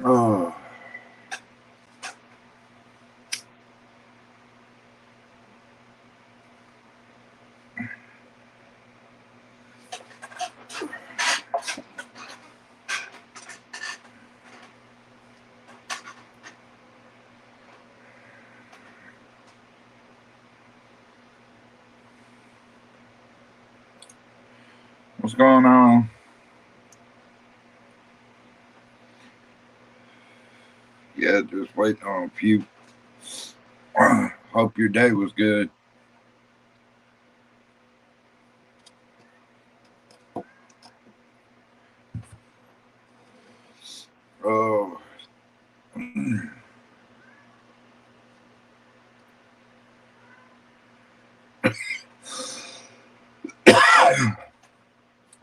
Oh, what's going on? Yeah, just waiting on a few. Hope your day was good. Oh,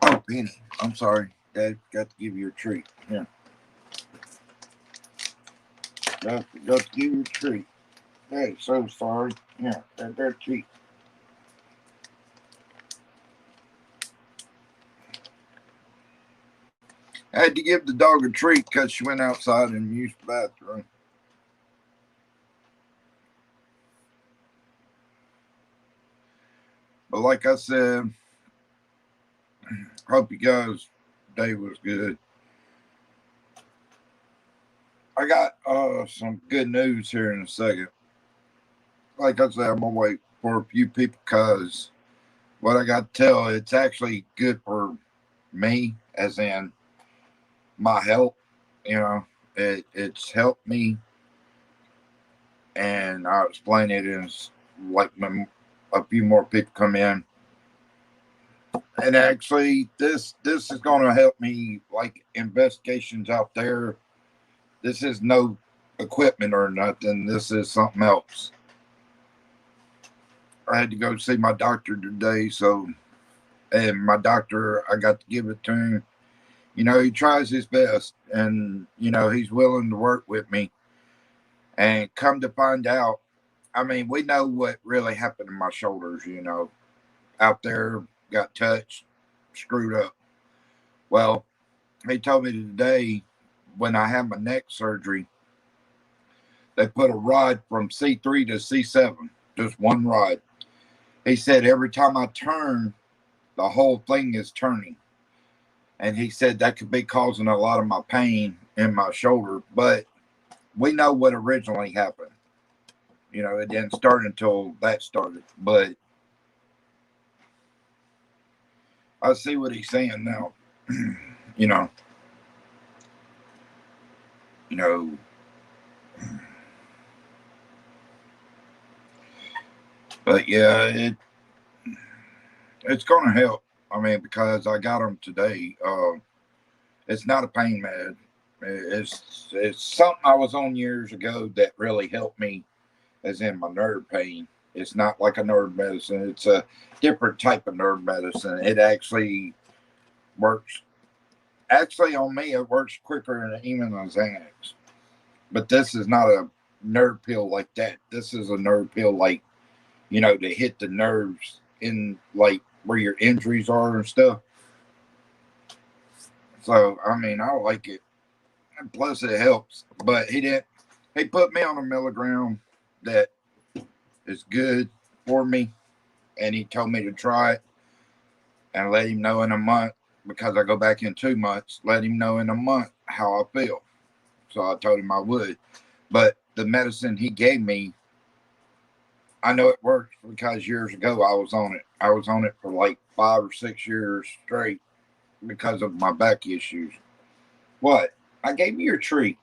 oh, Penny, I'm sorry. Dad got to give you a treat. Yeah, got to give you a treat. Hey, so sorry. Yeah, that treat. I had to give the dog a treat because she went outside and used the bathroom. But like I said, hope you guys' day was good. I got some good news here in a second. Like I said, I'm gonna wait for a few people because what I got to tell, it's actually good for me, as in my health. You know, it's helped me, and I'll explain it as like when a few more people come in. And actually, this is going to help me like investigations out there. This is no equipment or nothing. This is something else. I had to go see my doctor today, so and my doctor, I got to give it to him. You know, he tries his best, and you know he's willing to work with me. And come to find out, I mean, we know what really happened to my shoulders. You know, out there got touched, screwed up. Well, he told me today when I had my neck surgery, they put a rod from C3 to C7, just one rod. He said every time I turn, the whole thing is turning. And he said that could be causing a lot of my pain in my shoulder. But we know what originally happened. You know, it didn't start until that started. But I see what he's saying now. you know, you know, but yeah, it's gonna help. I mean, because I got them today. It's not a pain med. It's something I was on years ago that really helped me, as in my nerve pain. It's not like a nerve medicine. It's a different type of nerve medicine. It actually works. Actually, on me, it works quicker than even a Xanax. But this is not a nerve pill like that. This is a nerve pill like, you know, to hit the nerves in like where your injuries are and stuff. So, I mean, I like it. And plus, it helps. But he didn't. He put me on a milligram that is good for me, and he told me to try it and let him know in a month because I go back in 2 months. Let him know in a month how I feel. So I told him I would. But the medicine he gave me, I know it works because years ago I was on it. I was on it for like 5 or 6 years straight because of my back issues. What? I gave you your treat.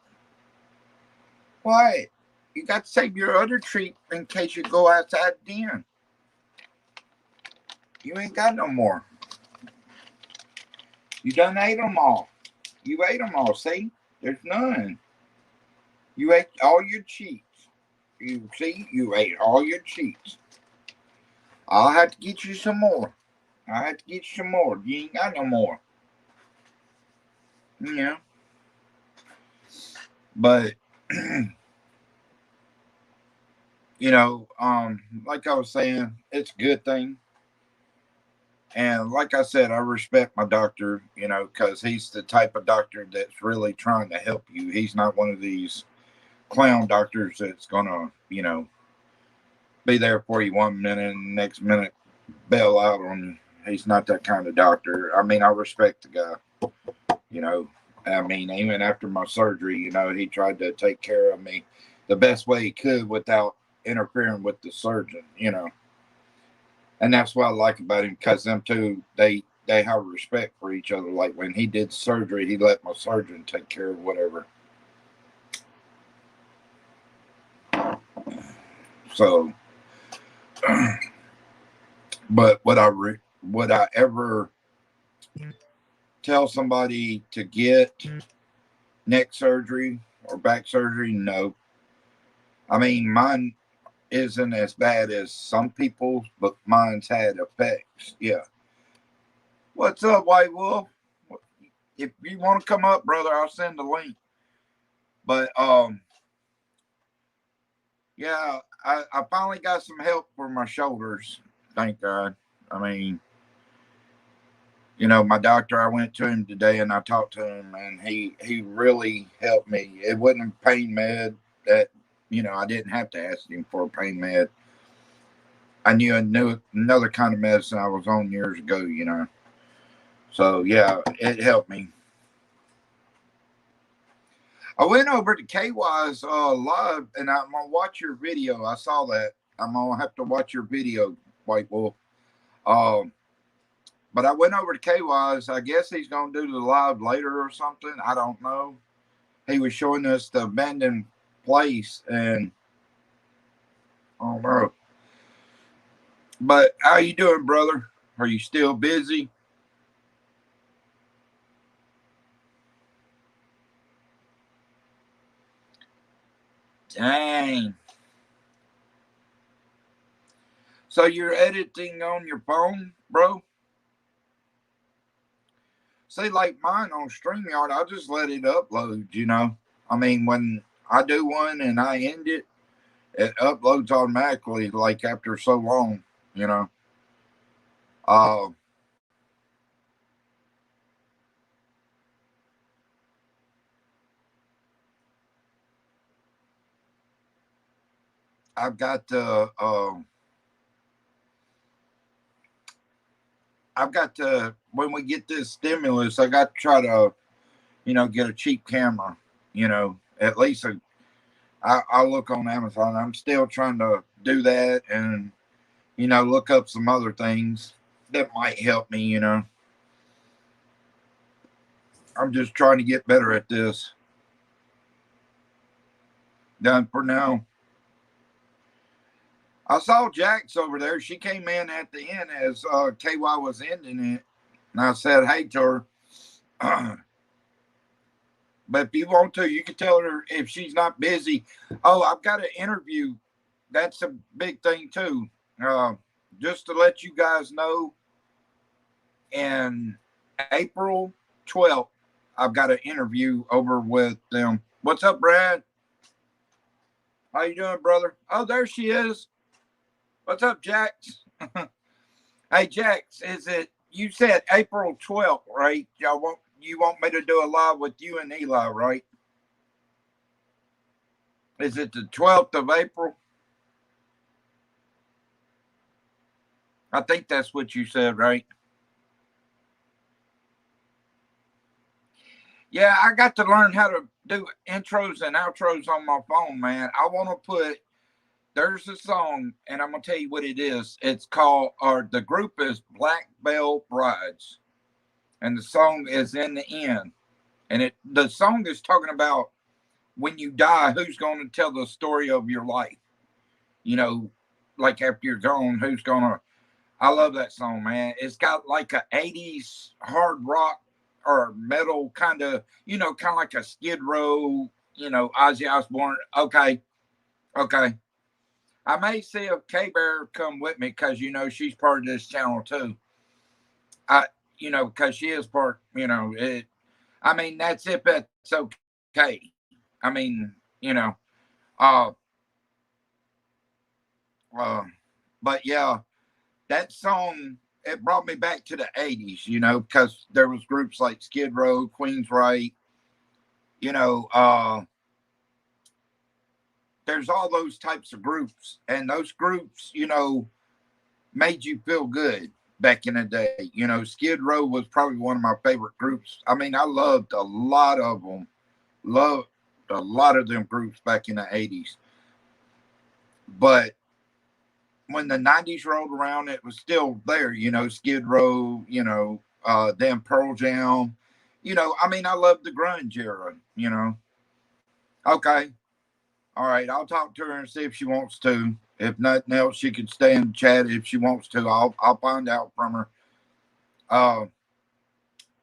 What? You got to save your other treat in case you go outside then. You ain't got no more. You done ate them all. You ate them all. See? There's none. You ate all your cheats. You see? You ate all your cheats. I'll have to get you some more. I have to get you some more. You ain't got no more. You know? But, like I was saying, it's a good thing. And like I said, I respect my doctor, you know, because he's the type of doctor that's really trying to help you. He's not one of these clown doctors that's gonna, you know, be there for you 1 minute and the next minute bail out on you. He's not that kind of doctor. I mean, I respect the guy, you know. I mean, even after my surgery, you know, he tried to take care of me the best way he could without interfering with the surgeon, you know. And that's what I like about him because them two, they have respect for each other. Like when he did surgery, he let my surgeon take care of whatever. So, but would I ever tell somebody to get neck surgery or back surgery? No. I mean, mine isn't as bad as some people's, but mine's had effects. Yeah. What's up, White Wolf? If you want to come up, brother, I'll send the link. But yeah, I finally got some help for my shoulders. Thank God. I mean, you know, my doctor, I went to him today and I talked to him, and he really helped me. It wasn't a pain med that, you know, I didn't have to ask him for a pain med. I knew another kind of medicine I was on years ago, you know. So yeah, it helped me. I went over to KY's live, and I'm gonna watch your video. I saw that. I'm gonna have to watch your video, White Wolf. Um, but I went over to KY's. I guess he's gonna do the live later or something. I don't know. He was showing us the abandoned place, and I don't know. But how you doing, brother? Are you still busy? Dang. So you're editing on your phone, bro? See, like mine on StreamYard, I just let it upload, you know. I mean, when I do one and I end it, it uploads automatically, like after so long, you know. Uh, I've got to, when we get this stimulus, I got to try to, you know, get a cheap camera, you know, at least I'll look on Amazon. I'm still trying to do that and, you know, look up some other things that might help me, you know. I'm just trying to get better at this. Done for now. I saw Jax over there. She came in at the end as KY was ending it. And I said, hey to her. But if you want to, you can tell her if she's not busy. Oh, I've got an interview. That's a big thing, too. Uh, just to let you guys know, in April 12th, I've got an interview over with them. What's up, Brad? How you doing, brother? Oh, there she is. What's up, Jax? Hey, Jax, is it? You said April 12th, right? You want me to do a live with you and Eli, right? Is it the 12th of April? I think that's what you said, right? Yeah, I got to learn how to do intros and outros on my phone, man. I want to put. There's a song, and I'm gonna tell you what it is. It's called, or the group is Black Bell Brides, and the song is In the End, and the song is talking about when you die, who's going to tell the story of your life? You know, like after you're gone, who's going to. I love that song, man. It's got like a 80s hard rock or metal kind of, you know, kind of like a Skid Row, you know, Ozzy Osbourne. Okay. Okay. I may see if K Bear come with me because, you know, she's part of this channel too. I, you know, because she is part, you know, I mean, that's if it's okay. I mean, you know, uh, uh, but yeah, that song. it brought me back to the 80s, you know, because there was groups like Skid Row, Queensryche, you know, there's all those types of groups, and those groups, you know, made you feel good back in the day. You know, Skid Row was probably one of my favorite groups. I mean, I loved a lot of them, loved a lot of them groups back in the 80s. But when the 90s rolled around, it was still there, you know, Skid Row, you know, then Pearl Jam. You know, I mean, I love the grunge era, you know. Okay. All right. I'll talk to her and see if she wants to. If nothing else, she can stay and chat if she wants to. I'll find out from her. Uh,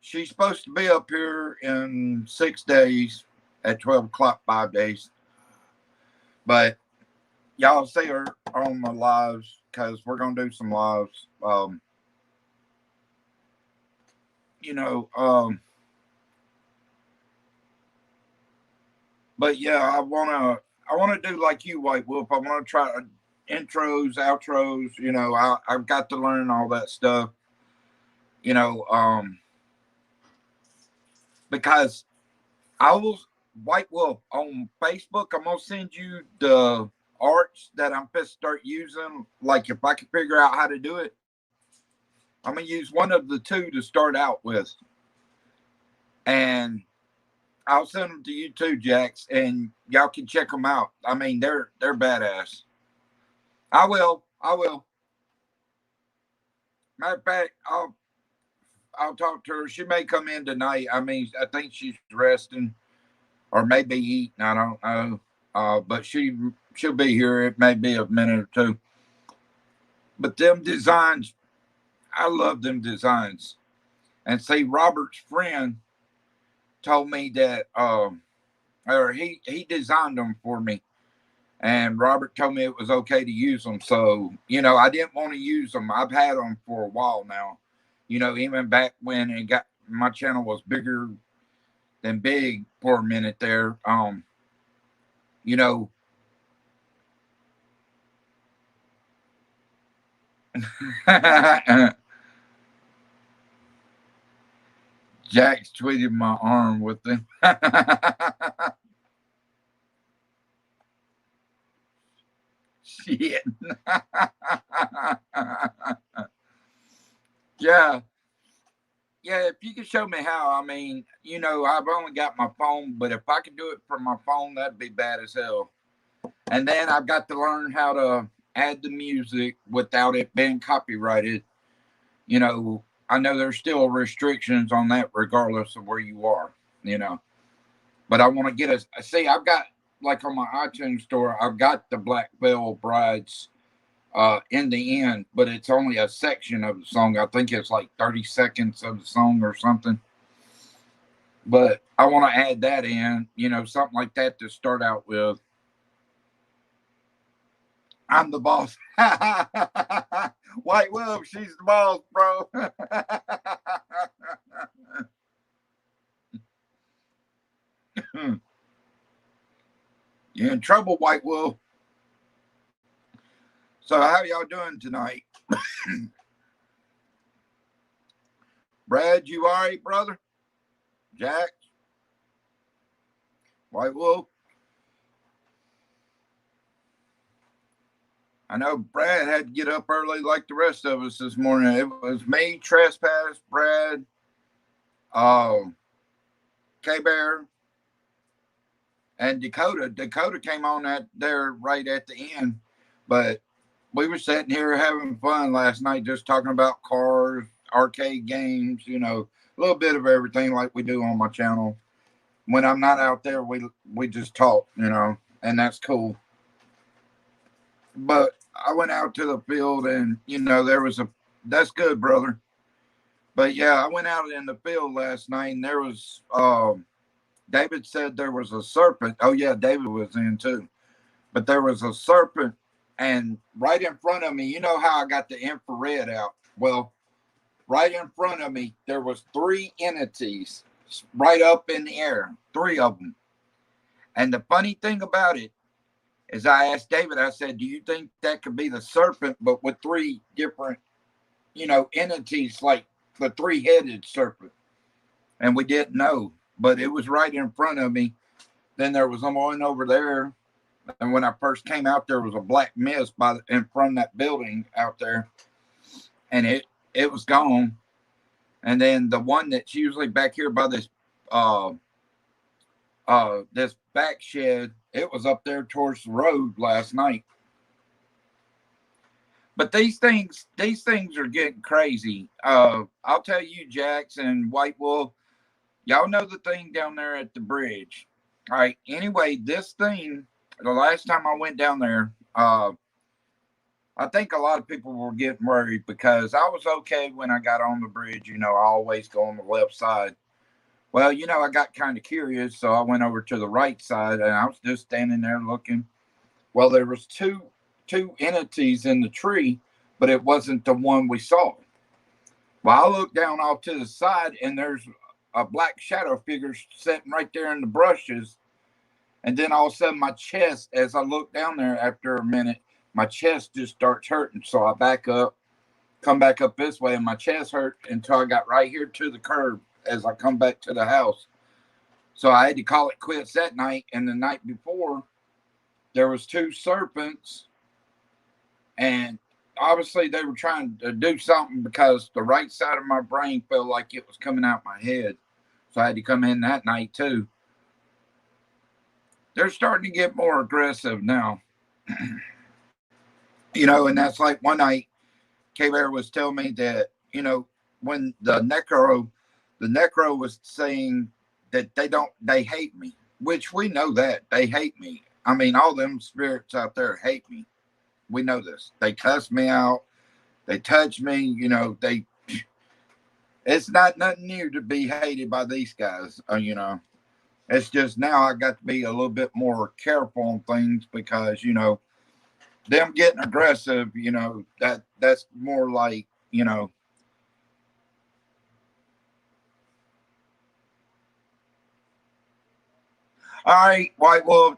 she's supposed to be up here in 6 days at 12 o'clock, 5 days. But y'all see her on my lives because we're gonna do some lives. You know, but yeah, I wanna do like you, White Wolf. I wanna try intros, outros. You know, I've got to learn all that stuff. You know, because I will White Wolf on Facebook. I'm gonna send you the arts that I'm gonna start using. Like if I can figure out how to do it, I'm gonna use one of the two to start out with, and I'll send them to you too, Jax, and y'all can check them out. I mean, they're badass. I will. I will. Matter of fact, I'll talk to her. She may come in tonight. I mean, I think she's resting or maybe eating. I don't know. But she'll be here. It may be a minute or two. But them designs, I love them designs. And see, Robert's friend told me that, or he designed them for me, and Robert told me it was okay to use them. So you know, I didn't want to use them. I've had them for a while now. You know, even back when it got my channel was bigger than big for a minute there. You know, Jack's tweeted my arm with them. Shit. Yeah. Yeah, if you could show me how, I mean, you know, I've only got my phone, but if I could do it from my phone, that'd be bad as hell. And then I've got to learn how to add the music without it being copyrighted. You know, I know there's still restrictions on that regardless of where you are, you know. But I want to get a see, I've got like on my iTunes store, I've got the Black Veil Brides in the end, but it's only a section of the song. I think it's like 30 seconds of the song or something. But I want to add that in, you know, something like that to start out with. I'm the boss. White Wolf, she's the boss, bro. You're in trouble, White Wolf. So how y'all doing tonight? Brad, you all right, brother? Jack? White Wolf? I know Brad had to get up early like the rest of us this morning. It was me, Trespass, Brad, uh, K Bear, and Dakota. Dakota came on that there right at the end, but we were sitting here having fun last night, just talking about cars, arcade games, you know, a little bit of everything like we do on my channel. When I'm not out there, we just talk, you know, and that's cool. But I went out to the field, and you know, there was a that's good, brother. But yeah, I went out in the field last night, and there was David said there was a serpent. Oh yeah, David was in too. But there was a serpent, and right in front of me, you know how I got the infrared out. Well, right in front of me, there was three entities right up in the air, three of them. And the funny thing about it is, I asked David, I said, "Do you think that could be the serpent, but with three different entities like the three-headed serpent, and we didn't know, but it was right in front of me. Then there was one over there, and when I first came out, there was a black mist in front of that building out there, and it was gone. And then the one that's usually back here by uh this back shed, it was up there towards the road last night. But these things are getting crazy. I'll tell you, Jax and White Wolf, y'all know the thing down there at the bridge. All right. Anyway, this thing, the last time I went down there, I think a lot of people were getting worried because I was okay when I got on the bridge. I always go on the left side. Well, I got kind of curious, so I went over to the right side, and I was just standing there looking. Well, there was two entities in the tree, but it wasn't the one we saw. Well, I looked down off to the side, and there's a black shadow figure sitting right there in the brushes. And then all of a sudden, my chest, as I look down there after a minute, my chest just starts hurting. So I back up, come back up this way, and my chest hurt until I got right here to the curb as I come back to the house. So I had to call it quits that night. And the night before, there was two serpents, and obviously they were trying to do something because the right side of my brain felt like it was coming out my head. So I had to come in that night too. They're starting to get more aggressive now. And that's like one night, K-Bear was telling me that, when the necro was saying that they hate me, which we know that they hate me. I mean, all them spirits out there hate me. We know this. They cuss me out. They touch me. It's not nothing new to be hated by these guys. It's just now I got to be a little bit more careful on things because, them getting aggressive, that's more like, All right, White Wolf,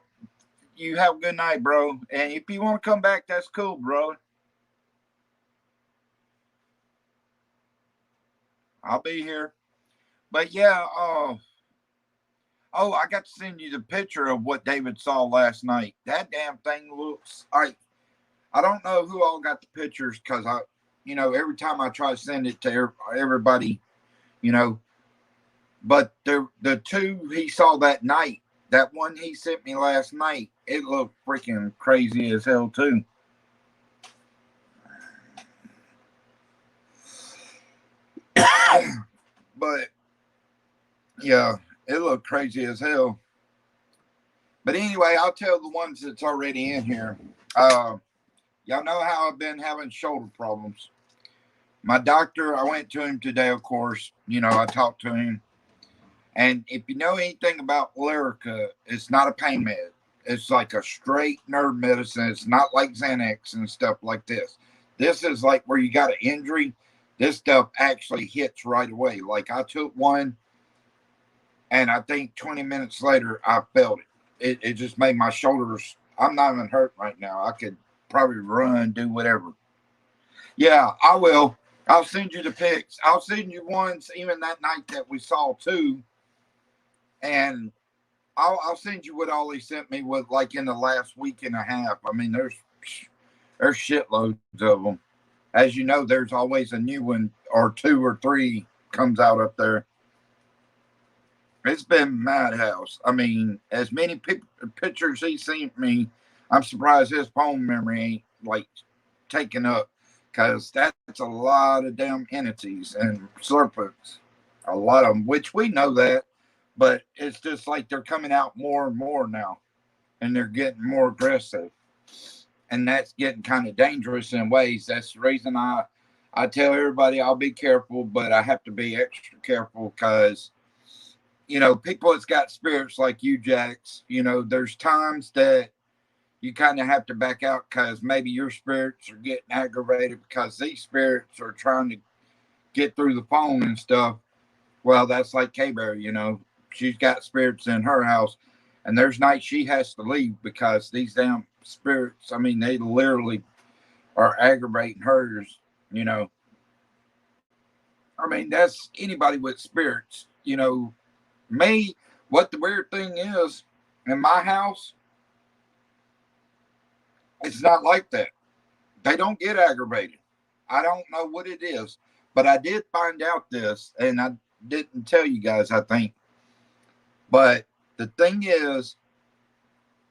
you have a good night, bro. And if you want to come back, that's cool, bro. I'll be here. But yeah, I got to send you the picture of what David saw last night. That damn thing looks like, I don't know who all got the pictures because every time I try to send it to everybody, but the two he saw that night, that one he sent me last night, it looked freaking crazy as hell too. But yeah, it looked crazy as hell. But anyway, I'll tell the ones that's already in here. Y'all know how I've been having shoulder problems. My doctor, I went to him today, of course. I talked to him. And if you know anything about Lyrica, it's not a pain med. It's like a straight nerve medicine. It's not like Xanax and stuff like this. This is like where you got an injury. This stuff actually hits right away. Like I took one, and I think 20 minutes later, I felt it. It just made my shoulders. I'm not even hurt right now. I could probably run, do whatever. Yeah, I will. I'll send you the pics. I'll send you ones even that night that we saw too. And I'll send you what all he sent me with like in the last week and a half. I mean, there's shitloads of them. As you know, there's always a new one or two or three comes out up there. It's been madhouse. I mean, as many pictures he sent me, I'm surprised his phone memory ain't like taken up because that's a lot of damn entities and serpents. A lot of them, which we know that, but it's just like they're coming out more and more now, and they're getting more aggressive, and that's getting kind of dangerous in ways. That's the reason I tell everybody I'll be careful, but I have to be extra careful because people that's got spirits like you, Jax. There's times that you kind of have to back out because maybe your spirits are getting aggravated because these spirits are trying to get through the phone and stuff. Well, that's like K-Bear, she's got spirits in her house, and there's nights she has to leave because these damn spirits, I mean, they literally are aggravating hers. I mean, that's anybody with spirits. You know, me, what the weird thing is, in my house, it's not like that. They don't get aggravated. I don't know what it is, but I did find out this, and I didn't tell you guys, I think. But the thing is,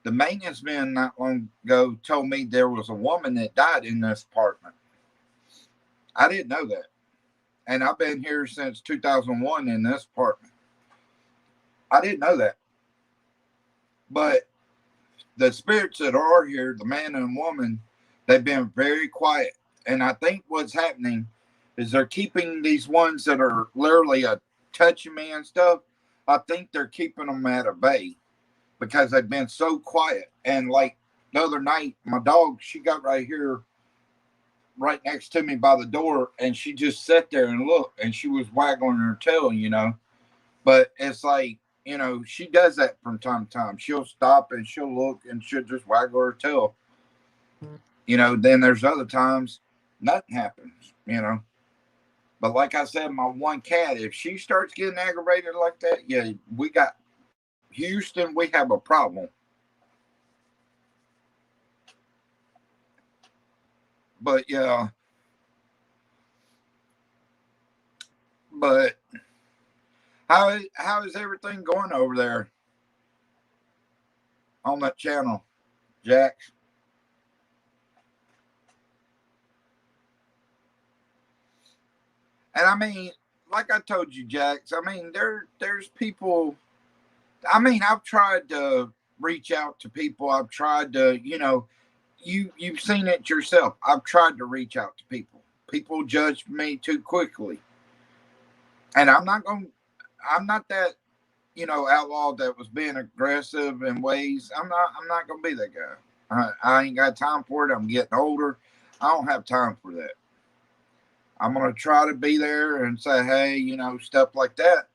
the maintenance man not long ago told me there was a woman that died in this apartment. I didn't know that. And I've been here since 2001 in this apartment. I didn't know that. But the spirits that are here, the man and woman, they've been very quiet. And I think what's happening is they're keeping these ones that are literally touching me and stuff. I think they're keeping them at a bay because they've been so quiet. And like the other night, my dog, she got right here, right next to me by the door, and she just sat there and looked, and she was waggling her tail, you know. But it's like, you know, she does that from time to time. She'll stop and she'll look and she'll just waggle her tail. You know, then there's other times nothing happens, you know. But like I said, my one cat, if she starts getting aggravated like that, yeah, we got Houston, we have a problem. But yeah, but how is everything going over there on that channel, Jack? And I mean, like I told you, Jax, I mean, there's people. I mean, I've tried to reach out to people. I've tried to, you know, you've seen it yourself. I've tried to reach out to people. People judge me too quickly, and I'm not that, you know, outlaw that was being aggressive in ways. I'm not gonna be that guy. I ain't got time for it. I'm getting older. I don't have time for that. I'm gonna try to be there and say, hey, you know, stuff like that.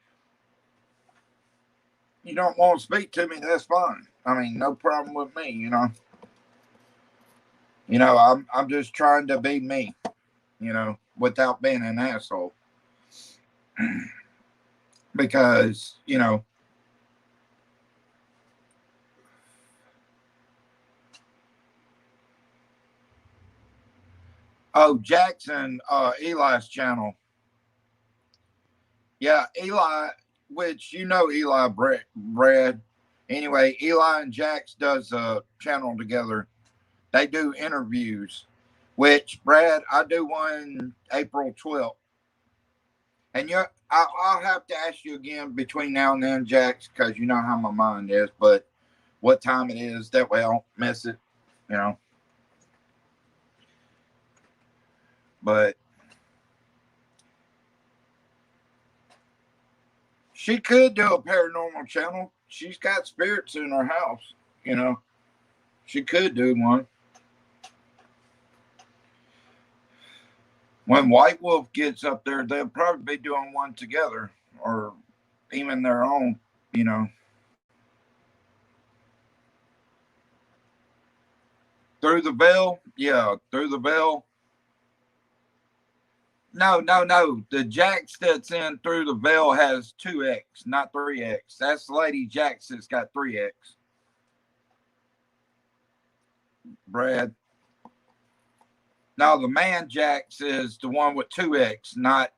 You don't want to speak to me, that's fine. I mean, no problem with me, you know. I'm just trying to be me, you know, without being an asshole. Because, you know, oh, Jackson, Eli's channel. Yeah, Eli, which you know Eli Brad. Anyway, Eli and Jax does a channel together. They do interviews, which Brad, I do one April 12th. And I'll have to ask you again between now and then, Jax, because you know how my mind is, but what time it is. That way I don't miss it, you know. But she could do a paranormal channel. She's got spirits in her house, you know. She could do one. When White Wolf gets up there, they'll probably be doing one together or even their own, you know. Through the Veil? Yeah, Through the Veil. No. The Jax that's in Through the Veil has 2X, not 3X. That's Lady Jax that's got 3X. Brad. Now the man Jax is the one with 2X, not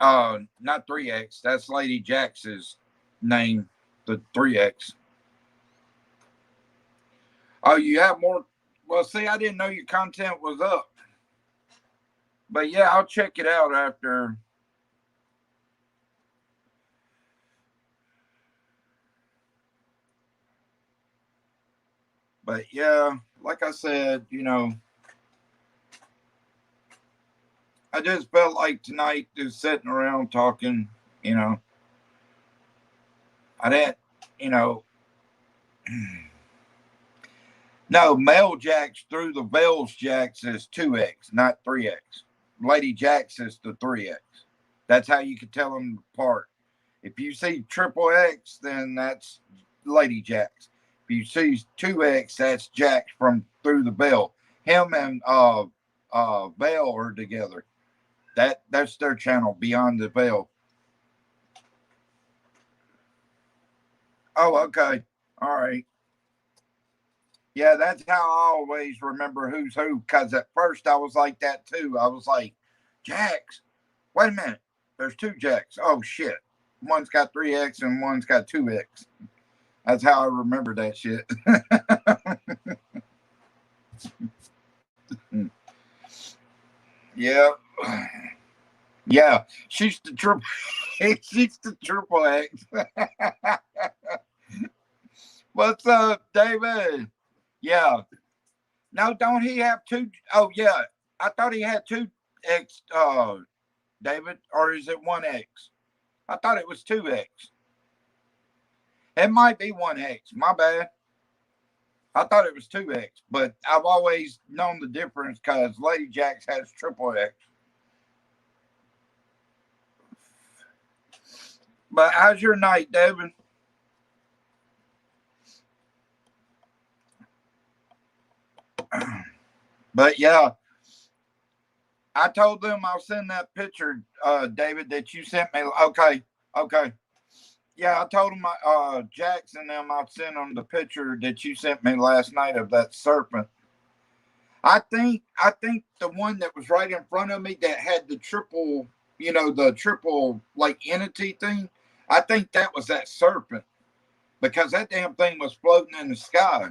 3X. That's Lady Jax's name, the 3X. Oh, you have more? Well, see, I didn't know your content was up. But yeah, I'll check it out after. But yeah, like I said, you know, I just felt like tonight just sitting around talking, you know. I didn't, you know. No, male Jax Through the Veils Jax is 2X, not 3X. Lady Jax is the 3X. That's how you can tell them apart. If you see triple X, then that's Lady Jax. If you see 2X, that's Jax from Through the Veil. Him and Veil are together. That's their channel, Beyond the Veil. Oh, okay. All right. Yeah, that's how I always remember who's who. Because at first I was like that too. I was like, Jax. Wait a minute. There's two Jacks. Oh shit. One's got 3X and one's got 2X. That's how I remember that shit. Yeah. Yeah. She's the triple she's the triple X. What's up, David? Yeah. No, don't he have two? Oh yeah. I thought he had two X David, or is it one X? I thought it was 2X. It might be 1X. My bad. I thought it was 2X, but I've always known the difference because Lady Jax has triple X. But how's your night, Devin? But yeah, I told them I'll send that picture, David, that you sent me. Okay, okay. Yeah, I told them, Jackson, them, I'll send them the picture that you sent me last night of that serpent. I think the one that was right in front of me that had the triple, the triple like entity thing. I think that was that serpent because that damn thing was floating in the sky.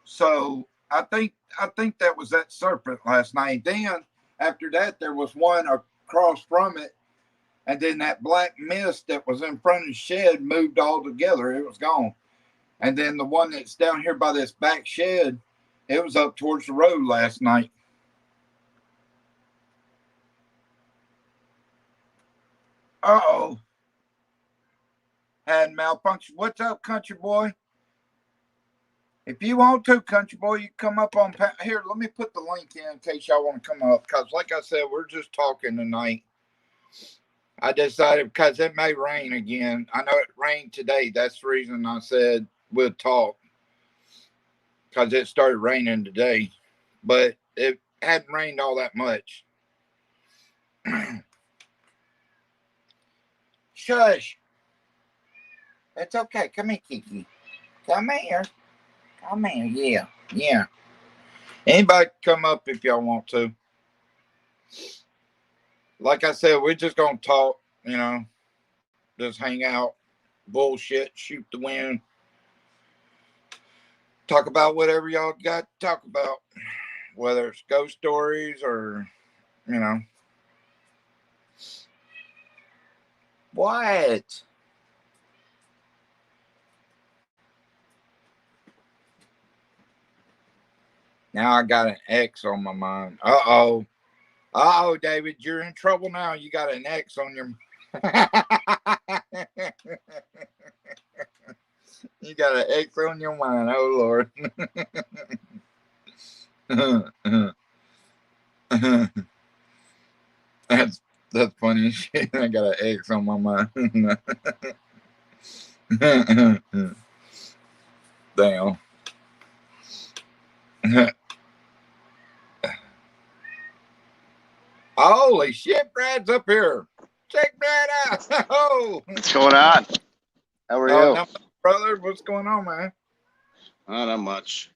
So I think that was that serpent last night. Then after that, there was one across from it, and then that black mist that was in front of the shed moved all together. It was gone. And then the one that's down here by this back shed, it was up towards the road last night. Uh-oh. Had malfunction. What's up, country boy? If you want to, country boy, you come up on here. Let me put the link in case y'all want to come up. Because like I said, we're just talking tonight. I decided because it may rain again. I know it rained today. That's the reason I said we'll talk. Because it started raining today. But it hadn't rained all that much. Shush. It's okay. Come here, Kiki. Come here. Come here. Yeah. Yeah. Anybody come up if y'all want to. Like I said, we're just going to talk, just hang out, bullshit, shoot the wind, talk about whatever y'all got to talk about, whether it's ghost stories or, What? Now I got an X on my mind. Uh-oh. Uh-oh, David, you're in trouble now. You got an X on your You got an X on your mind. Oh, Lord. That's funny as shit. I got an X on my mind. Damn. Holy shit, Brad's up here. Check Brad out. Oh. What's going on? How are you? Brother, what's going on, man? Oh, not much.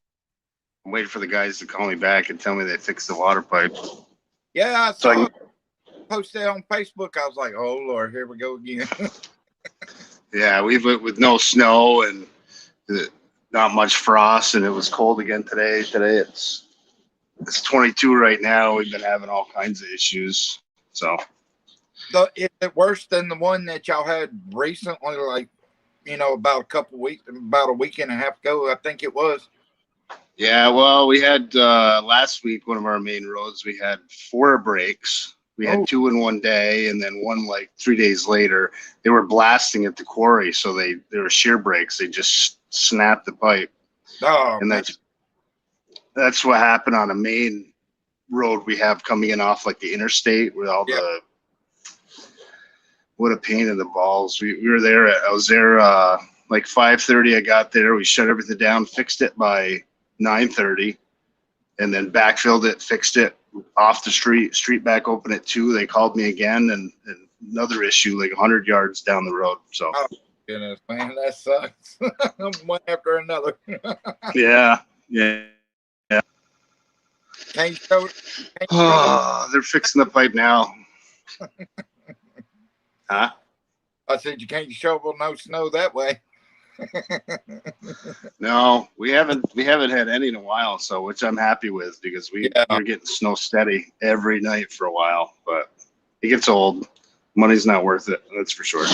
I'm waiting for the guys to call me back and tell me they fixed the water pipe. Yeah, I saw it posted on Facebook. I was like, oh, Lord, here we go again. Yeah, we've with no snow and not much frost, and it was cold again today. Today it's 22 right now. We've been having all kinds of issues. So is it worse than the one that y'all had recently, like, about a week and a half ago, I think it was? Yeah, well, we had last week, one of our main roads, we had 4 breaks. We had 2 in one day, and then one like 3 days later. They were blasting at the quarry, so they were shear breaks. They just snapped the pipe. Oh, and that's what happened on a main road we have coming in off like the interstate with all the. What a pain in the balls. We were there. I was there like 5:30. I got there. We shut everything down, fixed it by 9:30, and then backfilled it, fixed it off the street back open at 2. They called me again, and another issue like 100 yards down the road. So Oh goodness, man, that sucks. One after another. yeah. Can't show it. Oh, they're fixing the pipe now. Huh? I said you can't shovel no snow that way. No, we haven't had any in a while, so which I'm happy with because we're getting snow steady every night for a while, but it gets old. Money's not worth it, that's for sure.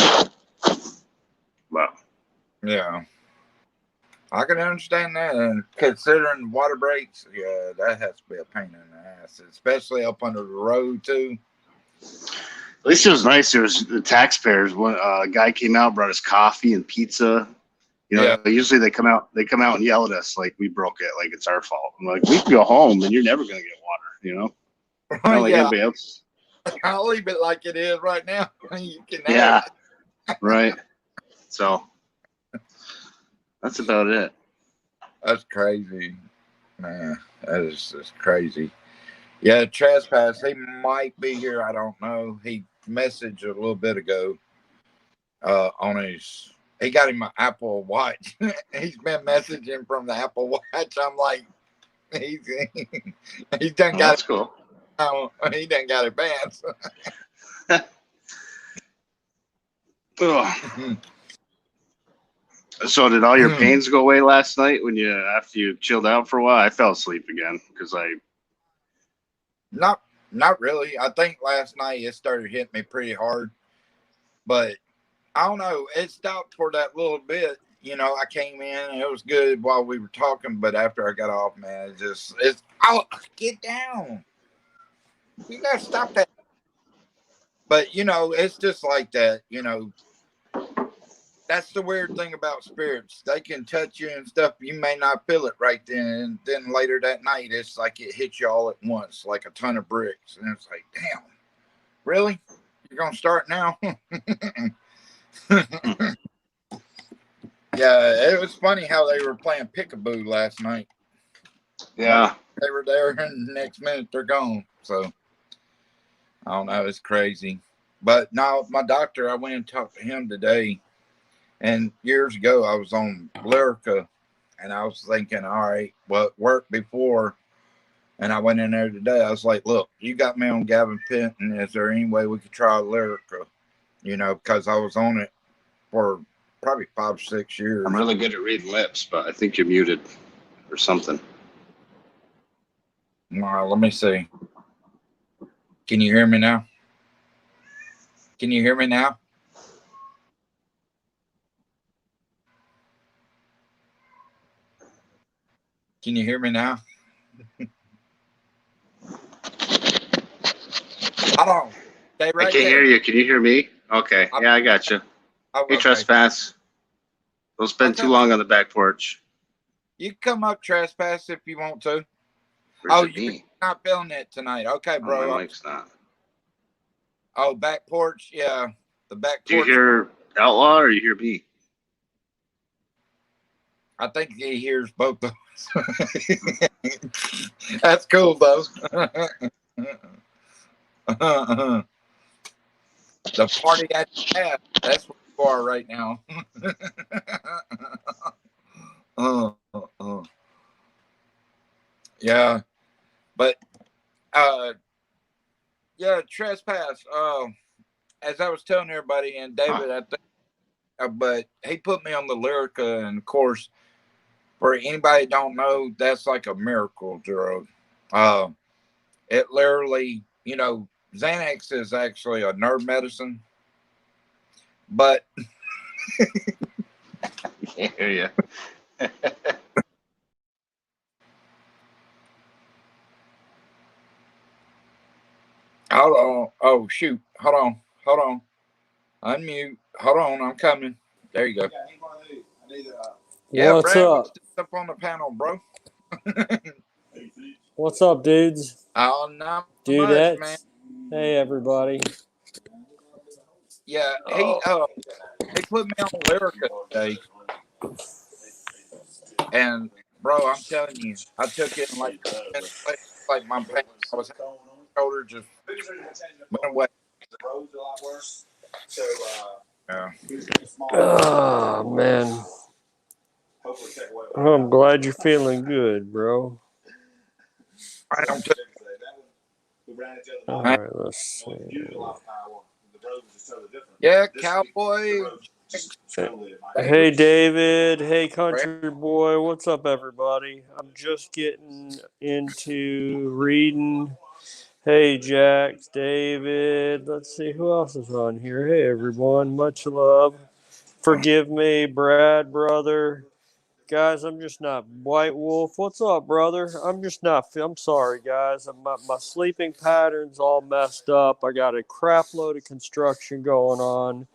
But yeah, I can understand that, and considering water breaks, yeah, that has to be a pain in the ass, especially up under the road too. At least it was nice. There was the taxpayers. One a guy came out, brought us coffee and pizza. You know, usually they come out and yell at us like we broke it, like it's our fault. I'm like, we can go home and you're never gonna get water, you know? Not like anybody else. I'll leave it like it is right now. You can have it. Right. So that's about it. That's crazy, man. That is just crazy. Yeah, Trespass, he might be here. I don't know. He messaged a little bit ago on his. He got him an Apple Watch. He's been messaging from the Apple Watch. I'm like, he's done got. That's cool. He done got it banned. So did all your pains go away last night after you chilled out for a while? I fell asleep again because not really. I think last night it started hitting me pretty hard, but I don't know. It stopped for that little bit. You know, I came in and it was good while we were talking, but after I got off, man, it's get down. You gotta stop that. But you know, it's just like that. You know, that's the weird thing about spirits. They can touch you and stuff. You may not feel it right then. And then later that night, it's like it hits you all at once, like a ton of bricks. And it's like, damn, really? You're going to start now? Yeah, it was funny how they were playing peekaboo last night. Yeah. They were there, and the next minute they're gone. So, I don't know. It's crazy. But now, my doctor, I went and talked to him today. And years ago, I was on Lyrica, and I was thinking, all right, well, it worked before. And I went in there today. I was like, look, you got me on Gavin Penton. Is there any way we could try Lyrica? You know, because I was on it for probably 5 or 6 years. I'm really good at reading lips, but I think you're muted or something. Well, let me see. Can you hear me now? Can you hear me now? Can you hear me now? Hold on. Stay right I can't hear you. Can you hear me? Okay. Yeah, I got you. Hey, Trespass. Don't spend too long on the back porch. You can come up, Trespass, if you want to. Where's you're not feeling it tonight. Okay, bro. Oh, my mic's not. Oh, back porch? Yeah. The back porch. Do you hear Outlaw or you hear me? I think he hears both of us. That's cool, though. The party at the path. That's where you are right now. Yeah. But, yeah, Trespass. As I was telling everybody, and David, I think, but he put me on the Lyrica, and of course, for anybody that don't know, that's like a miracle drug. It literally, you know, Xanax is actually a nerve medicine, but I can't hear you. Hold on. Oh, shoot. Hold on. Unmute. Hold on. I'm coming. There you go. Yeah, what's Brad, up? Up on the panel, bro. What's up, dudes? Oh, not Dudettes. much, man. Hey, everybody. Yeah, he put me on Lyrica today, and bro, I'm telling you, I took it in like 10 minutes later, like my pain, I was shoulder just went away. Yeah. Oh, man. Oh, I'm glad you're feeling good, bro. I am too. All right, let's see. Yeah, cowboy. Hey, David. Hey, country boy. What's up, everybody? I'm just getting into reading. Hey, Jax, David. Let's see who else is on here. Hey, everyone. Much love. Forgive me, Brad, brother. Guys, I'm just not White Wolf. What's up, brother? I'm just not. I'm sorry, guys. My sleeping pattern's all messed up. I got a crap load of construction going on.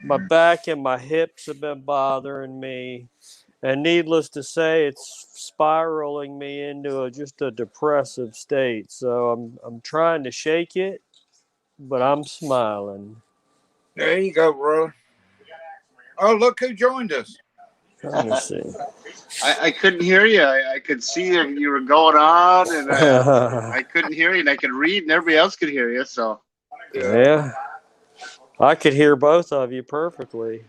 My back and my hips have been bothering me. And needless to say, it's spiraling me into just a depressive state. So I'm trying to shake it, but I'm smiling. There you go, bro. Oh, look who joined us. Let me see. I couldn't hear you. I could see you were going on, and I couldn't hear you, and I could read, and everybody else could hear you. So Yeah. I could hear both of you perfectly.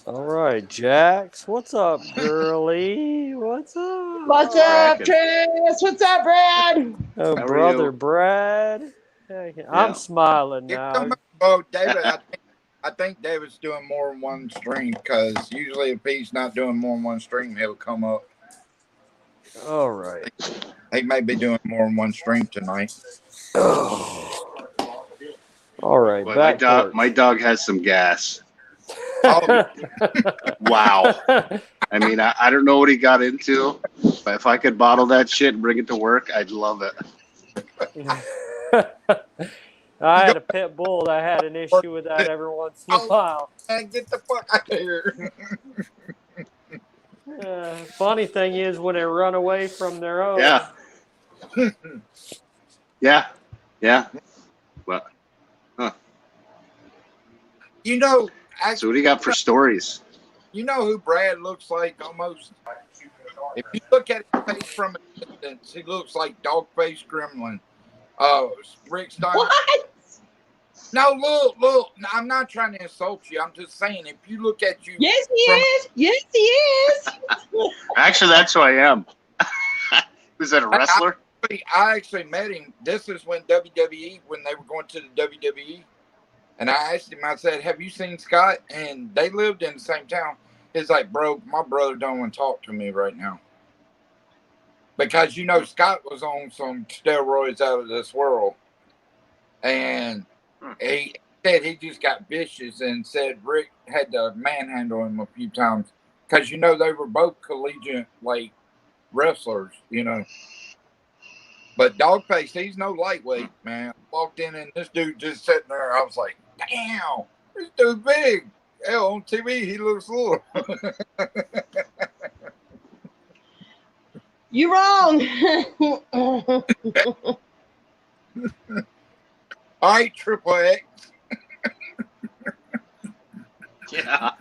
All right, Jax. What's up, girlie? What's up? What's up, Tris? What's up, Brad? Oh, How are brother you? Brad. Hey, Yeah. I'm smiling Here now. come- Oh, David, I think David's doing more than one stream because usually if he's not doing more than one stream, he'll come up. All right. He may be doing more than one stream tonight. All right. But my dog has some gas. Oh, Wow. I mean, I don't know what he got into, but if I could bottle that shit and bring it to work, I'd love it. I had a pit bull that had an issue with that every once in a while. man, get the fuck out of here. Funny thing is when they run away from their own. Yeah. Yeah. Well, You know, so what do you got for stories? you know who Brad looks like almost? If you look at his face from a distance, he looks like Dogface Gremlin. Rick Steiner. What? No, look. I'm not trying to insult you. I'm just saying, if you look at you. Yes, he is. Yes, he is. Actually, that's who I am. Was that a wrestler? I actually met him. This is when WWE, when they were going to the WWE. And I asked him, I said, have you seen Scott? And they lived in the same town. He's like, bro, my brother don't want to talk to me right now. Because, you know, Scott was on some steroids out of this world. And he said he just got vicious and said Rick had to manhandle him a few times. Because, you know, they were both collegiate, like, wrestlers, you know. But Dogface, he's no lightweight, man. I walked in and this dude just sitting there. I was like, damn, this dude big. Hell, on TV, he looks little. You wrong. All right, Triple X. Yeah.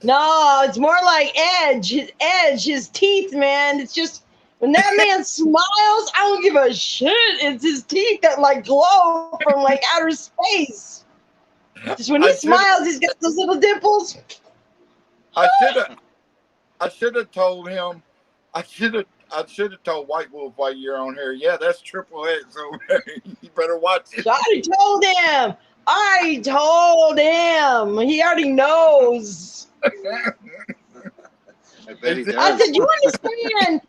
No, it's more like Edge. His teeth, man. It's just when that man smiles, I don't give a shit. It's his teeth that like glow from like outer space. Just when he smiles, he's got those little dimples. I should have told him. I should have told White Wolf while you're on here. Yeah, that's Triple X over there. You better watch it. I already told him. He already knows. I bet he does. I said, you understand?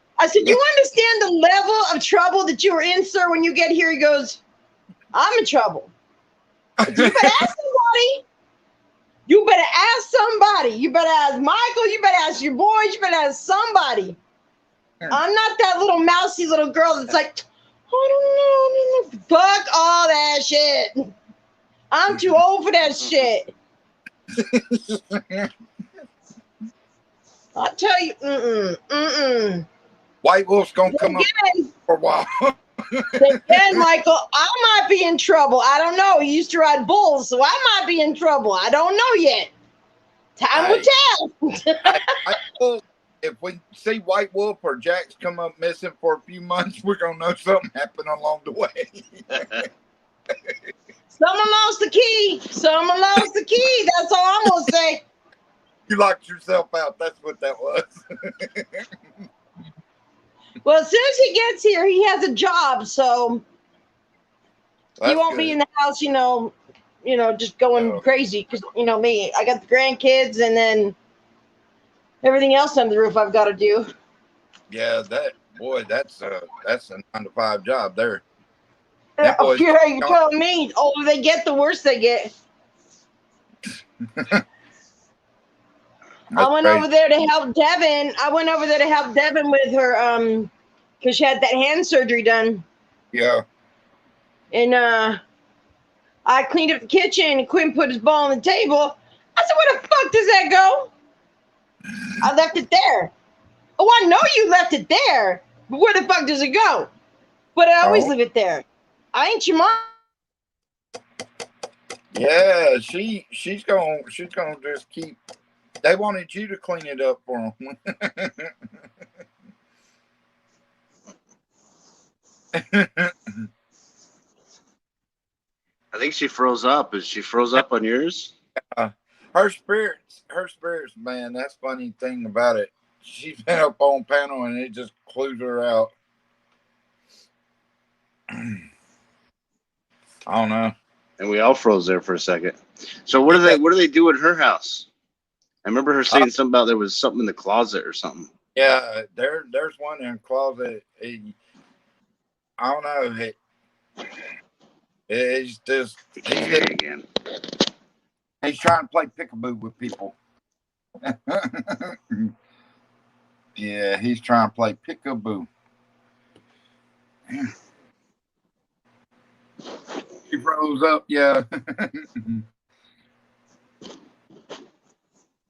You understand the level of trouble that you were in, sir, when you get here? He goes, I'm in trouble. You better ask somebody. You better ask somebody. You better ask Michael. You better ask your boys. You better ask somebody. I'm not that little mousy little girl that's like, I don't know. Fuck all that shit. I'm too old for that shit. I'll tell you, White Wolf's gonna come up for a while. Again, Michael, I might be in trouble. I don't know. He used to ride bulls, so I might be in trouble. I don't know yet. Time will tell. I will, if we see White Wolf or Jack's come up missing for a few months, we're gonna know something happened along the way. Someone lost the key. Someone lost the key. That's all I'm gonna say. You locked yourself out. That's what that was. Well, as soon as he gets here, he has a job, so he won't be in the house, just going crazy. Because me, I got the grandkids, and then everything else under the roof I've got to do. Yeah, that's a 9-to-5 job there. Yeah, you're telling me. The older they get, the worse they get. I went over there to help Devin. With her, because she had that hand surgery done. Yeah. And I cleaned up the kitchen, and Quinn put his ball on the table. I said, "Where the fuck does that go?" I left it there. Oh, I know you left it there, but where the fuck does it go? But I always leave it there. I ain't your mom. Yeah, she's gonna just keep. They wanted you to clean it up for them. I think she froze up. Is she froze up on yours? Her spirits, man. That's the funny thing about it. She's been up on panel and it just clues her out. I don't know. And we all froze there for a second. So what do they do at her house? I remember her saying something about there was something in the closet or something. Yeah, there's one in the closet. I don't know. It's just again. He's trying to play peekaboo with people. Yeah, he's trying to play peekaboo. She froze up, yeah.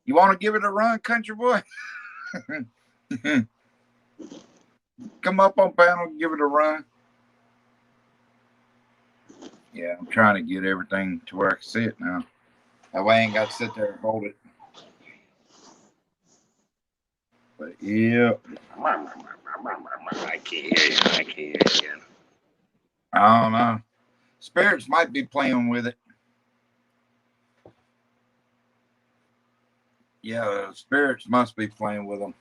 You want to give it a run, country boy? Come up on panel and give it a run. Yeah, I'm trying to get everything to where I can see it now. That way I ain't got to sit there and hold it. But yeah. I can't hear you. I don't know. Spirits might be playing with it. Yeah, spirits must be playing with them.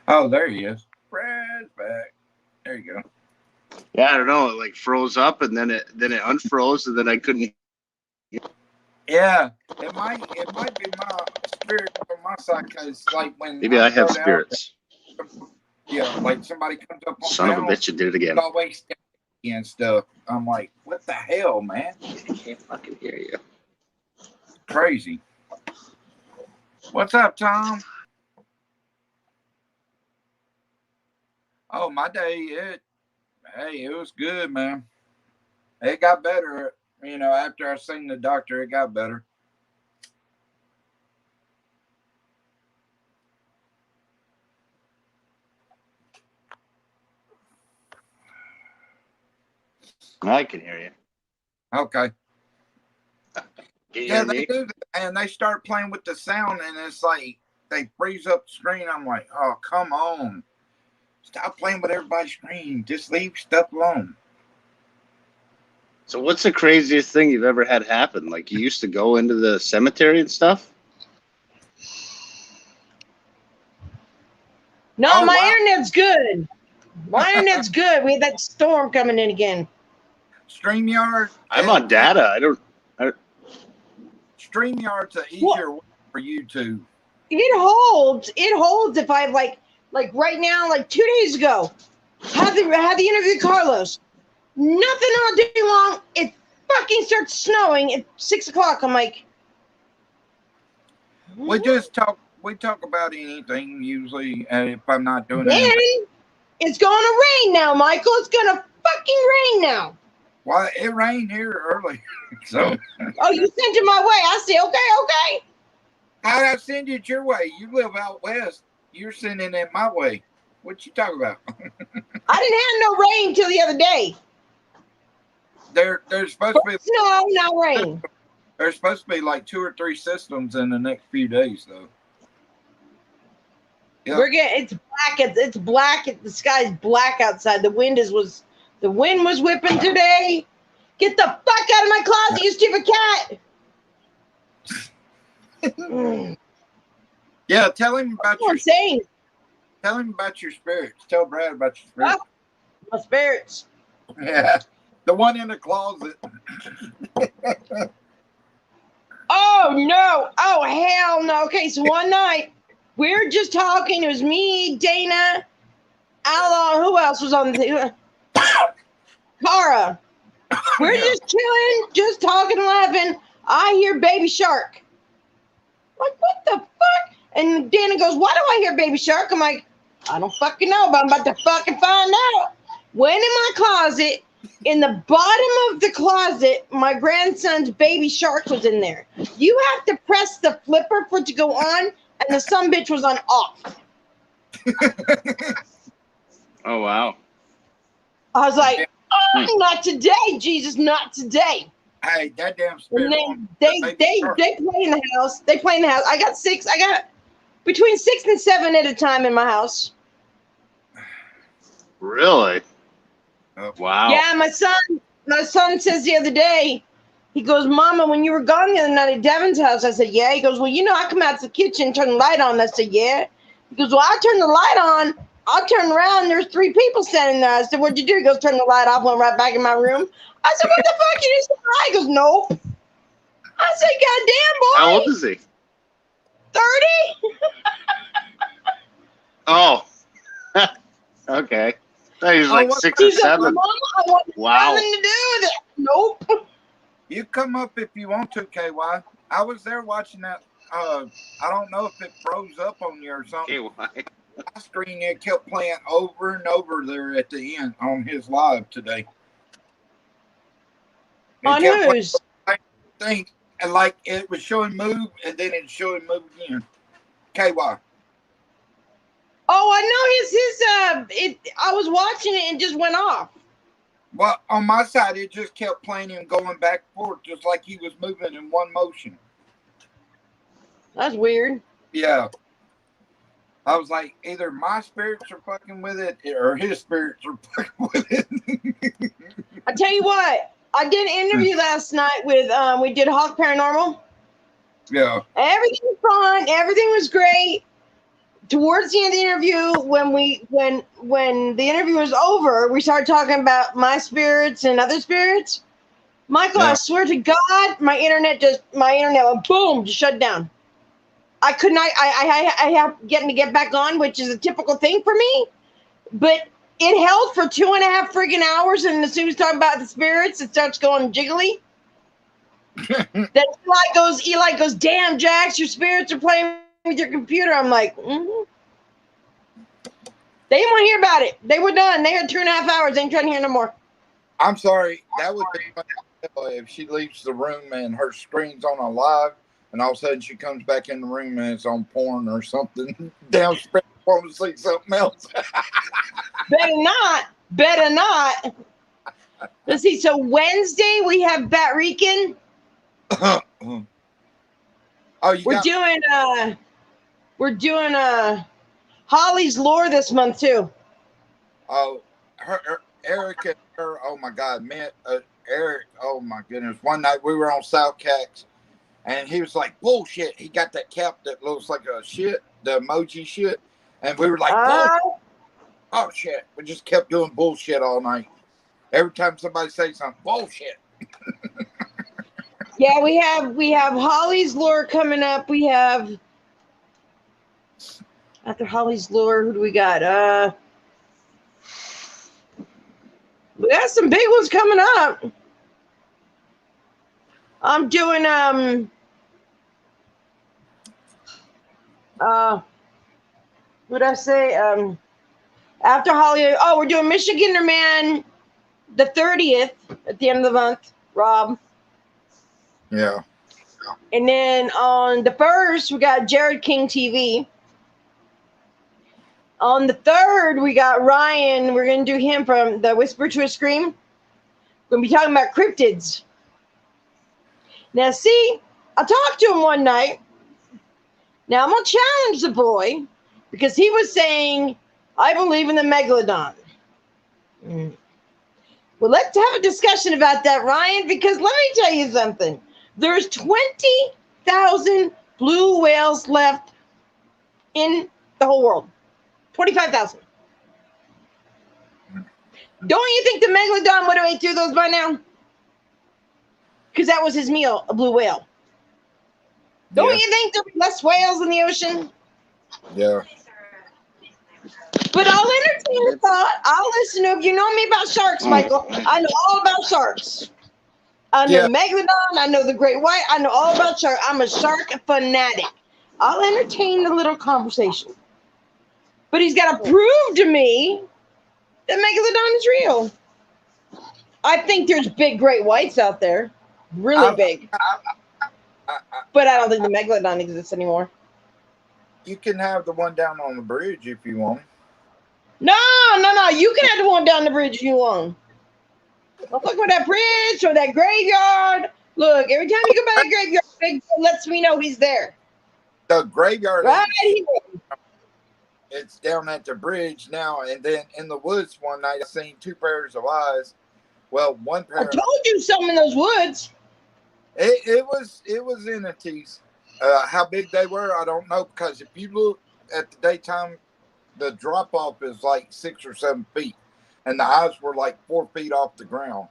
Oh, there he is. Brad's back. There you go. Yeah, I don't know. It like froze up and then it unfroze and then I couldn't. Yeah, it might be my spirit on my side because like when Maybe I have spirits. Yeah, like somebody comes up on Son of a bitch, you did it again. Always and stuff. I'm like, what the hell, man? I can't fucking hear you. Crazy. What's up, Tom? Oh, my day, it was good, man. It got better, after I seen the doctor, it got better. I can hear you. Okay. Yeah, they do that, and they start playing with the sound, and it's like they freeze up the screen. I'm like, oh, come on. Stop playing with everybody's screen. Just leave stuff alone. So what's the craziest thing you've ever had happen? Like you used to go into the cemetery and stuff? No, my internet's good. My internet's good. We had that storm coming in again. StreamYard. I'm on data. I don't. StreamYard's an easier way for YouTube. It holds. It holds if I like right now, like 2 days ago, had the interview with Carlos. Nothing all day long. It fucking starts snowing at 6 o'clock. I'm like, we talk about anything usually. If I'm not doing then anything. It's going to rain now, Michael. It's going to fucking rain now. Well, it rained here early. So. Oh, you sent it my way. I see. Okay. How'd I send it your way? You live out west. You're sending it my way. What you talking about? I didn't have no rain till the other day. There's supposed to be Snow, not rain. there's supposed to be like 2 or 3 systems in the next few days though. Yeah. We're getting it's black. It's black. The sky's black outside. The wind was whipping today. Get the fuck out of my closet, you stupid cat. Yeah, tell him about What I'm saying. Tell him about your spirits. Tell Brad about your spirits. Oh, my spirits. Yeah, the one in the closet. Oh no! Oh hell no! Okay, so one night we were just talking. It was me, Dana, Outlaw. Who else was on the? Cara. We're just chilling, just talking, laughing. I hear Baby Shark. Like, what the fuck? And Dana goes, why do I hear Baby Shark? I'm like, I don't fucking know, but I'm about to fucking find out. Went in my closet. In the bottom of the closet, my grandson's Baby Shark was in there. You have to press the flipper for it to go on, and the sumbitch was on off. Oh, wow. I was like, oh, not today, Jesus, not today. Hey, that damn And spirit. then they play in the house. They play in the house. I got between 6 and 7 at a time in my house. Really? Oh. Wow. Yeah, my son says the other day, he goes, Mama, when you were gone the other night at Devin's house, I said, yeah. He goes, well, I come out to the kitchen, turn the light on. I said, yeah. He goes, well, I turned the light on. I turned around, there's 3 people standing there. I said, what'd you do? He goes, turn the light off, went right back in my room. I said, what the fuck? You just said hi? He goes, nope. I said, goddamn, boy. How old is he? 30? Oh. Okay. I he's like what- 6 or He's like, 7. Mama, I want Wow. nothing to do with it. Nope. You come up if you want to, KY. I was there watching that. I don't know if it froze up on you or something. Okay, why? My screen it kept playing over and over there at the end on his live today. It On kept playing whose? the same thing, and like it was showing move, and then it showing move again. KY. Oh, I know I was watching it and just went off. Well, on my side, it just kept playing him going back and forth, just like he was moving in one motion. That's weird. Yeah. I was like, either my spirits are fucking with it, or his spirits are fucking with it. I tell you what, I did an interview last night with we did Hawk Paranormal. Yeah. Everything was fun. Everything was great. Towards the end of the interview, when the interview was over, we started talking about my spirits and other spirits. Michael, Yeah. I swear to God, my internet went boom, just shut down. I could not. I have getting to get back on, which is a typical thing for me. But it held for 2.5 freaking hours, and as soon as talking about the spirits, it starts going jiggly. Then Eli goes, damn, Jax, your spirits are playing with your computer. I'm like, mm-hmm. They didn't want to hear about it. They were done. They had 2.5 hours. They ain't trying to hear no more. I'm sorry. That would be funny if she leaves the room and her screen's on a live, and all of a sudden she comes back in the room and it's on porn or something. Damn, want to see something else. Better not. Let's see. So Wednesday we have Bat Rican. Oh, We're doing Holly's lore this month too. Oh, Eric and her. Oh my God, man, Eric. Oh my goodness. One night we were on South Cax, and he was like, "Bullshit." He got that cap that looks like a shit, the emoji shit, and we were like, "Oh shit." We just kept doing bullshit all night. Every time somebody say something, bullshit. Yeah, we have Holly's lore coming up. We have after Holly's lore, who do we got? We got some big ones coming up. I'm doing what'd I say? After Holly, we're doing Michigander Man the 30th at the end of the month, Rob. Yeah. And then on the 1st, we got Jared King TV. On the 3rd, we got Ryan. We're going to do him from the Whisper to a Scream. We're going to be talking about cryptids. Now, see, I talked to him one night. Now, I'm going to challenge the boy because he was saying, I believe in the Megalodon. Well, let's have a discussion about that, Ryan, because let me tell you something. There's 20,000 blue whales left in the whole world. 25,000. Don't you think the Megalodon would have ate through those by now? Because that was his meal, a blue whale. Don't Yeah. you think there'll be less whales in the ocean? Yeah. But I'll entertain the thought. I'll listen to it. You know me about sharks, Michael. I know all about sharks. I know Yeah. Megalodon. I know the great white. I know all about sharks. I'm a shark fanatic. I'll entertain the little conversation. But he's got to prove to me that Megalodon is real. I think there's big great whites out there. Really big. But I don't think the Megalodon exists anymore. You can have the one down on the bridge if you want. No. You can have the one down the bridge if you want. Look at that bridge or that graveyard. Look, every time you go by the graveyard, Big lets me know he's there. The graveyard, Right here. it's down at the bridge now. And then in the woods one night, I seen 2 pairs of eyes. Well, one I pair. told you something in those woods. It was entities. How big they were, I don't know, because if you look at the daytime, the drop off is like 6 or 7 feet, and the eyes were like 4 feet off the ground.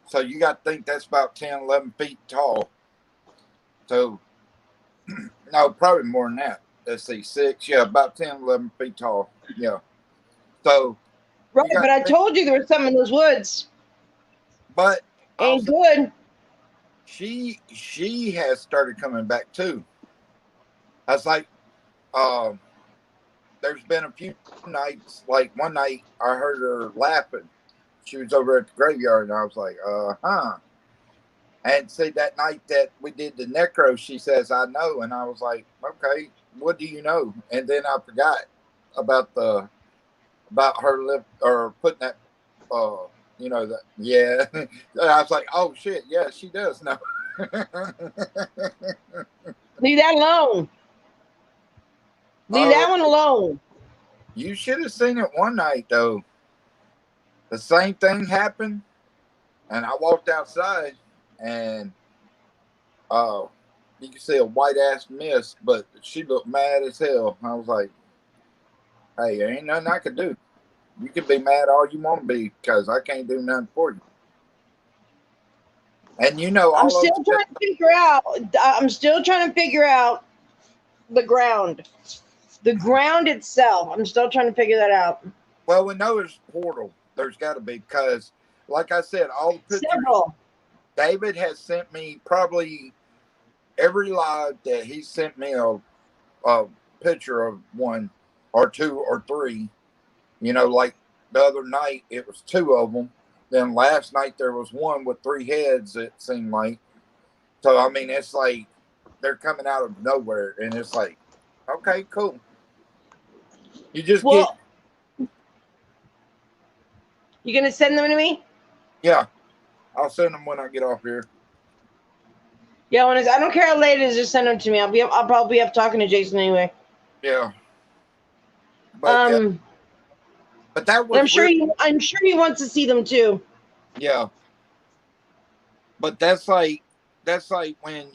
So you got to think that's about 10, 11 feet tall. So, no, probably more than that. Let's see, 6, yeah, about 10, 11 feet tall. Yeah. So, Right, but I told you there was something in those woods. but Ain't good. she has started coming back too. I was like, there's been a few nights, like one night I heard her laughing. She was over at the graveyard, and I was like, and see, that night that we did the necro, she says, I know. And I was like, okay, what do you know? And then I forgot about her lip or putting that, yeah. I was like, oh shit, yeah, she does know. Leave that alone. Leave that one alone. You should have seen it one night though. The same thing happened, and I walked outside, and you can see a white ass mist, but she looked mad as hell. I was like, hey, there ain't nothing I could do. You can be mad all you want to be, because I can't do nothing for you. And you know, I'm still trying to figure out the ground. The ground itself. I'm still trying to figure that out. Well, we know there's a portal. There's got to be, because, like I said, all the pictures. Several. David has sent me probably every live that he sent me a picture of 1 or 2 or 3. You know, like the other night it was 2 of them. Then last night there was 1 with 3 heads, it seemed like. So, I mean, it's like they're coming out of nowhere. And it's like, okay, cool. You just get. You going to send them to me? Yeah. I'll send them when I get off here. Yeah, I don't care how late it is, just send them to me. I'll probably be up talking to Jason anyway. Yeah. But, but that was. I'm sure he wants to see them too. Yeah. But that's like when,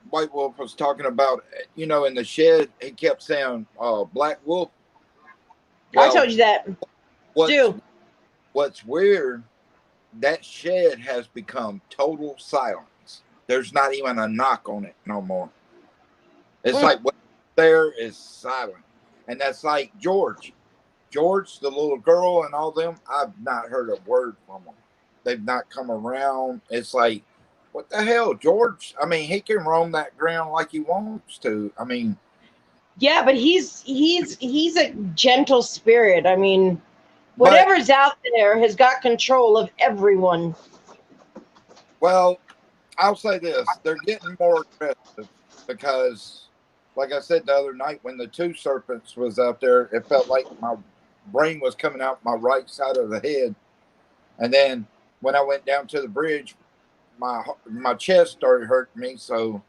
White Wolf was talking about, in the shed, he kept saying Black Wolf. Well, I told you that. What's weird, that shed has become total silence. There's not even a knock on it no more. It's like what's there is silent. And that's like George, the little girl, and all them. I've not heard a word from them. They've not come around. It's like, what the hell, George? I mean, he can roam that ground like he wants to. I mean, yeah, but he's a gentle spirit. I mean, whatever's out there has got control of everyone. Well, I'll say this: they're getting more aggressive because like I said the other night, when the two serpents was out there, it felt like my brain was coming out my right side of the head. And then when I went down to the bridge, my chest started hurting me. So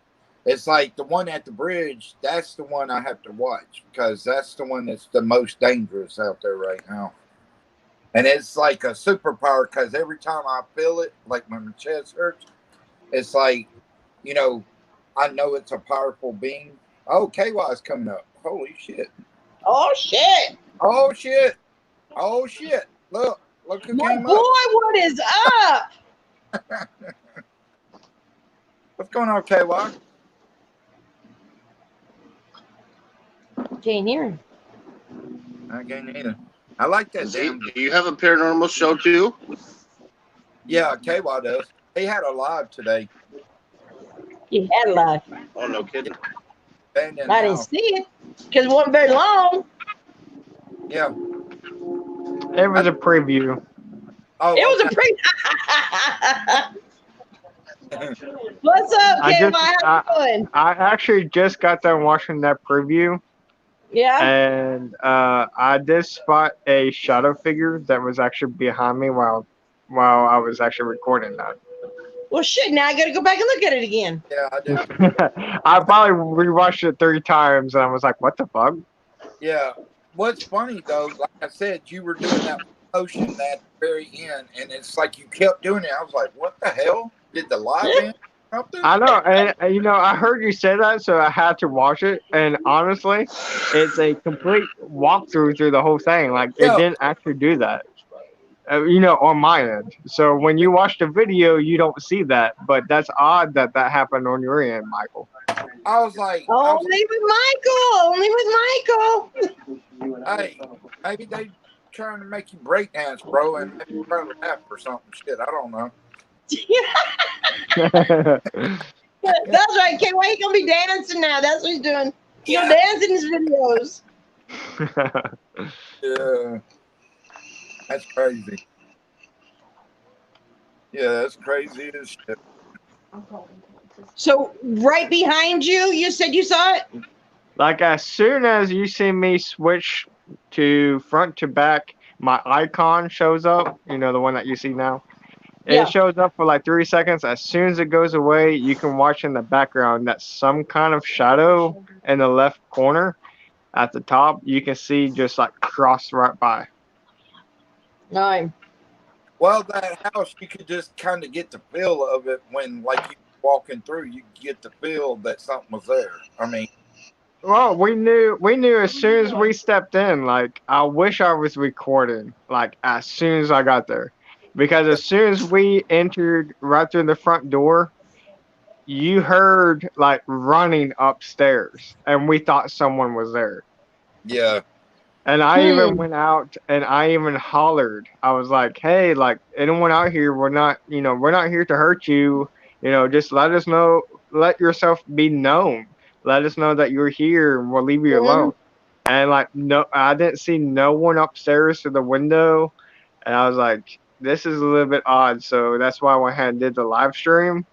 it's like the one at the bridge, that's the one I have to watch because that's the one that's the most dangerous out there right now. And it's like a superpower because every time I feel it, like when my chest hurts, it's like, you know, I know it's a powerful being. Oh, KY's coming up. Holy shit. Oh shit. Oh shit. Oh shit. Look who My came boy, up. what is up? What's going on, KY? Can't hear him. I can't either. I like that damn. Do you have a paranormal show too? Yeah, KY does. He had a live today. You had a lot. Oh, no kidding. Band in I didn't house. see it because it wasn't very long. Yeah. It was a preview. Oh, It was a What's up, I Kim? just- How you doing? I actually just got done watching that preview, Yeah. and I did spot a shadow figure that was actually behind me while I was actually recording that. Well, shit. Now I got to go back and look at it again. yeah, I did. I probably rewatched it 3 times, and I was like, "What the fuck?" Yeah. What's funny though, like I said, you were doing that motion at the very end, and it's like you kept doing it. I was like, "What the hell? Did the live end something?" I know, and I heard you say that, so I had to watch it. And honestly, it's a complete walkthrough through the whole thing. Like Yeah. it didn't actually do that, on my end. So when you watch the video, you don't see that, but that's odd that happened on your end, Michael. I was like, Only with Michael. hey, maybe they trying to make you break dance, bro, and maybe you probably laugh or something. Shit, I don't know. That's right. Can't wait. He's going to be dancing now. That's what he's doing. He's going to dance in his videos. Yeah, that's crazy. Yeah, that's crazy as shit. So right behind you, you said you saw it? Like as soon as you see me switch to front to back, my icon shows up. You know, the one that you see now. Yeah. It shows up for like 3 seconds. As soon as it goes away, you can watch in the background that some kind of shadow in the left corner at the top. You can see just like cross right by. No. Well, that house, you could just kind of get the feel of it when, like, you walking through, you get the feel that something was there. I mean, Well, we knew as soon as we stepped in. Like, I wish I was recording. Like as soon as I got there, because as soon as we entered right through the front door, you heard like running upstairs, and we thought someone was there. yeah, And I even went out and I even hollered. I was like, "Hey, like anyone out here? We're not here to hurt you. Just let us know. Let yourself be known. Let us know that you're here, and we'll leave you alone." And like, no, I didn't see no one upstairs to the window, and I was like, "This is a little bit odd." So that's why I went ahead and did the live stream,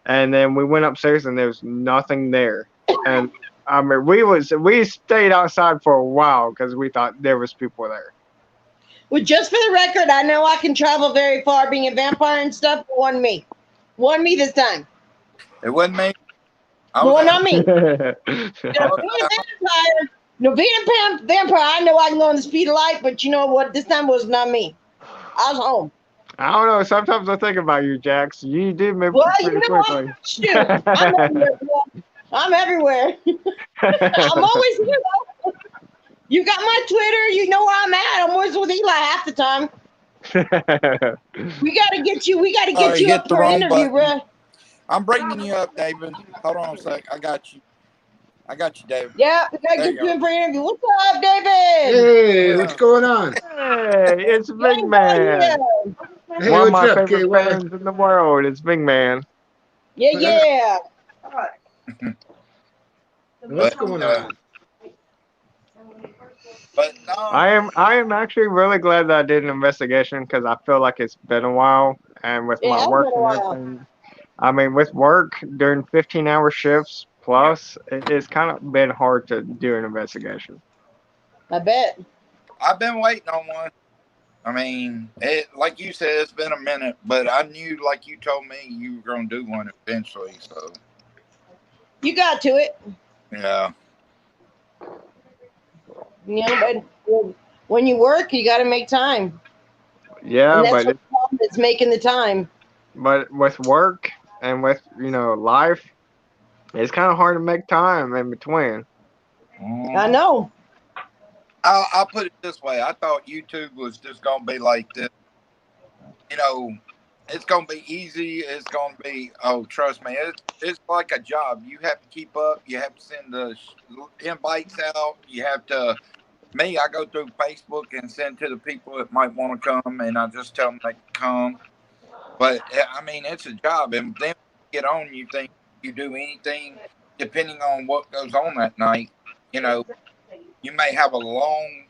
and then we went upstairs and there was nothing there. And I mean, we stayed outside for a while because we thought there was people there. Well, just for the record, I know I can travel very far being a vampire and stuff, but wasn't me. Wasn't me this time. it wasn't me. I Well, was not me. out. No, being a vampire, I know I can go on the speed of light, but you know what? This time was not me. I was home. I don't know. Sometimes I think about you, Jax. You did move Well, you pretty know quickly. what? Shoot, I'm everywhere. Bro. I'm everywhere. I'm always here, though. You got my Twitter. You know where I'm at. I'm always with Eli half the time. We got to get you. We got to get Sorry, you hit up the for an wrong interview, button. bro. I'm bringing you up, David. Hold on a sec. I got you. I got you, David. Yeah, we got to There get you you in for an interview. What's up, David? Hey, what's going on? Hey, it's Big Hey, Man. Hey, One of my what's up, favorite KY? bands in the world. It's Big Man. Yeah. What's going on? But no, I am actually really glad that I did an investigation because I feel like it's been a while, and with It my has work been a and while. everything. I mean, with work during 15-hour shifts plus, it's kind of been hard to do an investigation. I bet. I've been waiting on one. I mean, like you said, it's been a minute, but I knew, like you told me, you were going to do one eventually. So, You got to it. yeah. You know, but when you work, you got to make time. Yeah, And that's but what the problem is, making the time. but with work and with life, it's kind of hard to make time in between. I know. I'll put it this way. I thought YouTube was just going to be like this. You know, it's going to be easy. It's going to be, oh, trust me, it's like a job. You have to keep up. You have to send the invites out. You have to, I go through Facebook and send to the people that might want to come, and I just tell them they can come. But, I mean, it's a job. And then you get on, you think you do anything, depending on what goes on that night. You know, you may have a long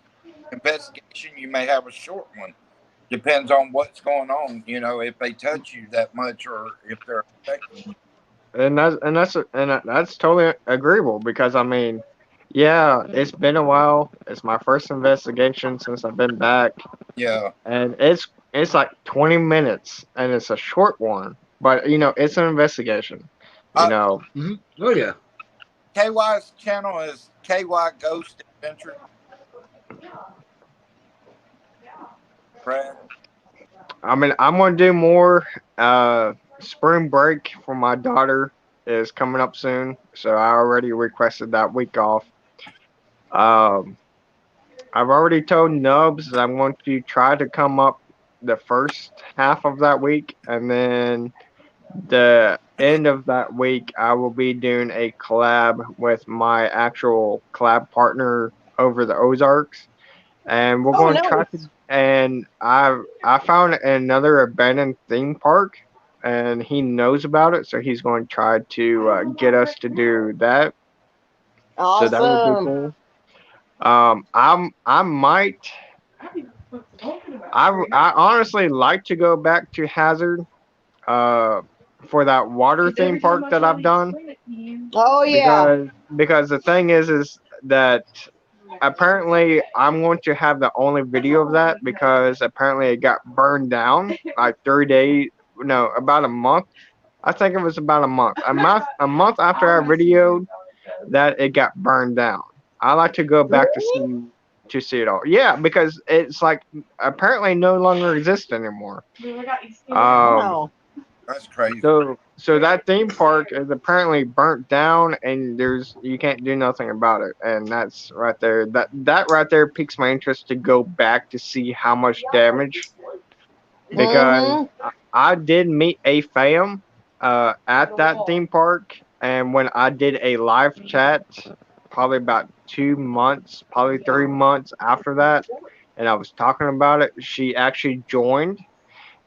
investigation. You may have a short one. Depends on what's going on. You know, if they touch you that much or if they're affecting you. And that's totally agreeable because I mean, yeah, it's been a while. It's my first investigation since I've been back, Yeah. and it's like 20 minutes, and it's a short one, but it's an investigation. Uh, Oh yeah. KY's channel is KY Ghost Adventure. Right. I mean, I'm gonna do more. Spring break for my daughter is coming up soon, so I already requested that week off. Um, I've already told Nubs that I'm going to try to come up the first half of that week, and then the end of that week, I will be doing a collab with my actual collab partner over the Ozarks, and we're Oh, going to try to. nice. And I found another abandoned theme park, and he knows about it, so he's going to try to get us to do that. So that would be Awesome. cool. I might. I honestly like to go back to Hazard, for that water theme park that I've done, Oh, yeah. because the thing is that apparently I'm going to have the only video of that because apparently it got burned down like 3 days, no, about a month. I think it was about a month. A month after I videoed that it got burned down. I like to go back Really? to see it all. Yeah, because it's like apparently no longer exists anymore. Wow. That's crazy. So that theme park is apparently burnt down, and you can't do nothing about it. And that's right there. That right there piques my interest to go back to see how much damage. Because Mm-hmm. I did meet a fam at that theme park, and when I did a live chat, probably about 2 months, probably 3 months after that, and I was talking about it, she actually joined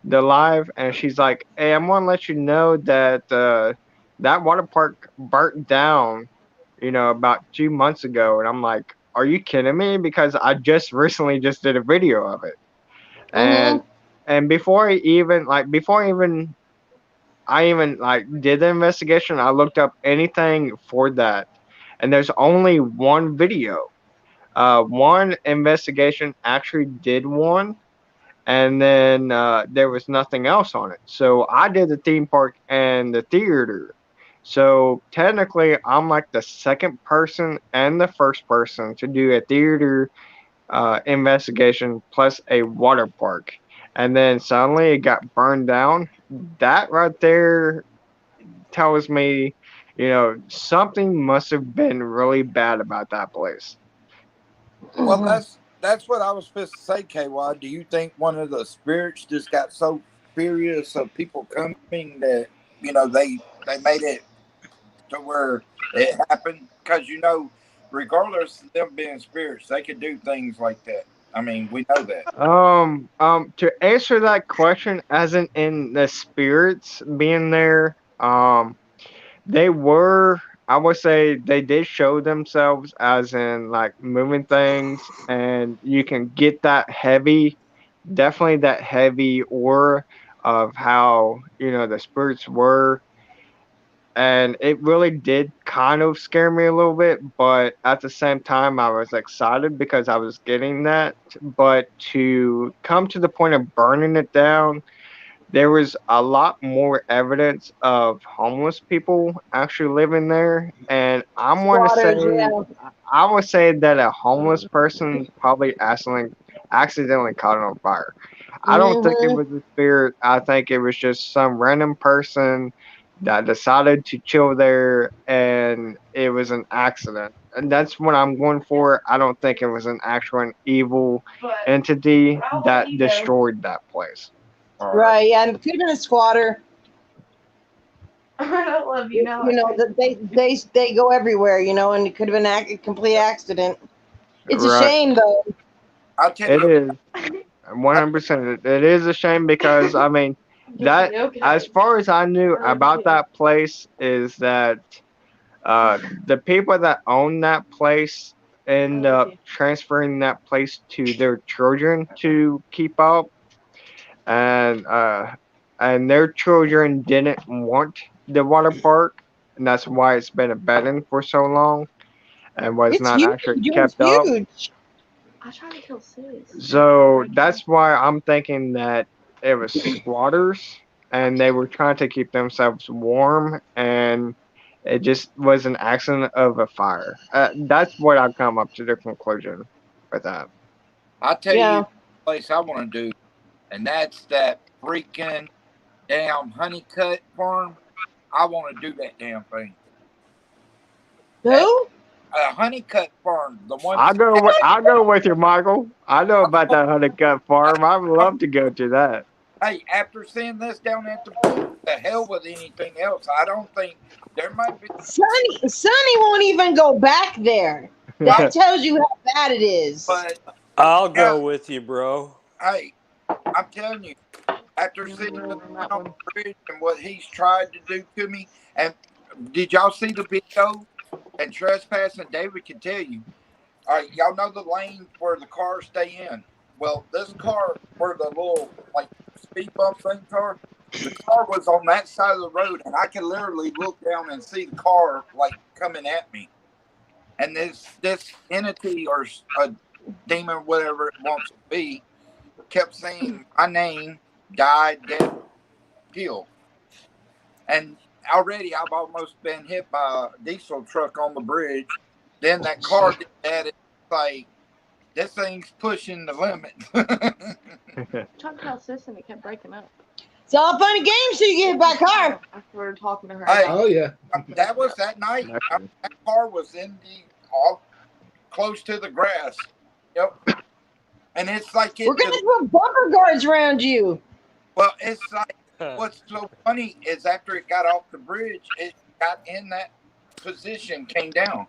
the live, and she's like, "Hey, I'm gonna let you know that that water park burnt down, about 2 months ago." And I'm like, "Are you kidding me?" Because I just recently just did a video of it, and Mm-hmm. before I even like did the investigation, I looked up anything for that, and there's only one video. One investigation actually did one, and then there was nothing else on it. So I did the theme park and the theater. So technically, I'm like the second person and the first person to do a theater investigation plus a water park. And then suddenly it got burned down. That right there tells me, something must have been really bad about that place. Well, that's what I was supposed to say, KY. Do you think one of the spirits just got so furious of people coming that they made it to where it happened? Because regardless of them being spirits, they could do things like that. I mean, we know that. To answer that question, as in the spirits being there, they were, I would say they did show themselves as in like moving things, and you can get definitely that heavy aura of how, the spirits were. and it really did kind of scare me a little bit, but at the same time I was excited because I was getting that. But to come to the point of burning it down, there was a lot more evidence of homeless people actually living there, and Squatters, yeah. I would say that a homeless person probably accidentally caught it on fire. I don't think it Hmm. was a spirit. I think it was just some random person that decided to chill there, and it was an accident. And that's what I'm going for. I don't think it was an actual evil entity that destroyed that place. All right. Right, yeah, and it could have been a squatter. I don't love you now. You know that they go everywhere. You know, and it could have been a complete accident. It's a Right. shame though. I'll tell It you. is 100%. It is a shame because I mean that as far as I knew about that place is that the people that own that place end up transferring that place to their children to keep up, and their children didn't want the water park, and that's why it's been abandoned for so long and was It's not huge. actually It's kept up. huge. I tried to kill Sis. So that's why I'm thinking that it was squatters and they were trying to keep themselves warm, and it just was an accident of a fire. That's what I've come up to the conclusion with that. I'll tell Yeah. you the place I want to do, and that's that freaking damn Honeycut farm. I want to do that damn thing. Who? Honeycut farm, the one. I'll go with you, Michael. I know about that honeycut farm. I'd love to go to that. Hey, after seeing this down at the pool, the hell with anything else. I don't think there might be. Sonny won't even go back there. That tells you how bad it is. But I'll go with you, bro. hey, I'm telling you, after seeing the on the bridge and what he's tried to do to me, and did y'all see the video? And trespassing, David can tell you. All right, y'all know the lane where the cars stay in. Well, this car, where the little like speed bump things are, the car was on that side of the road, and I could literally look down and see the car like coming at me. And this entity or a demon, whatever it wants to be, kept saying my name, died, dead, killed. And already I've almost been hit by a diesel truck on the bridge. Then that car did that. It's like, this thing's pushing the limit. Trying to tell Sis and it kept breaking up. It's all fun and games till you get back car. I started talking to her. Hey. Oh yeah. That was that night. That car was in all close to the grass. Yep. And it's like We're gonna put bumper guards around you. well, it's like what's so funny is after it got off the bridge, it got in that position, came down.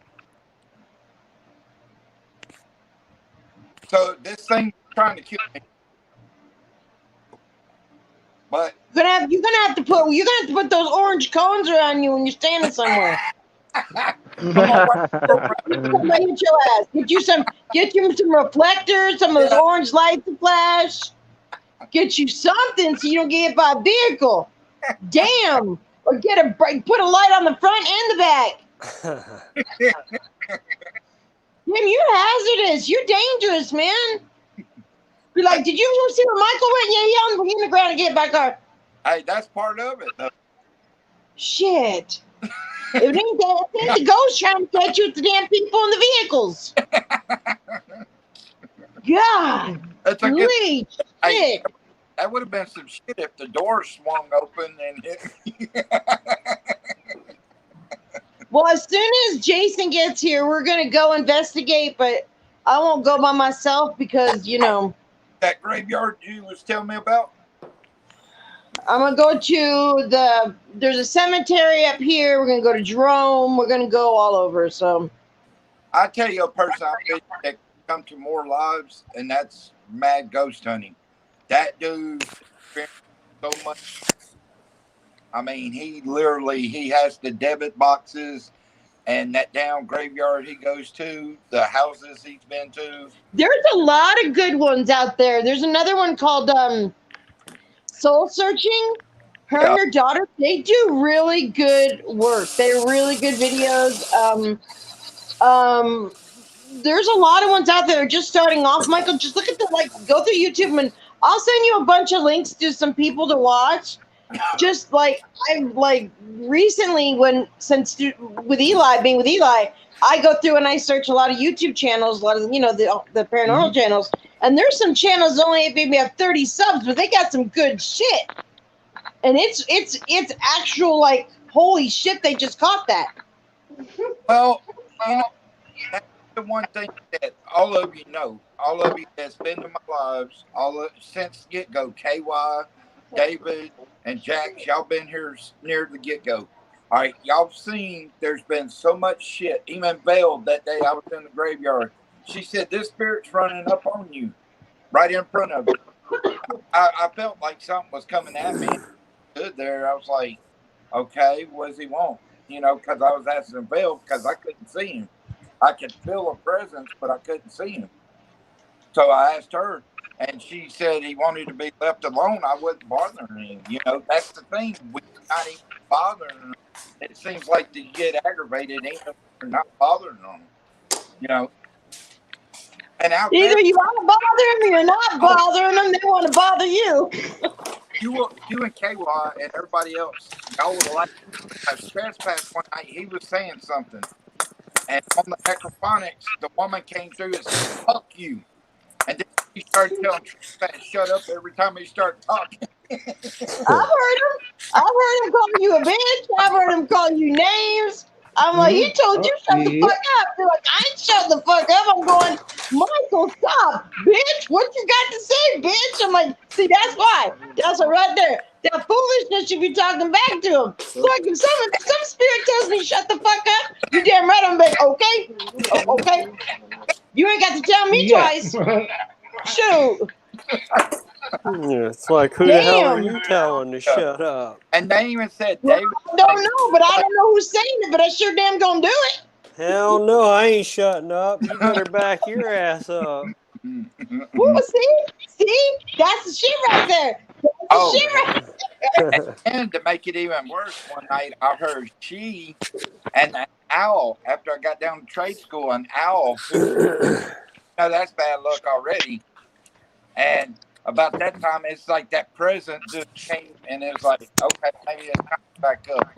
So this thing trying to kill me. But You're gonna have to put those orange cones around you when you're standing somewhere. come on, Somebody hit your ass. Get you some reflectors, some of those orange lights to flash. Get you something so you don't get hit by a vehicle. Damn. Or put a light on the front and the back. Man, you're hazardous. You're dangerous, man. Be like, did you see where Michael went? Yeah, he on the ground and get back up. hey, that's part of it. Though. Shit. It ain't the ghost trying to catch you with the damn people in the vehicles. God. That's a good. Holy Hey, shit. that would have been some shit if the door swung open and hit me. Well, as soon as Jason gets here, we're going to go investigate, but I won't go by myself because, That graveyard you was telling me about. I'm going to go to there's a cemetery up here. We're going to go to Jerome. We're going to go all over. So I tell you a person I think that come to more lives, and that's Mad Ghost Hunting. That dude experienced so much. I mean, he has the debit boxes and that down graveyard he goes to, the houses he's been to. there's a lot of good ones out there. There's another one called Soul Searching. Her and her daughter, they do really good work. They're really good videos. There's a lot of ones out there just starting off. Michael, just look at go through YouTube, and I'll send you a bunch of links to some people to watch. Just like I recently, with Eli being with Eli, I go through and I search a lot of YouTube channels, a lot of the paranormal channels, and there's some channels only maybe have 30 subs, but they got some good shit. And it's actual holy shit, they just caught that. Well, that's the one thing that all of you that's been in my lives, since the get-go, KY, David, and Jack, y'all been here near the get-go. All right, y'all seen there's been so much shit. Even Vale, that day I was in the graveyard, she said, this spirit's running up on you, right in front of you. I felt like something was coming at me. Stood there, I was like, okay, what does he want? Because I was asking Vale because I couldn't see him. I could feel a presence, but I couldn't see him. So I asked her, and she said he wanted to be left alone. I wasn't bothering him. That's the thing. We're not even bothering him. It seems like they get aggravated, even if we're not bothering them. And out Either there, you want to bother them or you're not bothering them. They want to bother you. you and KY and everybody else, y'all would like a trespass one night. He was saying something. And on the necrophonics, the woman came through and said, fuck you. And then he started telling Trespass, shut up every time he started talking. I've heard him call you a bitch. I've heard him call you names. I'm like, he told you shut the fuck up. They're like, I ain't shut the fuck up. I'm going, Michael, stop, bitch. What you got to say, bitch? I'm like, see, that's why. That's right there. That foolishness should be talking back to him. Like if some spirit tells me shut the fuck up, you damn right I'm like, okay, okay. You ain't got to tell me twice. Shoot. Yeah, it's like, who the hell are you telling to shut up? And they even said, Well, David. I don't know, but I don't know who's saying it, but I sure damn gonna do it. Hell no, I ain't shutting up. You better back your ass up. Well, see, that's the shit right there. That's the shit right there. And to make it even worse, one night I heard she and an owl, after I got down to trade school, an owl, that's bad luck already. And about that time, it's like that present just came and it was like, okay, maybe it's time to back up,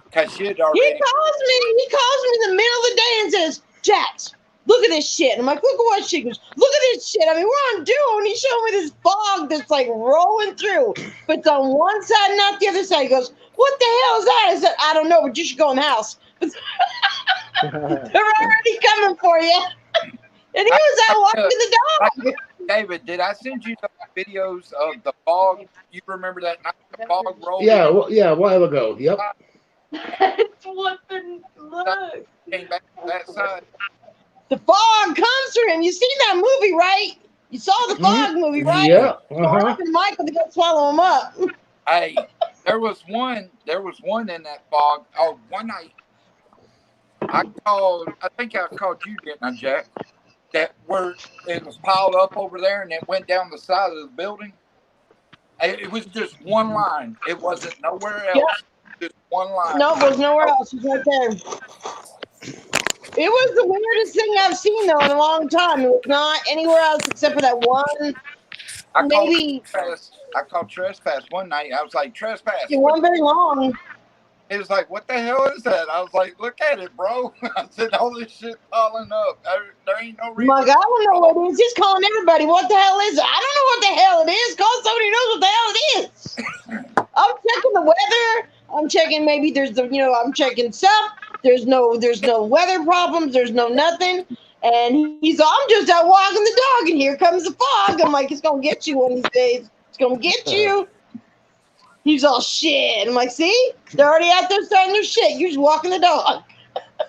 because she had already. He calls me in the middle of the day and says, Jax, look at this shit. I'm like, look at what she goes, look at this shit. I mean, we're on duo, and he showed me this fog that's rolling through, but it's on one side, not the other side. He goes, what the hell is that? I said, I don't know, but you should go in the house. They're already coming for you. And he was out walking the dog. David, did I send you the videos of the fog? You remember that night the fog rolled? Yeah, a while ago. Yep. It's flipping look. Came back to that side. The fog comes through him. You seen that movie, right? You saw the fog movie, right? Yeah. Mark and Michael, they got to swallow him up. Hey, there was one in that fog. Oh, one night I think I called you, didn't I, Jack? That where it was piled up over there and it went down the side of the building. It was just one line. It wasn't nowhere else. Yep. Just one line. No, it was nowhere else. It was right there. It was the weirdest thing I've seen though in a long time. It was not anywhere else except for that one. I called Trespass one night. I was like, Trespass. It wasn't very long. It was like, what the hell is that? I was like, look at it, bro. I said, all this shit piling up. There ain't no reason. Like, I don't know what it is. He's calling everybody. What the hell is it? I don't know what the hell it is. Call somebody who knows what the hell it is. I'm checking the weather. I'm checking maybe there's I'm checking stuff. There's no weather problems. There's no nothing. And I'm just out walking the dog, and here comes the fog. I'm like, it's gonna get you one of these days. It's gonna get you. He's all shit. I'm like, see? They're already out there starting their shit. You're just walking the dog.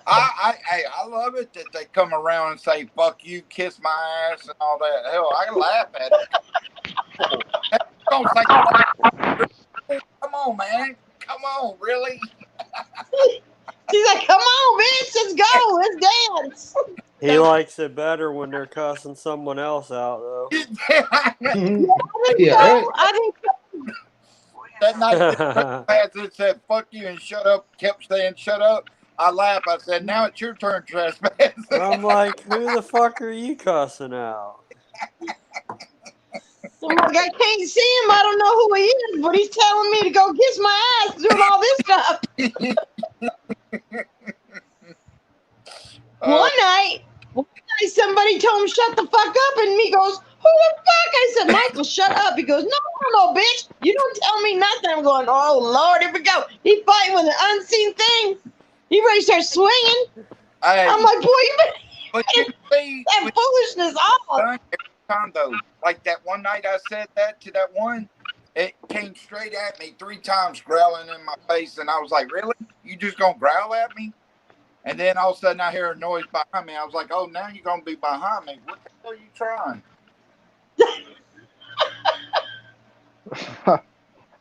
I love it that they come around and say, fuck you, kiss my ass, and all that. Hell, I laugh at it. Don't say, come on, man. Come on, really? She's like, come on, bitch. Let's go. Let's dance. He likes it better when they're cussing someone else out, though. Yeah, right. I think so. that night it said "fuck you" and "shut up," kept saying "shut up." I laughed. I said, "Now it's your turn, trespass." I'm like, who the fuck are you cussing out? I'm like, I can't see him. I don't know who he is, but he's telling me to go kiss my ass doing all this stuff. One night, somebody told him shut the fuck up, and he goes, "Who the fuck?" I said, "Michael, shut up." He goes, "No, bitch. You don't tell me nothing." I'm going, "Oh Lord, here we go." He fighting with an unseen thing. He ready to start swinging. Hey, I'm like, "Boy, you better but you see, that foolishness off." every time though, like that one night I said that to that one, it came straight at me 3 times, growling in my face, and I was like, "Really? You just gonna growl at me?" And then all of a sudden I hear a noise behind me. I was like, "Oh, now you're gonna be behind me. What the hell are you trying?"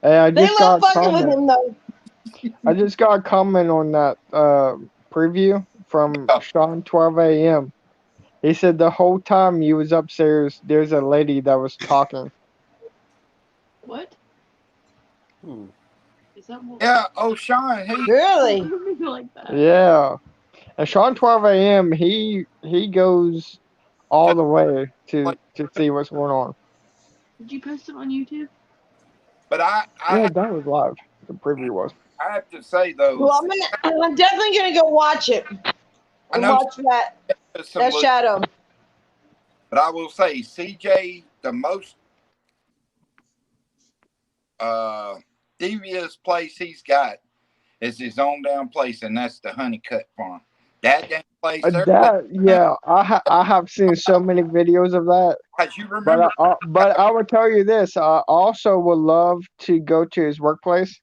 Hey, I They just love got a fucking with comment. him though. I just got a comment on that preview from Yeah. Sean 12 a.m. He said the whole time you was upstairs, there's a lady that was talking. What? Hmm. Is that what? Yeah. Oh, Sean, he Really? Like that. Yeah. And Sean 12 a.m. he goes all the way to see what's going on. Did you post it on YouTube? But I Yeah, that was live. The preview was. have to say though, Well, I'm definitely gonna go watch it. I And know watch that some, shadow. but I will say CJ, the most devious place he's got is his own damn place, and that's the Honeycut Farm. That damn place there. I have seen so many videos of that. As you remember, But I would tell you this. I also would love to go to his workplace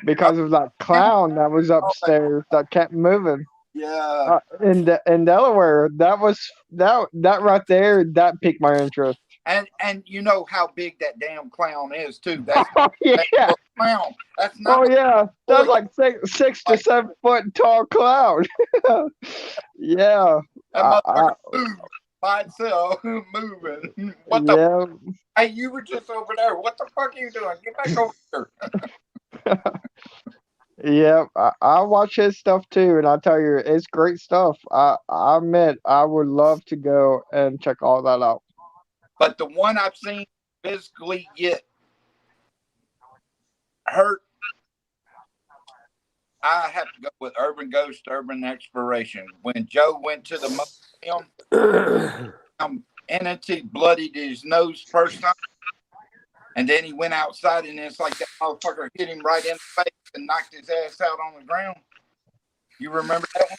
because of that clown that was upstairs that kept moving. yeah. In Delaware, that right there that piqued my interest. And you know how big that damn clown is too. That's Oh yeah. that clown. That's not. Oh yeah. That's like 6 to 7 foot tall clown. Yeah. That motherfucker moved by itself, moving. What the? Yeah. Hey, you were just over there. What the fuck are you doing? Get back over here. Yeah, I watch his stuff too, and I tell you, it's great stuff. I admit I would love to go and check all that out. But the one I've seen physically get hurt, I have to go with Urban Ghost, Urban Exploration. When Joe went to the museum, entity bloodied his nose first time, and then he went outside, and it's like that motherfucker hit him right in the face and knocked his ass out on the ground. You remember that one?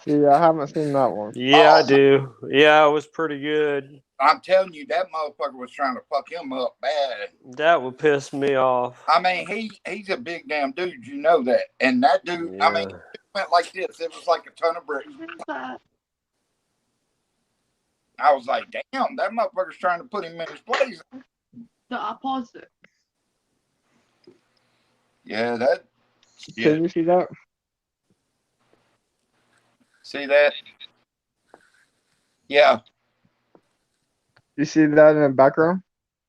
See, I haven't seen that one. Yeah, I do. Yeah, it was pretty good. I'm telling you, that motherfucker was trying to fuck him up bad. That would piss me off. I mean, he's a big damn dude, you know that. And that dude, Yeah. I mean, it went like this. It was like a ton of bricks. I was like, damn, that motherfucker's trying to put him in his place. No, I paused it. Yeah, that. Can you see that? See that? Yeah. You see that in the background?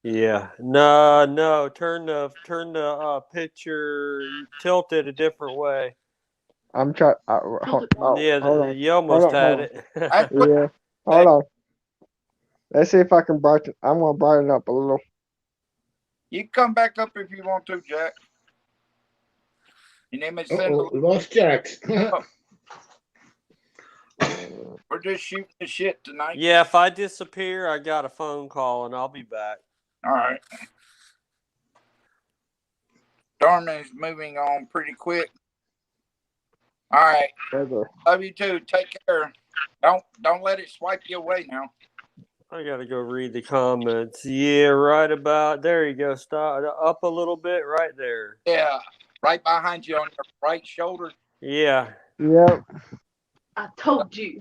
Yeah. No. Turn the picture, tilt it a different way. I'm trying. Hold Yeah, you almost had it. I, Yeah. Hold on. Let's see if I can brighten. I'm gonna brighten up a little. you can come back up if you want to, Jack. Your name is Uh-oh, we lost Jack. We're just shooting the shit tonight. Yeah, if I disappear, I got a phone call and I'll be back. All right. Storm is moving on pretty quick. All right. Over. Love you too. Take care. Don't let it swipe you away now. I gotta go read the comments. Yeah, right about there. You go. Stop up a little bit, right there. Yeah. Right behind you on your right shoulder. Yeah. Yep. I told you.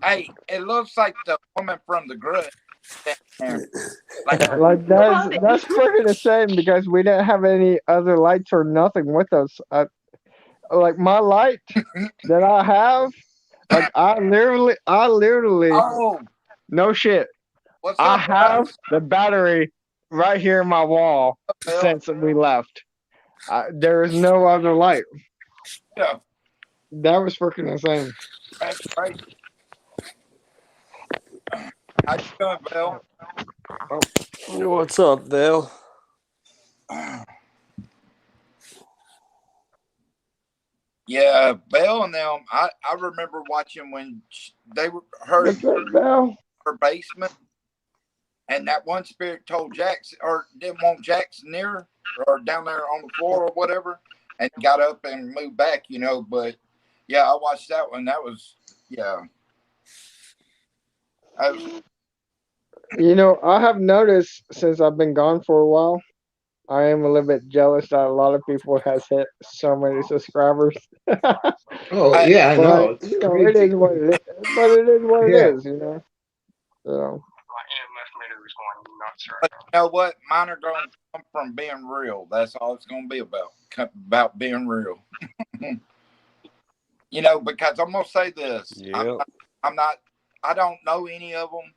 Hey, it looks like the woman from The Grudge. Like, Like that's freaking a shame because we didn't have any other lights or nothing with us. Like my light that I have, like I literally, oh, no shit. what's I up? have the battery right here in my wall since we left. There is no other light. Yeah, That was freaking insane. that's right. How you doing, Bill? What's up, Vale? Yeah, Belle and them. I remember watching when they were her What's up, Val? her basement, and that one spirit told Jax or didn't want Jax near her or down there on the floor or whatever, and got up and moved back. But yeah, I watched that one. That was yeah. I have noticed since I've been gone for a while, I am a little bit jealous that a lot of people has hit so many subscribers. Oh yeah, I know. But It's it crazy. is what it is. But it is what Yeah. it is, So But you know what? Mine are going to come from being real. That's all it's going to be about being real. Because I'm going to say this. Yeah. I don't know any of them,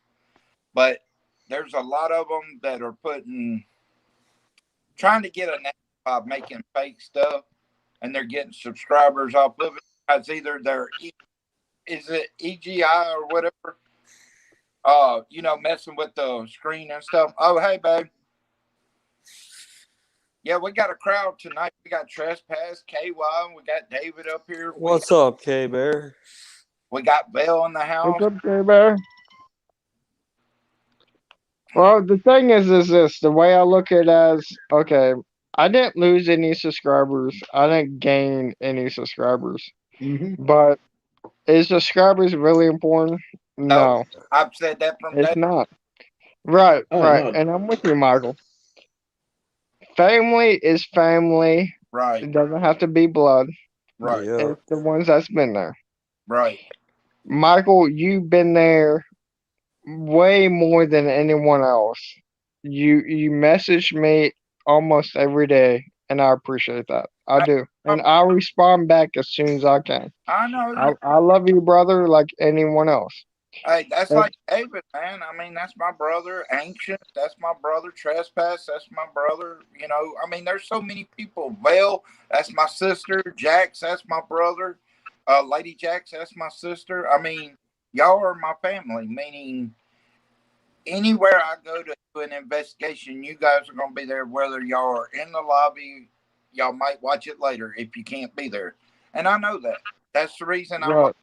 but there's a lot of them that are trying to get a name by making fake stuff, and they're getting subscribers off of it. Because either is it EGI or whatever, messing with the screen and stuff. Oh, hey, babe. Yeah, we got a crowd tonight. We got Trespass, KY, we got David up here. What's up, K Bear? We got Belle in the house. what's up, K-Bear? Well, the thing is this. The way I look at it as, okay, I didn't lose any subscribers. I didn't gain any subscribers. Mm-hmm. But is subscribers really important? No, I've said that from it's day. not. Right, Oh, right. no. And I'm with you, Michael. Family is family. Right, It doesn't have to be blood. right, Yeah. It's the ones that's been there. right. Michael, you've been there way more than anyone else. You message me almost every day, and I appreciate that. I do, and I'll respond back as soon as I can. I know. I love you, brother, like anyone else. Hey, that's like David, man. I mean, that's my brother. Ancient, that's my brother. Trespass, that's my brother. There's so many people. Vale, that's my sister. Jax, that's my brother. Lady Jax, that's my sister. I mean, y'all are my family, meaning anywhere I go to do an investigation, you guys are going to be there, whether y'all are in the lobby. Y'all might watch it later if you can't be there. And I know that. That's the reason Right.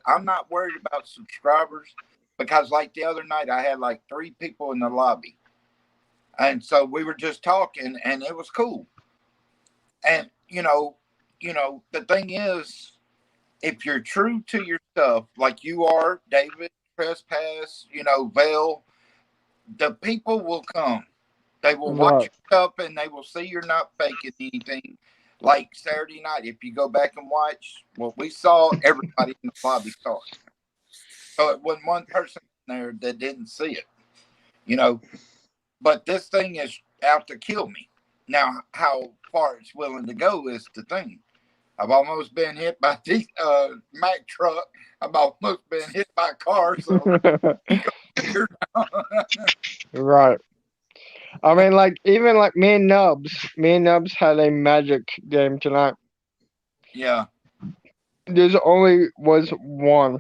I'm not worried about subscribers, because like the other night I had like 3 people in the lobby, and so we were just talking and it was cool. And the thing is, if you're true to your stuff like you are, David, Trespass, Vale, the people will come. They will watch your stuff and they will see you're not faking anything. Like Saturday night, if you go back and watch what we saw, everybody in the lobby saw it. So it wasn't one person in there that didn't see it, But this thing is out to kill me. Now, how far it's willing to go is the thing. I've almost been hit by the Mack truck. I've almost been hit by a car. So Right. I mean, even me and Nubs had a Magic game tonight. yeah, There's only was one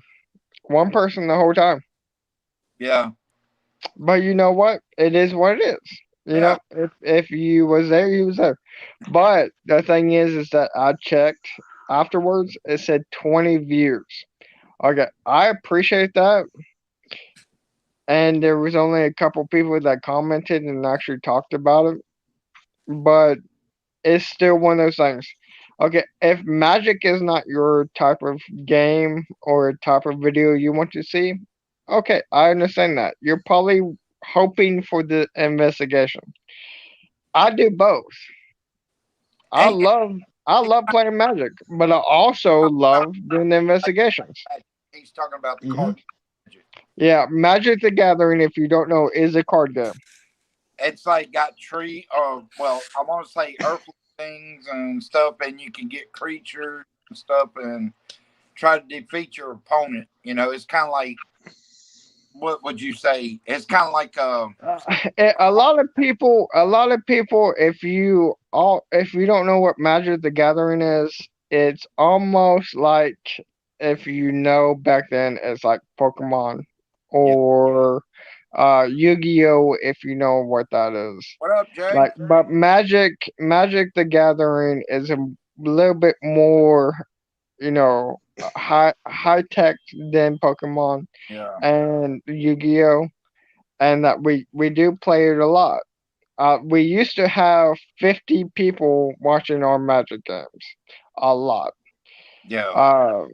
person the whole time. yeah, But you know what? It is what it is. If you was there, you was there. But the thing is that I checked afterwards. It said 20 views. Okay, I appreciate that. And there was only a couple people that commented and actually talked about it. But it's still one of those things. Okay, if Magic is not your type of game or type of video you want to see, okay, I understand that. You're probably hoping for the investigation. I do both. I love playing Magic, but I also love doing the investigations. he's talking about the Mhm. card. Yeah, Magic the Gathering, if you don't know, is a card game. It's like got I want to say earthly things and stuff, and you can get creatures and stuff and try to defeat your opponent. It's kind of like what would you say? It's kind of like A lot of people, if you don't know what Magic the Gathering is, it's almost like, if you know back then, it's like Pokemon or Yu-Gi-Oh, if you know what that is. what up, Jay? Like, but Magic the Gathering is a little bit more, high tech than Pokemon Yeah. and Yu-Gi-Oh, and that we do play it a lot. We used to have 50 people watching our Magic games, a lot. Yeah.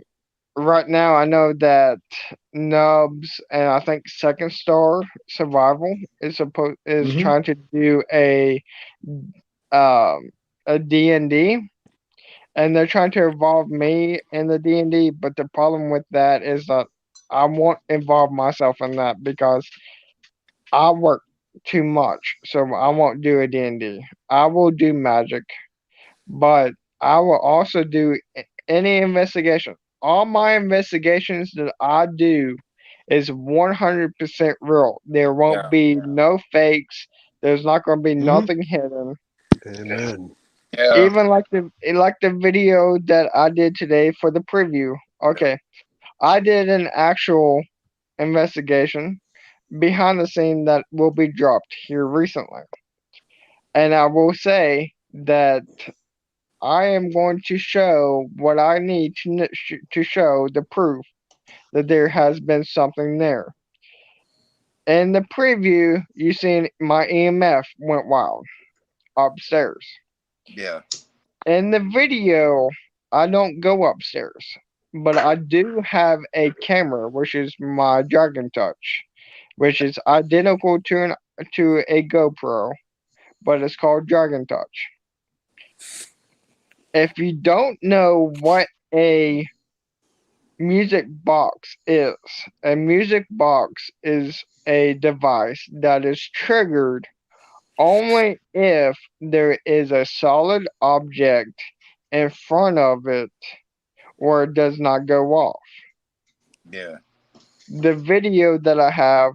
Right now, I know that Nubs and I think Second Star Survival is Mhm. trying to do um a D&D, and they're trying to involve me in the D&D. But the problem with that is that I won't involve myself in that because I work too much, so I won't do a D&D. I will do Magic, but I will also do any investigation. All my investigations that I do is 100% real. There won't Yeah. be no fakes. There's not going to be Mhm. nothing hidden. Amen. Yeah. Even like the video that I did today for the preview. Okay, I did an actual investigation behind the scene that will be dropped here recently. And I will say that I am going to show what I need to show the proof that there has been something there. In the preview, you seen my EMF went wild upstairs. Yeah. In the video, I don't go upstairs, but I do have a camera, which is my Dragon Touch, which is identical to a GoPro, but it's called Dragon Touch. If you don't know what a music box is, a music box is a device that is triggered only if there is a solid object in front of it or it does not go off. Yeah. The video that I have,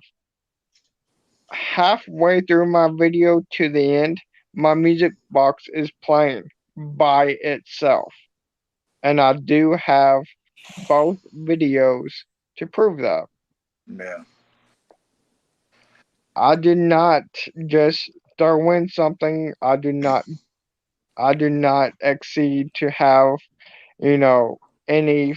halfway through my video to the end, my music box is playing by itself. And I do have both videos to prove that. Yeah. I did not just throw in something. I do not exceed to have, any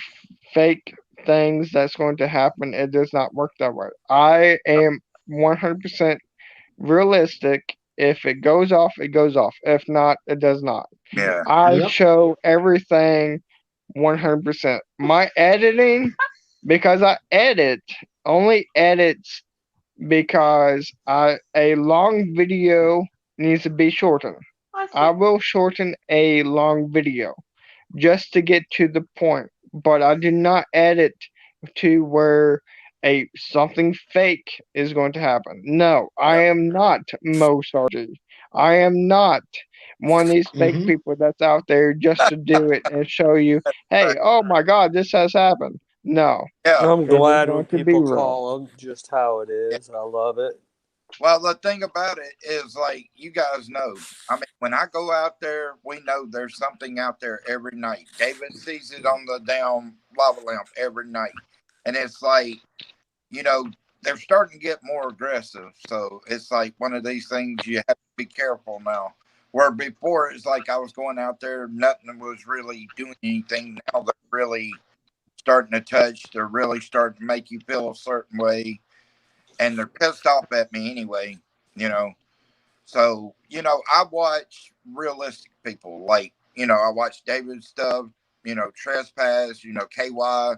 fake things that's going to happen. It does not work that way. I am 100% realistic. If it goes off, it goes off. If not, it does not. Yeah. I Yep. show everything 100%. My editing, because I only edits because a long video needs to be shortened. I will shorten a long video just to get to the point, but I do not edit to where something fake is going to happen. No, I am not Mo Sargi. I am not one of these fake Mhm. people that's out there just to do it and show you, hey, oh my God, this has happened. No, Yeah. I'm it is glad when going to be people real. call them just how it Yeah. is. I love it. Well, the thing about it is, like, you guys know, I mean, when I go out there, we know there's something out there every night. David sees it on the damn lava lamp every night. And it's like, they're starting to get more aggressive. So it's like one of these things you have to be careful now. Where before it's like I was going out there, nothing was really doing anything. Now they're really starting to touch. They're really starting to make you feel a certain way. And they're pissed off at me anyway, you know. So, I watch realistic people. Like, I watch David stuff, Trespass, KY,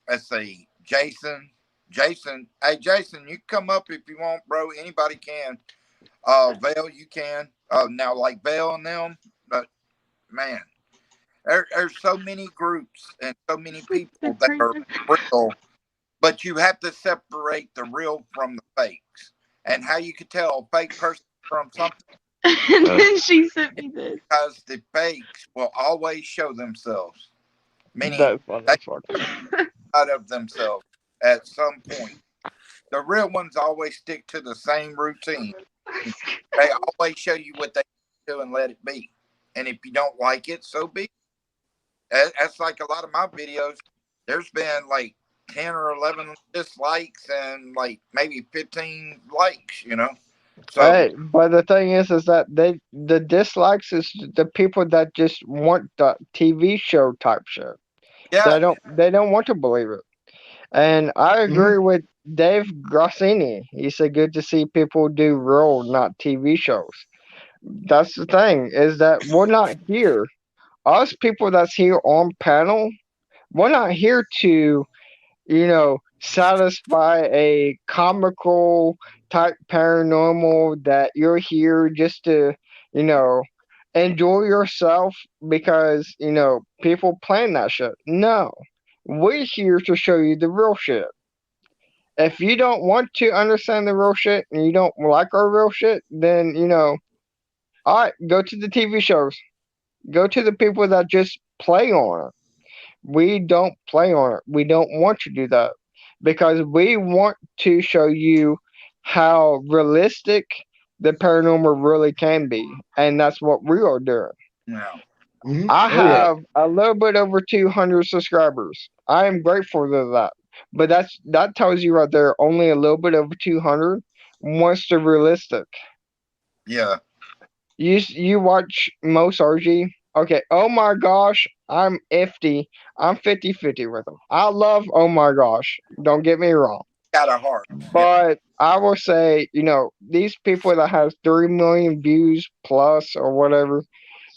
let's see, Jason. Jason, hey Jason, you come up if you want, bro. Anybody can. Vale, you can. Now like Vale and them, but man, there's so many groups and so many people that are real, but you have to separate the real from the fakes. And how you could tell a fake person from something, And then she sent me this. because the fakes will always show themselves, meaning That they motherfucker. out of themselves. at some point. The real ones always stick to the same routine. They always show you what they do and let it be. And if you don't like it, so be it. That's like a lot of my videos. There's been like 10 or 11 dislikes and like maybe 15 likes, you know? So, Hey, but the thing is that the dislikes is the people that just want the TV show type shit. yeah, They don't want to believe it. And I agree with Dave Grassini. He said, "Good to see people do real, not TV shows." That's the thing, is that we're not here. Us people that's here on panel, we're not here to, satisfy a comical type paranormal that you're here just to, you know, enjoy yourself because, people plan that shit. No. We're here to show you the real shit. If you don't want to understand the real shit and you don't like our real shit, then, all right, go to the TV shows. Go to the people that just play on it. We don't play on it. We don't want to do that because we want to show you how realistic the paranormal really can be. And that's what we are doing. no. I have a little bit over 200 subscribers. I am grateful for that. But that tells you right there, only a little bit over 200 wants the realistic. Yeah. You watch most RG. Okay, oh my gosh, I'm 50. I'm 50-50 with them. I love oh my gosh. Don't get me wrong. Got a heart. But I will say, these people that have 3 million views plus or whatever,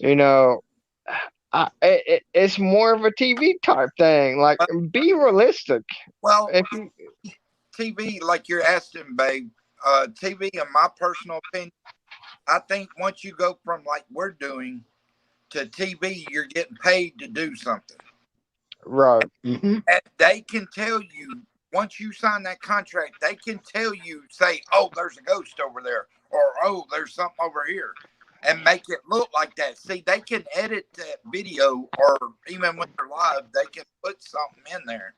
it's more of a TV type thing. Like, be realistic. Well, If you, TV, like you're asking, babe, TV, in my personal opinion, I think once you go from like we're doing to TV, you're getting paid to do something. right. And they can tell you, once you sign that contract, they can tell you, say, oh, there's a ghost over there, or oh, there's something over here, and make it look like that. See, they can edit that video, or even when they're live, they can put something in there.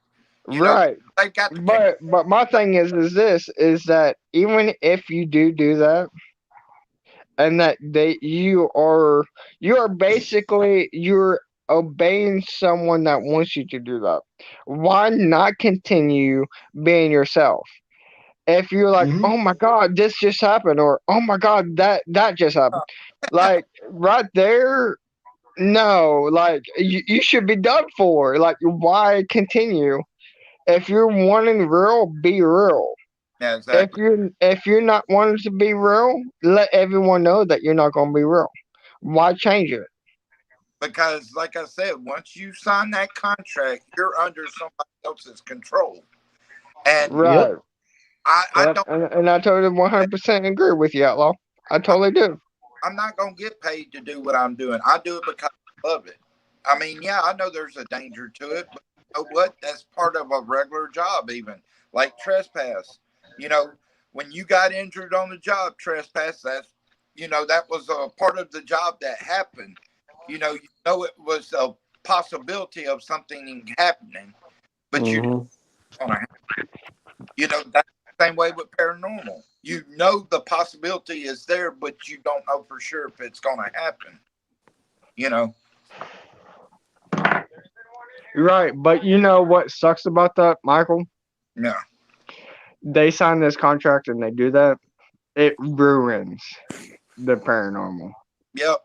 Right. They got the But my thing is that even if you do that, and that you are basically you're obeying someone that wants you to do that. Why not continue being yourself? If you're like, oh my god, this just happened, or oh my god, that just happened, like right there, no, like you should be done for. Like, why continue? If you're wanting real, be real. Yeah, exactly. If you're not wanting to be real, let everyone know that you're not going to be real. Why change it? Because, like I said, once you sign that contract, you're under somebody else's control. And right. I don't. And I totally 100% agree with you, Outlaw. I totally do. I'm not going to get paid to do what I'm doing. I do it because I love it. I mean, yeah, I know there's a danger to it, but you know what? That's part of a regular job, even like trespass. When you got injured on the job, trespass, that was a part of the job that happened. It was a possibility of something happening, but you know it's gonna happen. That's the same way with paranormal. The possibility is there, but you don't know for sure if it's gonna happen. Right, but you know what sucks about that, Michael? Yeah. They sign this contract and they do that, it ruins the paranormal. Yep.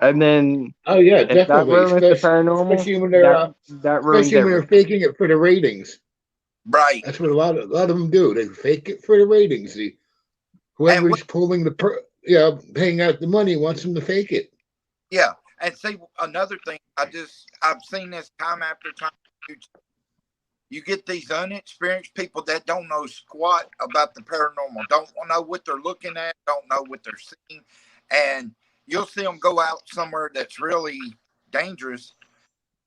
And then, oh yeah, if that ruins the paranormal, especially when they're that ruins especially when they're faking it for the ratings. Right. That's what a lot of them do. They fake it for the ratings. Whoever's pulling paying out the money wants them to fake it. Yeah, and see, another thing, I've seen this time after time. You get these unexperienced people that don't know squat about the paranormal, don't know what they're looking at, don't know what they're seeing, and you'll see them go out somewhere that's really dangerous,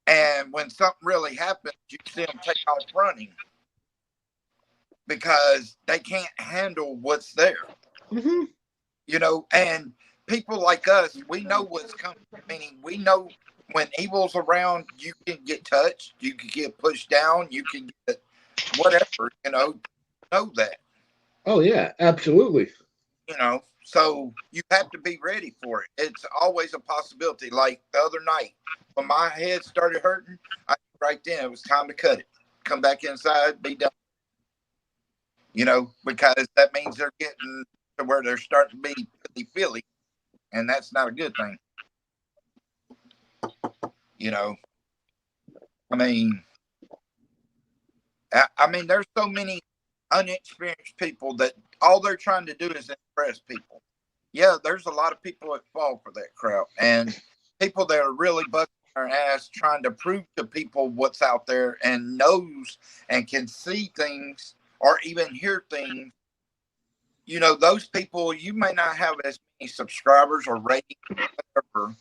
and when something really happens, you see them take off running because they can't handle what's there. And people like us, we know what's coming, meaning we know when evil's around, you can get touched, you can get pushed down, you can get whatever, know that, Oh yeah, absolutely. So you have to be ready for it. It's always a possibility. Like the other night when my head started hurting, I right then it was time to cut it. Come back inside, be done. Because that means they're getting to where they're starting to be feely, and that's not a good thing. I mean, there's so many unexperienced people that all they're trying to do is impress people. Yeah, there's a lot of people that fall for that crowd, and people that are really busting their ass trying to prove to people what's out there and knows and can see things or even hear things. Those people, you may not have as many subscribers or ratings whatever,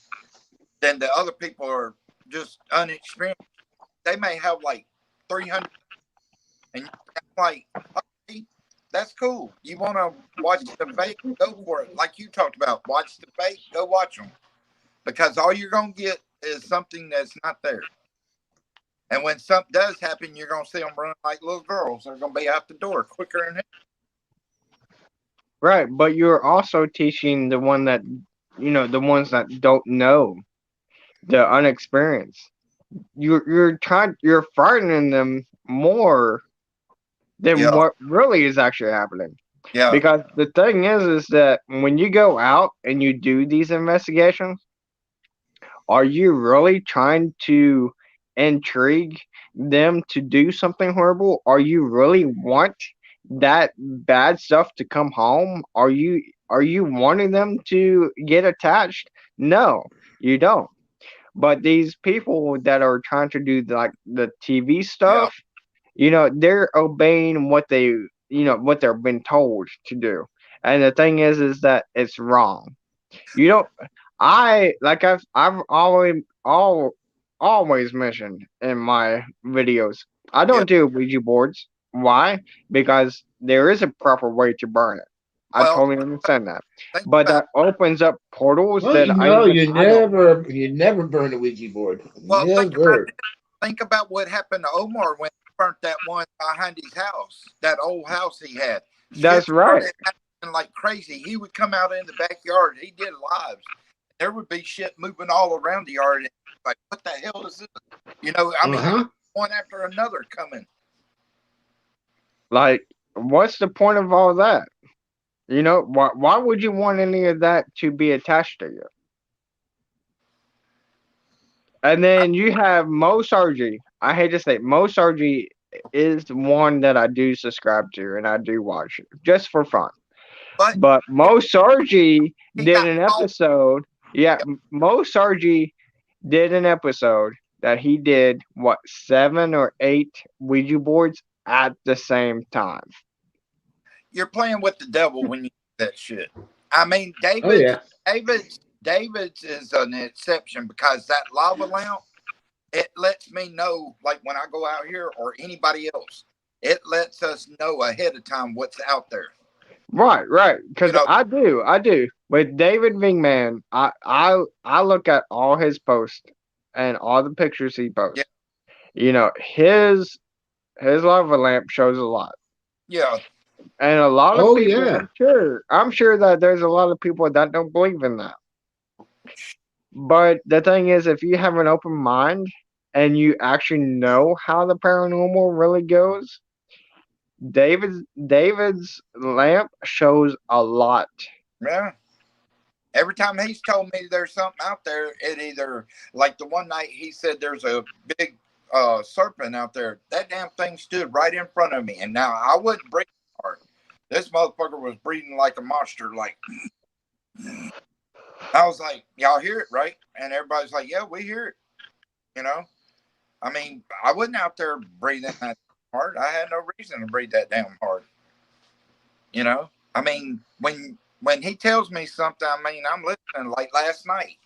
than the other people are just unexperienced. They may have like 300, and you're like, okay, that's cool. You want to watch the debate? Go for it. Like you talked about, watch the debate, go watch them. Because all you're going to get is something that's not there. And when something does happen, you're going to see them run like little girls. They're going to be out the door quicker than hell. Right, but you're also teaching the ones that don't know, the unexperienced. You're frightening them more than what really is actually happening. Yeah. Because the thing is that when you go out and you do these investigations, are you really trying to intrigue them to do something horrible? Are you really want that bad stuff to come home? Are you wanting them to get attached? No, you don't. But these people that are trying to do the TV stuff, they're obeying what they're been told to do. And the thing is that it's wrong. I've always mentioned in my videos, I don't do Ouija boards. Why? Because there is a proper way to burn it. I totally understand that. But that opens up portals that you never burn a Ouija board. Well, never. Think about what happened to Omar when he burnt that one behind his house, that old house he had. That's right. Like crazy. He would come out in the backyard. He did lives. There would be shit moving all around the yard. Like, what the hell is this? One after another coming. Like, what's the point of all that? Why would you want any of that to be attached to you? And then you have Mo Sargi. I hate to say it, Mo Sargi is one that I do subscribe to and I do watch just for fun. But Mo Sargi did an episode. Yeah, Mo Sargi did an episode that he did 7 or 8 Ouija boards at the same time. You're playing with the devil when you do that shit. I mean, David's is an exception because that lava lamp, it lets me know, like when I go out here or anybody else, it lets us know ahead of time what's out there. Right. Because I do. With David Vingman, I look at all his posts and all the pictures he posts. Yeah. His lava lamp shows a lot. Yeah. And a lot of people, I'm sure that there's a lot of people that don't believe in that. But the thing is, if you have an open mind and you actually know how the paranormal really goes, David's lamp shows a lot. Yeah. Every time he's told me there's something out there, it either, like the one night he said there's a big serpent out there. That damn thing stood right in front of me. And now I wouldn't breathe hard. This motherfucker was breathing like a monster. Like, I was like, y'all hear it, right? And everybody's like, yeah, we hear it. I mean, I wasn't out there breathing that hard. I had no reason to breathe that damn hard. I mean, when he tells me something, I mean, I'm listening. Like last night, he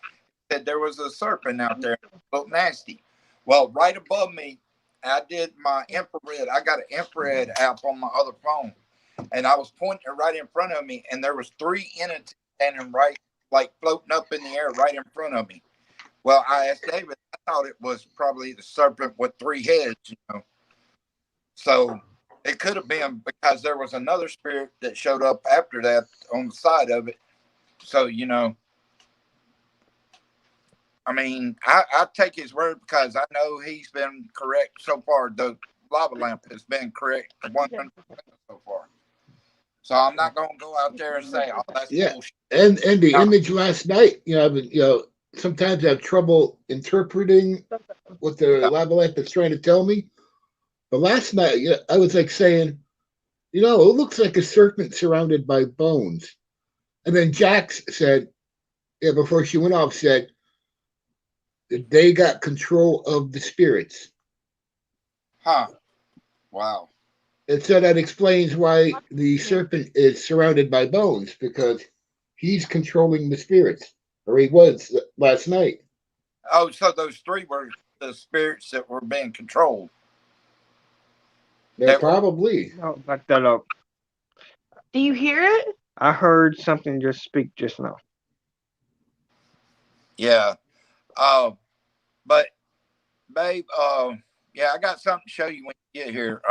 said there was a serpent out there. It looked nasty. Well, right above me, I did my infrared. I got an infrared app on my other phone. And I was pointing right in front of me. And there was 3 entities standing right, like floating up in the air right in front of me. Well, I asked David, I thought it was probably the serpent with 3 heads, So It could have been because there was another spirit that showed up after that on the side of it. So, I mean, I take his word because I know he's been correct so far. The lava lamp has been correct 100% so far. So I'm not going to go out there and say, "Oh, that's Yeah, bullshit." and the No. image last night, sometimes I have trouble interpreting what the Yeah. lava lamp is trying to tell me. But last night, I was like saying, it looks like a serpent surrounded by bones. And then Jax said, before she went off, said that they got control of the spirits. Huh. Wow. And so that explains why the serpent is surrounded by bones, because he's controlling the spirits, or he was last night. Oh, so those three were the spirits that were being controlled. Yeah, That were, probably. No, back that up. Do you hear it? I heard something just speak just now. yeah. But babe, yeah, I got something to show you when you get here.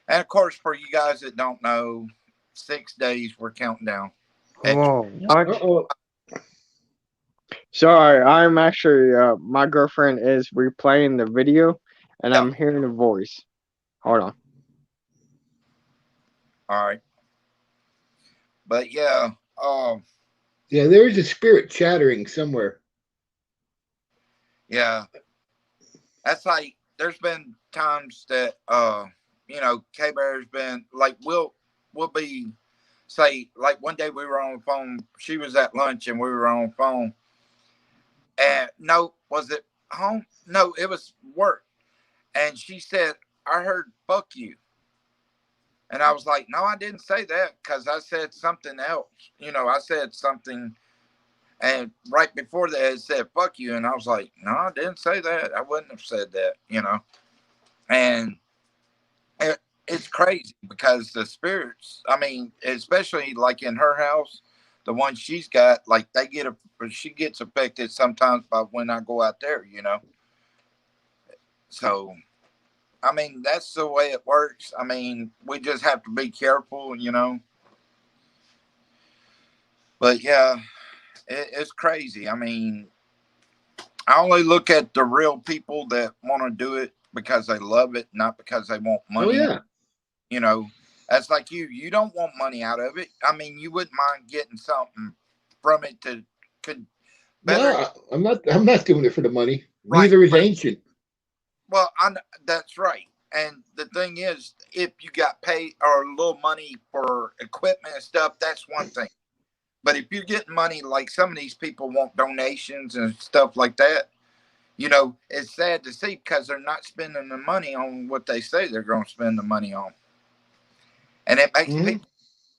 And of course, for you guys that don't know, 6 days we're counting down. And Whoa, what? Uh-oh. Sorry, I'm actually, my girlfriend is replaying the video, and yeah, I'm hearing a voice. Hold on. all right. But yeah, Yeah, there is a spirit chattering somewhere. yeah, that's like there's been times that K Bear's been like we'll be say like one day we were on the phone. She was at lunch and we were on the phone. And no, was it home? No, it was work. And she said, "I heard fuck you." And I was like, "No, I didn't say that because I said something else. I said something." And right before that, it said "fuck you," and I was like, "No, I didn't say that. I wouldn't have said that." And it's crazy because the spirits. I mean, especially like in her house, the one she's got, like she gets affected sometimes by when I go out there. So, I mean, that's the way it works. I mean, we just have to be careful. But yeah, it's crazy. I mean, I only look at the real people that want to do it because they love it, not because they want Oh, money. yeah. That's like you. You don't want money out of it. I mean, you wouldn't mind getting something from it to could better. No, I'm not doing it for the money. Right. Neither is Ancient. Well, that's right. And the thing is, if you got paid or a little money for equipment and stuff, that's one thing. But if you're getting money, like some of these people want donations and stuff like that, it's sad to see because they're not spending the money on what they say they're going to spend the money on. And it makes Mhm. people,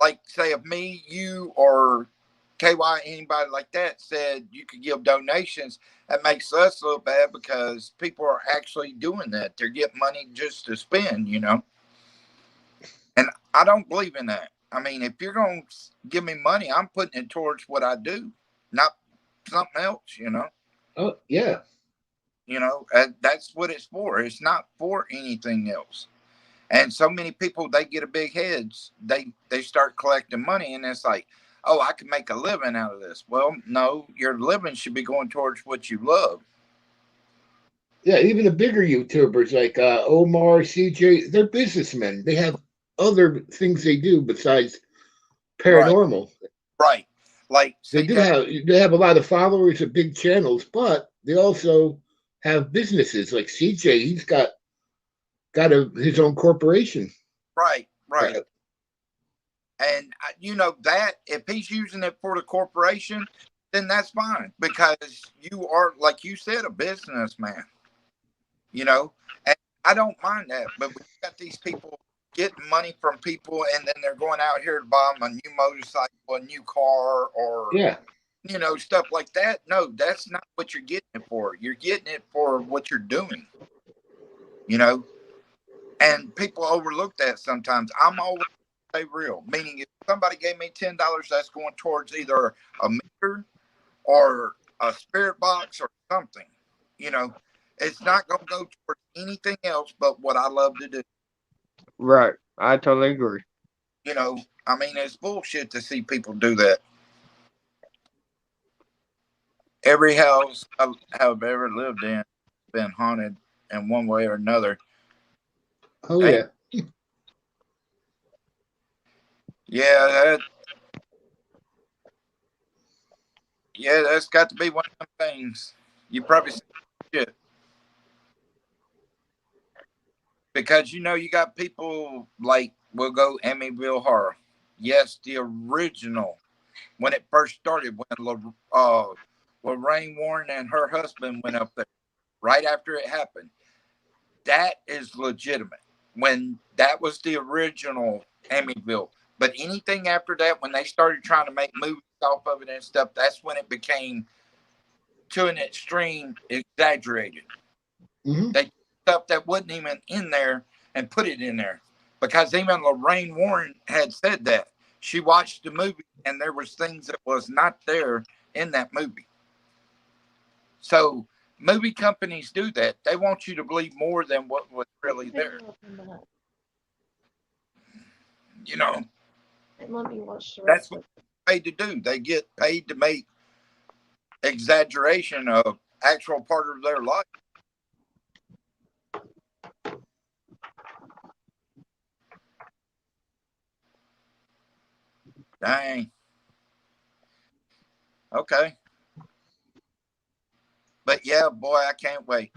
like, say, if me, you, or KY, anybody like that said you could give donations, that makes us look bad because people are actually doing that. They're getting money just to spend. And I don't believe in that. I mean, if you're going to give me money, I'm putting it towards what I do, not something else. Oh, yeah. That's what it's for. It's not for anything else. And so many people, they get a big heads. They start collecting money, and it's like, oh, I can make a living out of this. Well, no, your living should be going towards what you love. Yeah, even the bigger YouTubers like Omar, CJ, they're businessmen. They have other things they do besides Right, paranormal. right. Like They have a lot of followers of big channels, but they also have businesses. Like CJ, he's got his own corporation. right, right. And that if he's using it for the corporation, then that's fine because you are, like you said, a businessman. And I don't mind that. But we got these people getting money from people, and then they're going out here to buy them a new motorcycle, a new car, or Yeah. Stuff like that. No, that's not what you're getting it for. You're getting it for what you're doing. And people overlook that sometimes. I'm always say real, meaning if somebody gave me $10, that's going towards either a meter or a spirit box or something. It's not going to go towards anything else but what I love to do. Right. I totally agree. You know, I mean, it's bullshit to see people do that. Every house I've ever lived in has been haunted in one way or another. Oh Hey, yeah. yeah, that's got to be one of them things. You probably see shit because you know you got people like we'll go Amityville Horror. Yes, the original when it first started when Lorraine Warren and her husband went up there right after it happened. That is legitimate. When that was the original Amityville. But anything after that, when they started trying to make movies off of it and stuff, that's when it became to an extreme exaggerated. Hmm. They took stuff that wasn't even in there and put it in there. Because even Lorraine Warren had said that. She watched the movie and there was things that was not there in that movie. So movie companies do that. They want you to believe more than what was really there. You know, And let me watch the that's rest what of they're paid to do. They get paid to make exaggeration of actual part of their life. Dang. Okay. But yeah, boy, I can't wait.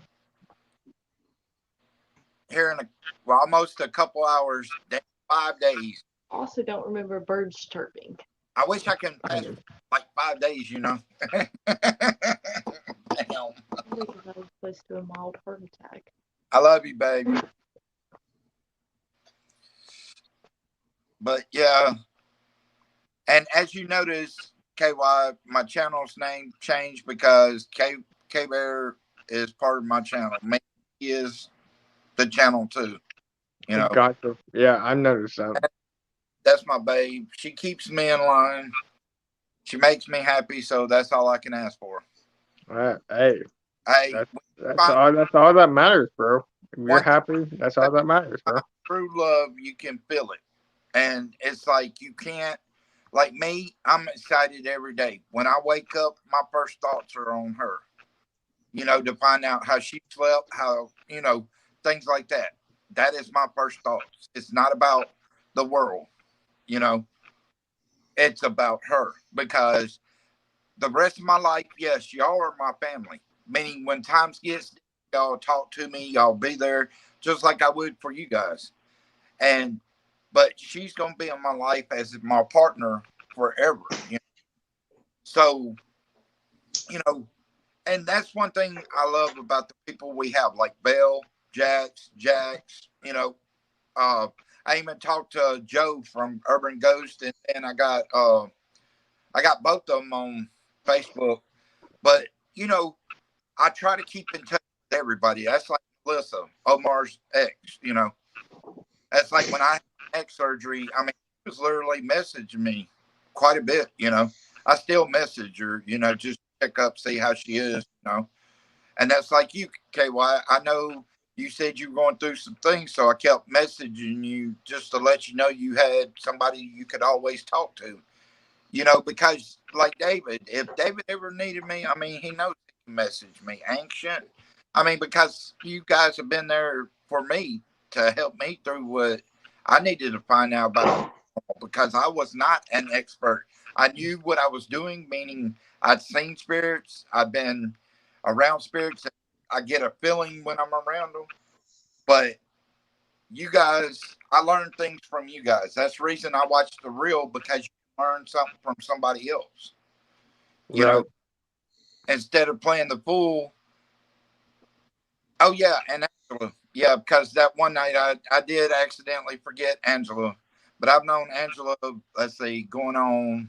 Here in almost a couple hours, 5 days. Also, don't remember birds chirping. I wish I could pass I like 5 days, you know. Damn. Because I was close to a mild heart attack. I love you, baby. But yeah, and as you notice, KY, my channel's name changed because K Bear is part of my channel. Maybe he is the channel too. You know, gotcha. Yeah, I noticed that. that's my babe. She keeps me in line. She makes me happy, so that's all I can ask for. Hey, Hey, that's all that matters, bro. If you're one happy, that's all that matters, bro. true love, you can feel it, and it's like you can't. Like me, I'm excited every day. When I wake up, my first thoughts are on her. You know, to find out how she slept, how, you know, things like that. That is my first thoughts. It's not about the world, you know, it's about her because the rest of my life, yes, y'all are my family. Meaning when times gets, y'all talk to me, y'all be there just like I would for you guys. And, but she's going to be in my life as my partner forever. You know? So, you know, and that's one thing I love about the people we have, like Bell, Jax, you know. I even talked to Joe from Urban Ghost, and then I got both of them on Facebook. But you know, I try to keep in touch with everybody. That's like Melissa, Omar's ex. You know, that's like when I had neck surgery. I mean, she was literally messaging me quite a bit. You know, I still message her. You know, just check up, see how she is. You know. And that's like you, KY. I know you said you were going through some things, so I kept messaging you just to let you know you had somebody you could always talk to. You know, because like David, if David ever needed me, I mean, he knows he can message me. Ancient. I mean, because you guys have been there for me to help me through what I needed to find out about because I was not an expert. I knew what I was doing, meaning I'd seen spirits, I'd been around spirits. I get a feeling when I'm around them. But you guys, I learned things from you guys. That's the reason I watch The Real because you learn something from somebody else. You Right. know, instead of playing the fool. Oh yeah, and Angela. Yeah, because that one night I did accidentally forget Angela. But I've known Angela, let's see, going on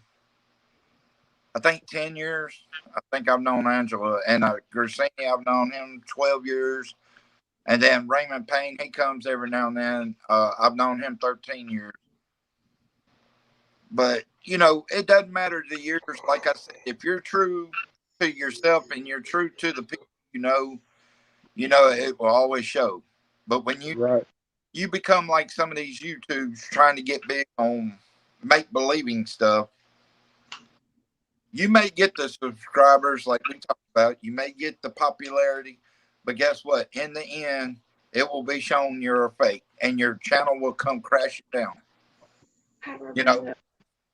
I think 10 years. I think I've known Angela. And Gersini, I've known him 12 years. And then Raymond Payne, he comes every now and then. I've known him 13 years. But, you know, it doesn't matter the years. Like I said, if you're true to yourself and you're true to the people you know, it will always show. But when you Right. you become like some of these YouTubes trying to get big on make believing stuff. You may get the subscribers like we talked about. You may get the popularity, but guess what? In the end, it will be shown you're a fake, and your channel will come crashing down. You know,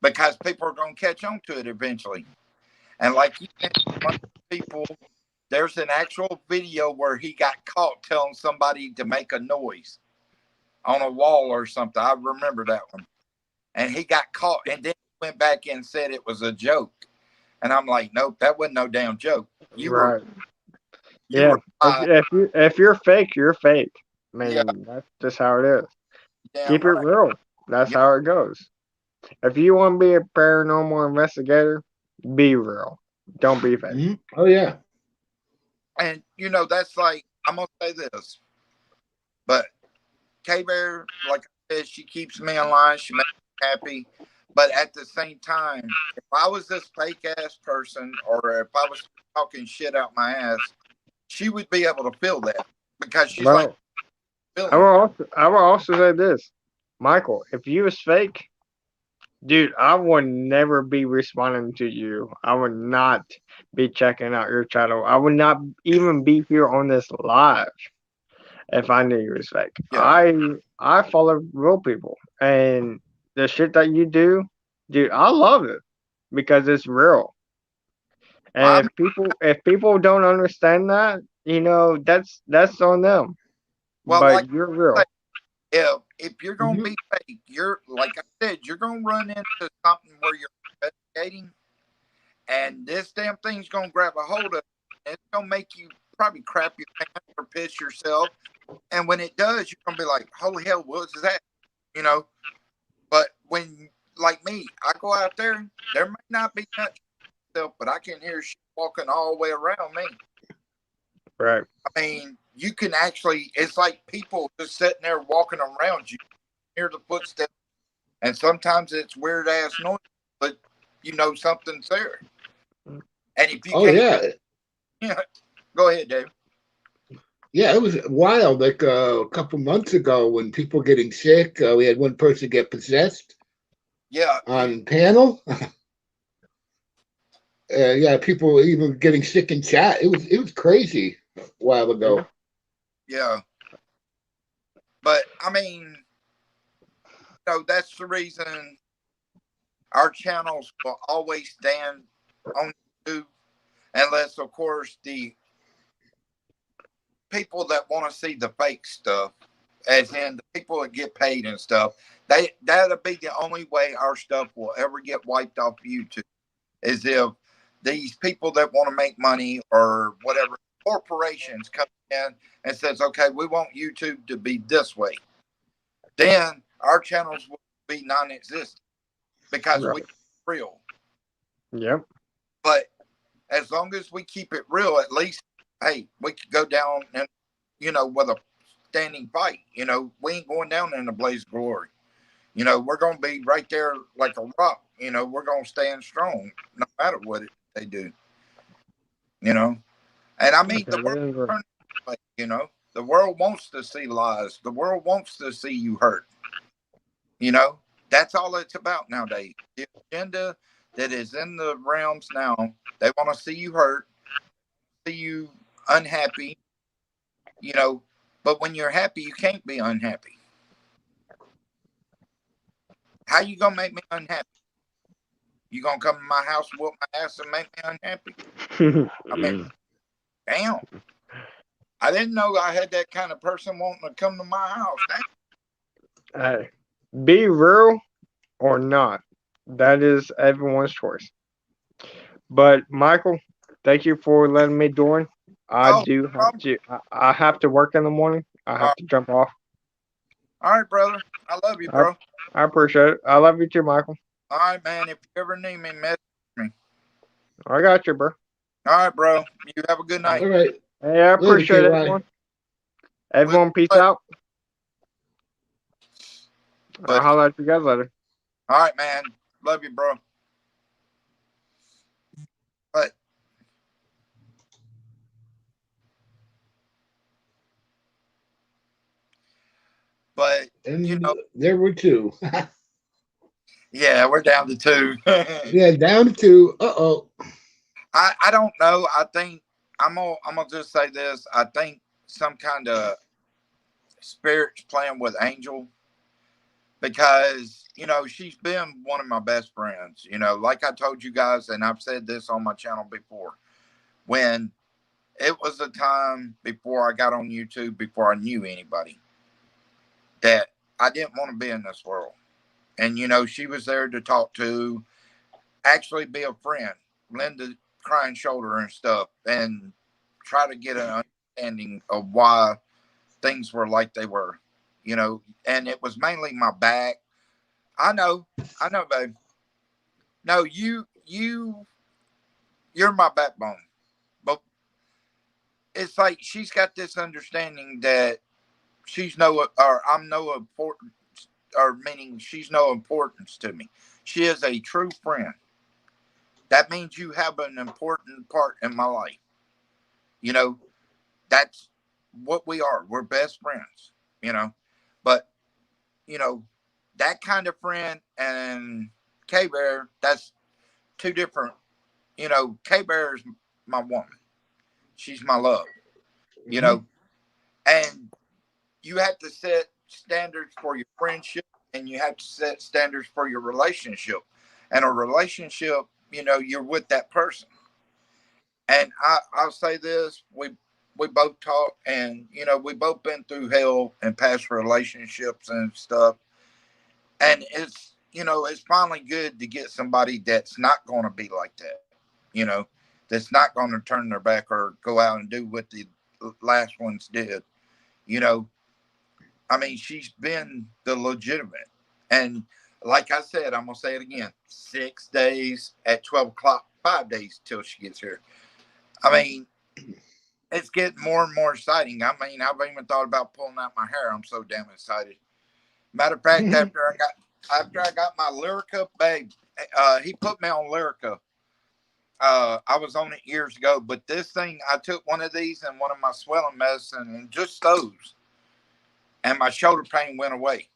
because people are going to catch on to it eventually. And like you mentioned, people, there's an actual video where he got caught telling somebody to make a noise on a wall or something. I remember that one. And he got caught, and then went back and said it was a joke. And I'm like, nope, that wasn't no damn joke. You Right. were If you're fake, you're fake. I mean, Yeah. that's just how it is. damn Keep it right. real. That's Yeah. how it goes. If you want to be a paranormal investigator, be real. Don't be fake. Mhm. Oh yeah. And that's like, I'm gonna say this, but K-Bear, like I said, she keeps me in line. She makes me happy. But at the same time, if I was this fake ass person, or if I was talking shit out my ass, she would be able to feel that, because she's like Well, feeling it. I will also say this, Michael. If you was fake, dude, I would never be responding to you. I would not be checking out your channel. I would not even be here on this live if I knew you was fake. Yeah. I follow real people, and the shit that you do, dude, I love it because it's real. And if people don't understand that, that's on them. Well, like But you're real. if you're gonna be fake, you're like I said, you're gonna run into something where you're investigating, and this damn thing's gonna grab a hold of it. It's gonna make you probably crap your pants or piss yourself. And when it does, you're gonna be like, "Holy hell, what is that?" You know. But when, like me, I go out there, there may not be much stuff, but I can hear shit walking all the way around me. Right. I mean, you can actually, it's like people just sitting there walking around you, hear the footsteps, and sometimes it's weird ass noise, but something's there. And if you Oh can't, yeah. Go ahead, Dave. Yeah, it was wild. Like a couple months ago, when people were getting sick, we had one person get possessed Yeah. on panel. Yeah, people were even getting sick in chat. It was crazy a while ago. Yeah. But I mean, that's the reason our channels will always stand on YouTube, unless, of course, the people that want to see the fake stuff, as in the people that get paid and stuff, that'll be the only way our stuff will ever get wiped off YouTube, is if these people that want to make money or whatever corporations come in and says, okay, we want YouTube to be this way, then our channels will be non-existent, because Right. we're real. Yep. But as long as we keep it real, at least, hey, we could go down and, with a standing fight. We ain't going down in a blaze of glory. We're going to be right there like a rock. We're going to stand strong no matter what they do. And I mean, the world, the world wants to see lies. The world wants to see you hurt. That's all it's about nowadays. The agenda that is in the realms now, they want to see you hurt, see you unhappy, but when you're happy, you can't be unhappy. How you gonna make me unhappy? You gonna come to my house, whoop my ass, and make me unhappy? I mean, damn. I didn't know I had that kind of person wanting to come to my house. Hey, be real or not. That is everyone's choice. But Michael, thank you for letting me join. I have to work in the morning. I have to jump off. All right, brother. I love you, bro. I appreciate it. I love you too, Michael. All right, man. If you ever need me, message me. I got you, bro. All right, bro. You have a good night. All right. Hey, I appreciate it, everyone. Everyone, peace out. I'll holler at you guys later. All right, man. Love you, bro. But But And you know, there were two. yeah, we're down to two. Yeah, down to two. Uh-oh. I don't know. I think I'm gonna just say this. I think some kind of spirits playing with Angel because she's been one of my best friends. Like I told you guys, and I've said this on my channel before. When it was a time before I got on YouTube, before I knew anybody, that I didn't want to be in this world. And she was there to talk to, actually be a friend, lend a crying shoulder and stuff, and try to get an understanding of why things were like they were. And it was mainly my back. I know, babe. No, you're my backbone. But it's like she's got this understanding that I'm no important, or meaning she's no importance to me. She is a true friend. That means you have an important part in my life. That's what we are. We're best friends, but you know, that kind of friend and K Bear, that's two different. K Bear is my woman. She's my love. You Mhm. know, and you have to set standards for your friendship, and you have to set standards for your relationship. And a relationship, you're with that person. And I'll say this: we both talk, and we both been through hell in past relationships and stuff. And it's finally good to get somebody that's not going to be like that. You know, that's not going to turn their back or go out and do what the last ones did. You know, I mean, she's been the legitimate. And like I said, I'm gonna say it again: 6 days at 12 o'clock, 5 days till she gets here. I mean, it's getting more and more exciting. I mean, I've even thought about pulling out my hair. I'm so damn excited. Matter of fact, after I got my Lyrica, babe, he put me on Lyrica. I was on it years ago, but this thing, I took one of these and one of my swelling medicine, and just those, and my shoulder pain went away.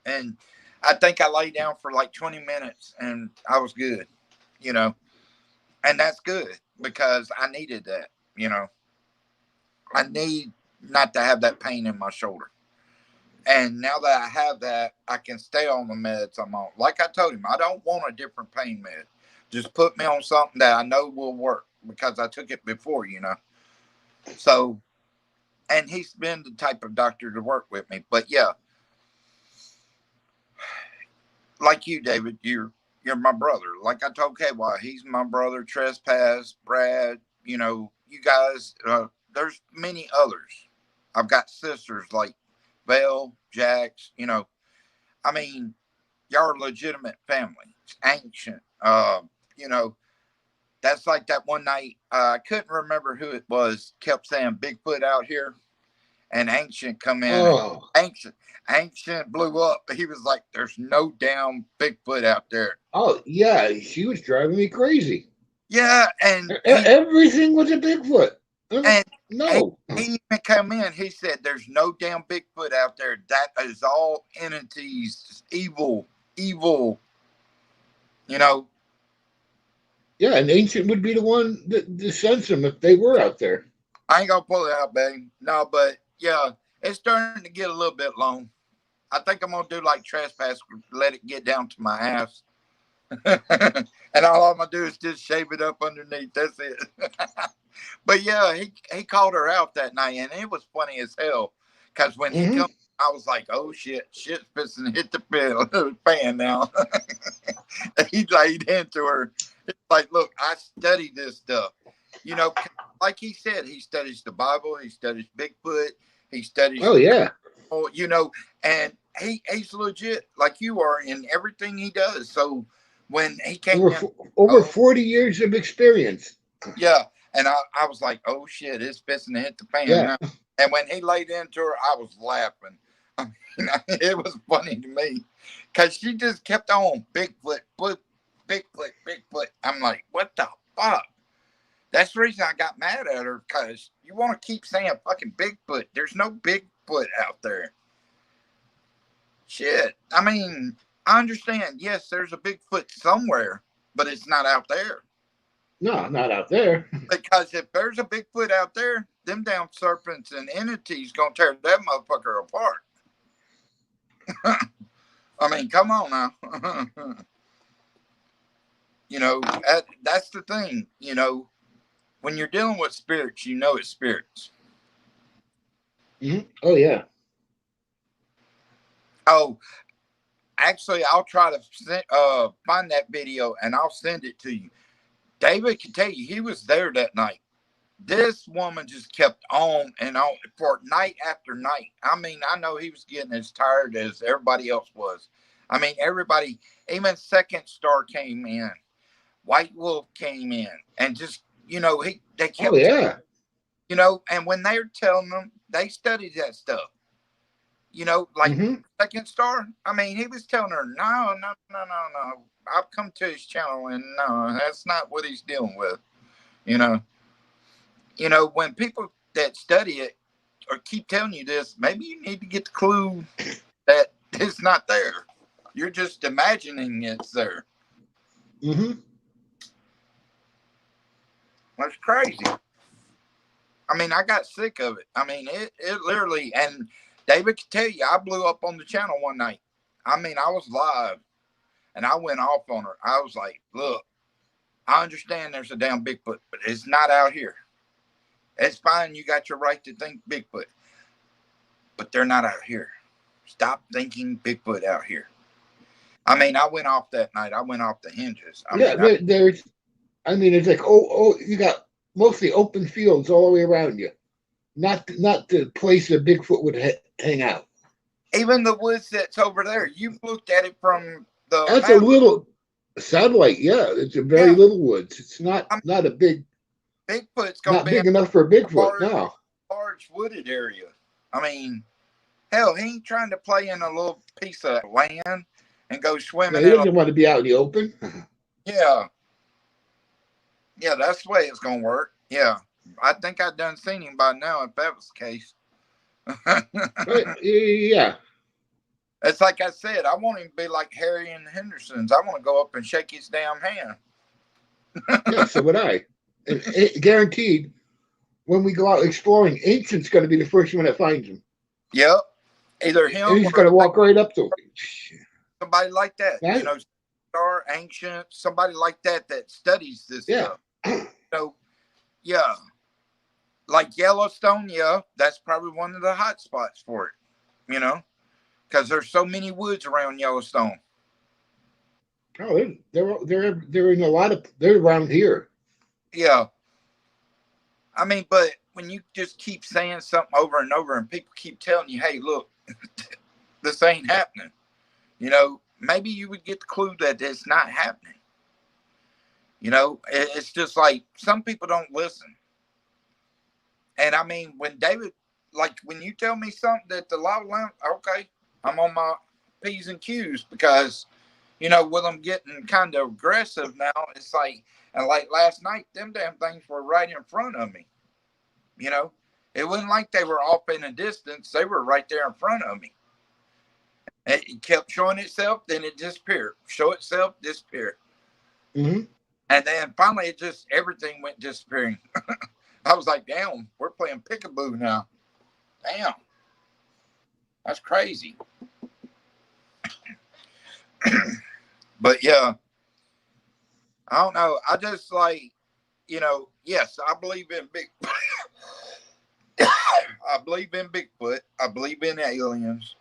And I think I lay down for like 20 minutes, and I was good. You know, and that's good because I needed that. You know, I need not to have that pain in my shoulder. And now that I have that, I can stay on the meds I'm on. Like I told him, I don't want a different pain med. Just put me on something that I know will work because I took it before. So, and he's been the type of doctor to work with me. But yeah, like you, David, you're my brother. Like I told KY, he's my brother. Trespass, Brad, you guys. There's many others. I've got sisters like Belle, Jax. I mean, y'all are legitimate family. It's ancient. You know, that's like that one night. I couldn't remember who it was. Kept saying Bigfoot out here, and Ancient come in. Oh, Ancient blew up. He was like, "There's no damn Bigfoot out there." oh, yeah. She was driving me crazy. Yeah, and Everything was a Bigfoot. and No. he even come in. He said, "There's no damn Bigfoot out there. That is all entities, evil, evil." You know, Yeah, and Ancient would be the one that sense them if they were out there. I ain't gonna pull it out, babe. No, but yeah, it's starting to get a little bit long. I think I'm gonna do like Trespass, let it get down to my ass. And all I'm gonna do is just shave it up underneath. That's it. But yeah, he called her out that night, and it was funny as hell. Cause when he come, I was like, "Oh shit's fixing to hit the fan now." He laid into her. It's like, look, I study this stuff. Like he said, he studies the Bible, he studies Bigfoot, he studies. Oh, yeah. And he's legit like you are in everything he does. So when he came Over 40 years of experience. yeah, and I was like, oh shit, it's fixing to hit the fan Yeah. now. And when he laid into her, I was laughing. I mean, it was funny to me because she just kept on Bigfoot, Bigfoot, Bigfoot. I'm like, what the fuck? That's the reason I got mad at her, because you want to keep saying fucking Bigfoot. There's no Bigfoot out there. Shit. I mean, I understand. Yes, there's a Bigfoot somewhere, but it's not out there. No, not out there. Because if there's a Bigfoot out there, them damn serpents and entities gonna tear that motherfucker apart. I mean, come on now. You know, that's the thing. You know, when you're dealing with spirits, you know it's spirits. Mm-hmm. Oh yeah. Oh, actually, I'll try to find that video and I'll send it to you. David can tell you he was there that night. This woman just kept on and on for night after night. I mean, I know he was getting as tired as everybody else was. I mean, everybody, even Second Star came in, White Wolf came in, and just, you know, they kept, Oh yeah. you know, and when they're telling them, they studied that stuff. You know, like Second Star. I mean, he was telling her, no. I've come to his channel, and no, that's not what he's dealing with. You know, when people that study it or keep telling you this, maybe you need to get the clue that it's not there. You're just imagining it's there. Mm-hmm. That's crazy. I mean, I got sick of it. I mean, it literally, and David can tell you, I blew up on the channel one night. I mean, I was live, and I went off on her. I was like, look, I understand there's a damn Bigfoot, but it's not out here. It's fine. You got your right to think Bigfoot, but they're not out here. Stop thinking Bigfoot out here. I mean, I went off that night. I went off the hinges. I mean, it's like, you got mostly open fields all the way around you. Not the place that Bigfoot would hang out. Even the woods that's over there, you've looked at it from the. That's a little satellite. Yeah, it's a very little woods. It's not a big. Bigfoot's gonna be big enough for a Bigfoot. No, large wooded area. I mean, hell, he ain't trying to play in a little piece of land and go swimming. He doesn't want to be out in the open. Yeah, that's the way it's gonna work. Yeah. I think I'd done seen him by now if that was the case. Yeah. It's like I said, I want him to be like Harry and Henderson's. I want to go up and shake his damn hand. Yeah, so would I. And guaranteed, when we go out exploring, Ancient's going to be the first one that finds him. Yep. Either him and he's going to walk right up to him. Somebody like that. Right? You know, Star, Ancient, somebody like that studies this stuff. So, yeah. Like Yellowstone, that's probably one of the hot spots for it, you know, because there's so many woods around Yellowstone. Oh, they're in a lot of, they're around here. Yeah. I mean, but when you just keep saying something over and over and people keep telling you, hey, look, this ain't happening, you know, maybe you would get the clue that it's not happening. You know, it's just like some people don't listen. And I mean, when David, like when you tell me something that the lava lamp, okay, I'm on my P's and Q's because, you know, with them getting kind of aggressive now, it's like, and like last night, them damn things were right in front of me. You know, it wasn't like they were off in a distance. They were right there in front of me. It kept showing itself, then it disappeared. Show itself, disappeared. Mm-hmm. And then finally, everything went disappearing. I was like, damn, we're playing peekaboo now. Damn. That's crazy. But yeah, I don't know. I just like, you know, yes, I believe in Bigfoot. I believe in Bigfoot. I believe in aliens.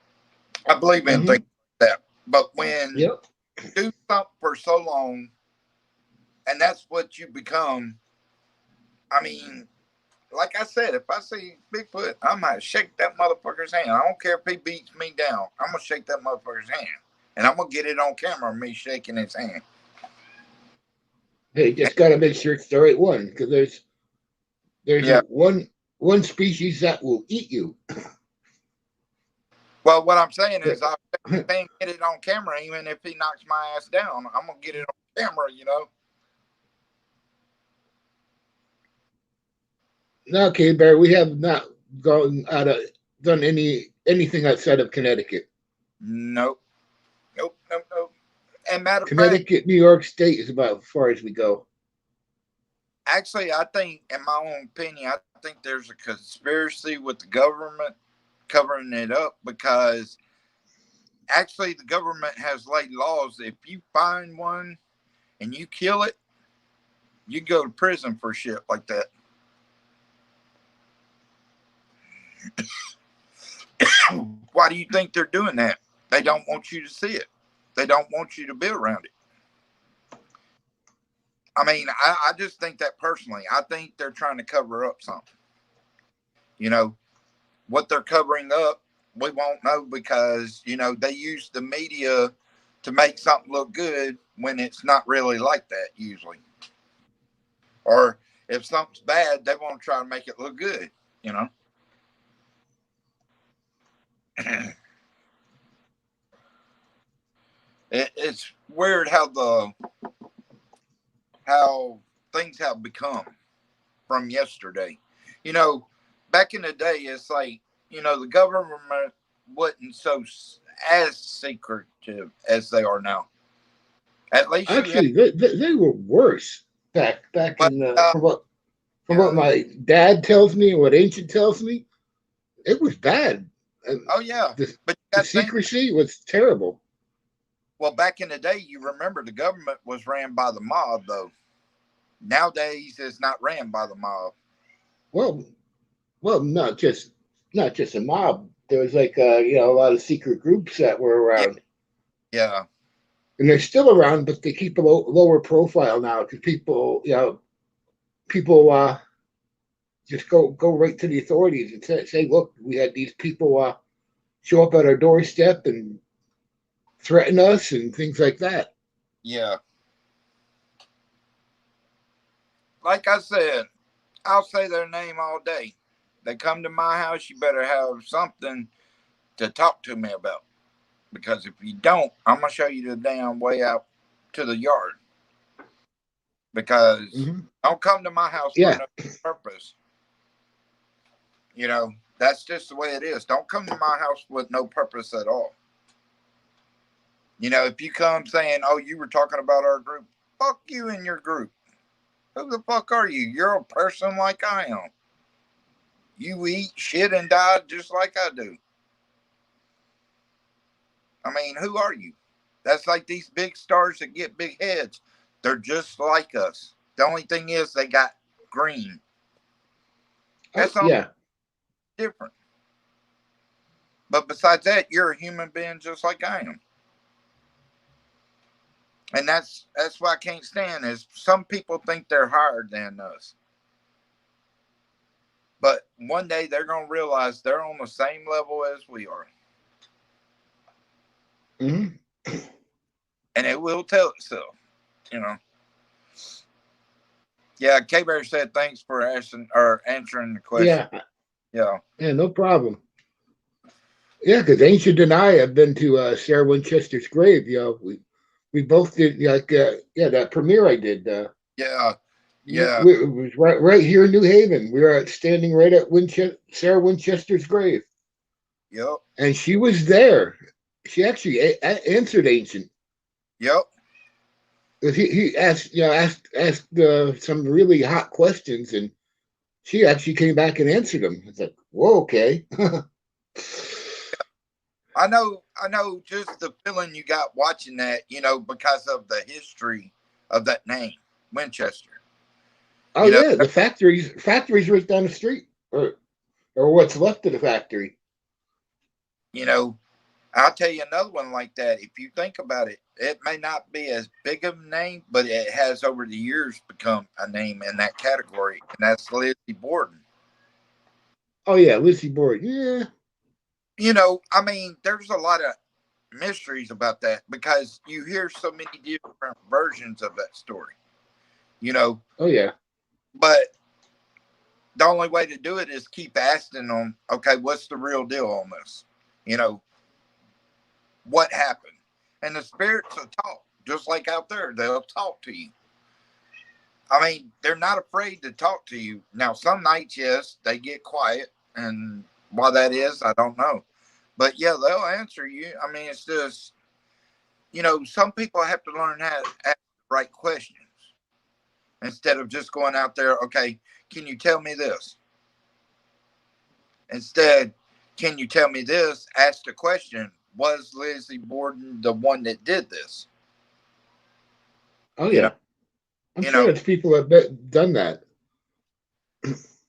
I believe in things like that. But when you do something for so long, and that's what you become, I mean, like I said, if I see Bigfoot, I might shake that motherfucker's hand. I don't care if he beats me down. I'm going to shake that motherfucker's hand. And I'm going to get it on camera of me shaking his hand. Hey, just got to make sure it's the right one, because there's one species that will eat you. Well, what I'm saying is I can't get it on camera even if he knocks my ass down. I'm going to get it on camera, you know. No, K-Bear, we have not done anything outside of Connecticut. Nope. Nope. Nope. Nope. And matter of fact, Connecticut, New York State is about as far as we go. actually, I think, in my own opinion, I think there's a conspiracy with the government covering it up because actually the government has laid laws. If you find one and you kill it, you go to prison for shit like that. Why do you think they're doing that? They don't want you to see it. They don't want you to be around it. I mean, I just think that personally. I think they're trying to cover up something. You know, what they're covering up, we won't know because, you know, they use the media to make something look good when it's not really like that usually. Or if something's bad, they want to try to make it look good, you know. It's weird how things have become from yesterday. You know, back in the day, it's like, you know, the government wasn't so as secretive as they are now. At least you had, Actually, they were worse back but in from what yeah, my dad tells me and what Ancient tells me, it was bad. oh yeah, The, but you the got to think. secrecy was terrible. Well, back in the day, you remember the government was ran by the mob, though. Nowadays, it's not ran by the mob. Well, well, not just a mob. There was like a lot of secret groups that were Yeah, around, yeah, and they're still around, but they keep a lower profile now because people just go right to the authorities and say, look, we had these people show up at our doorstep and threaten us and things like that. yeah. Like I said, I'll say their name all day. They come to my house, you better have something to talk to me about. Because if you don't, I'm gonna show you the damn way out to the yard. Because Hmm. don't come to my house for Yeah. no purpose. You know, that's just the way it is. Don't come to my house with no purpose at all. You know, if you come saying, "Oh, you were talking about our group," fuck you and your group. Who the fuck are you? You're a person like I am. You eat shit and die just like I do. I mean, who are you? That's like these big stars that get big heads. They're just like us. The only thing is they got green. Oh, That's all yeah. different. But besides that, you're a human being just like I am. And that's what I can't stand is some people think they're higher than us. But one day they're gonna realize they're on the same level as we are. Hmm. And it will tell itself, you know. Yeah, K Bear said thanks for asking or answering the question. Yeah. Yeah. Yeah. No problem. Yeah, because Ancient and I have been to Sarah Winchester's grave. We both did like that premiere I did. Yeah. Yeah. It was right here in New Haven. We were standing right at Sarah Winchester's grave, Yep. and she was there. She actually answered Ancient. Yep. He asked some really hot questions, and she actually came back and answered them. It's like, whoa, okay. I know just the feeling you got watching that, you know, because of the history of that name, Winchester. Oh You know, yeah, the factory's right down the street, or what's left of the factory. you know, I'll tell you another one like that. If you think about it, it may not be as big of a name, but it has over the years become a name in that category, and that's Lizzie Borden. Oh yeah, Lizzie Borden. Yeah. You know, I mean, there's a lot of mysteries about that because you hear so many different versions of that story, you know, Oh yeah. but the only way to do it is keep asking them, okay, what's the real deal on this? You know, what happened? And the spirits will talk, just like out there, they'll talk to you. I mean, they're not afraid to talk to you. Now, some nights, yes, they get quiet, and why that is, I don't know. But yeah, they'll answer you. I mean, it's just, some people have to learn how to ask the right questions instead of just going out there, okay, can you tell me this? Instead, can you tell me this? Ask the question, was Lizzie Borden the one that did this? Oh You know, yeah, I'm you sure know, it's people that done that.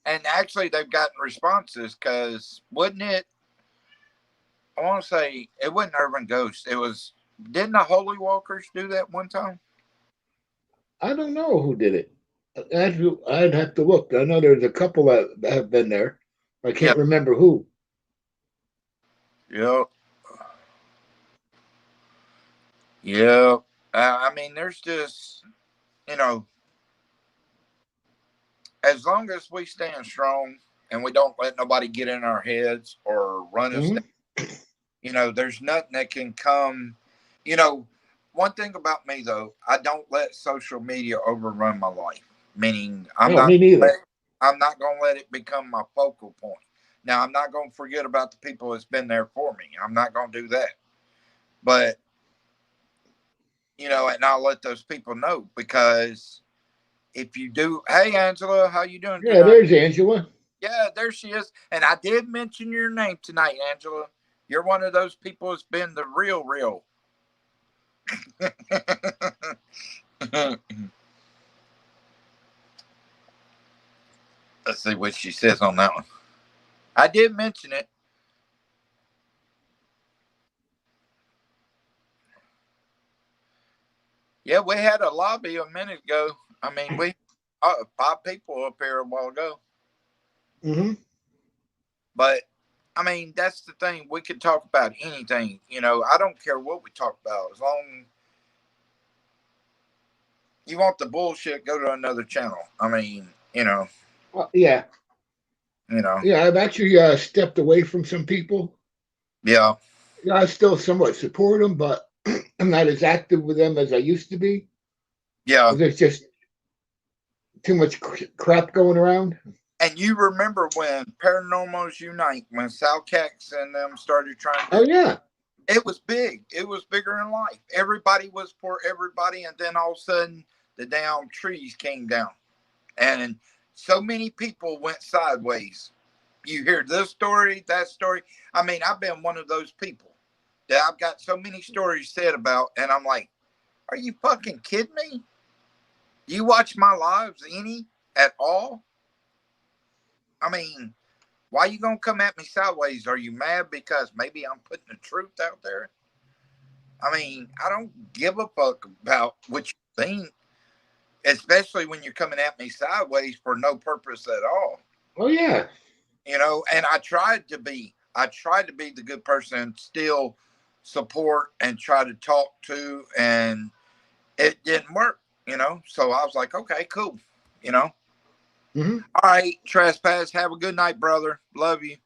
and actually they've gotten responses because wouldn't it? I want to say it wasn't Urban Ghost. It was, didn't the Holy Walkers do that one time? I don't know who did it. I'd have to look. I know there's a couple that have been there. I Yeah, can't remember who. yeah, yeah. I mean, there's just, you know, as long as we stand strong and we don't let nobody get in our heads or run us down, Hmm. there's nothing that can come. You know, one thing about me though, I don't let social media overrun my life. Meaning, No, me neither. I'm not gonna let it become my focal point. Now, I'm not gonna forget about the people that's been there for me. I'm not gonna do that. But and I'll let those people know because if you do, hey Angela, how you doing Yeah, tonight? there's Angela. Yeah, there she is. And I did mention your name tonight, Angela. You're one of those people that's been the real. Let's see what she says on that one. I did mention it. Yeah, we had a lobby a minute ago. I mean, we 5 people up here a while ago. Hmm. But I mean, that's the thing. We could talk about anything. I don't care what we talk about as long you want the bullshit. Go to another channel. I mean, Yeah, you know, yeah. I've actually stepped away from some people. yeah, Yeah, I still somewhat support them, but I'm not as active with them as I used to be. yeah. There's just too much crap going around. And you remember when Paranormals Unite, when Sal Cax and them started trying Oh to, yeah, it was big. It was bigger than life. Everybody was for everybody. And then all of a sudden, the damn trees came down. And so many people went sideways. You hear this story, that story. I mean, I've been one of those people that I've got so many stories said about. And I'm like, are you fucking kidding me? You watch my lives any at all? I mean, why you gonna come at me sideways? Are you mad because maybe I'm putting the truth out there? I mean, I don't give a fuck about what you think, especially when you're coming at me sideways for no purpose at all. oh yeah. And I tried to be the good person and still support and try to talk to, and it didn't work. So I was like, okay, cool. You know, Hmm. all right, trespass. Have a good night, brother. Love you.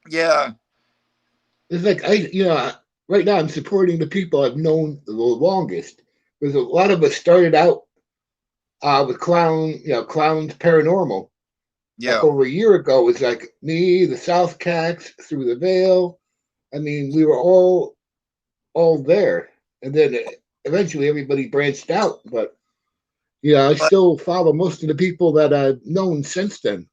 Yeah, It's like right now I'm supporting the people I've known the longest. Because a lot of us started out with clowns paranormal. Like yeah. over a year ago, it's like me, the South Cats, through the veil. I mean, we were all there, and then eventually everybody branched out. But yeah, I still follow most of the people that I've known since then.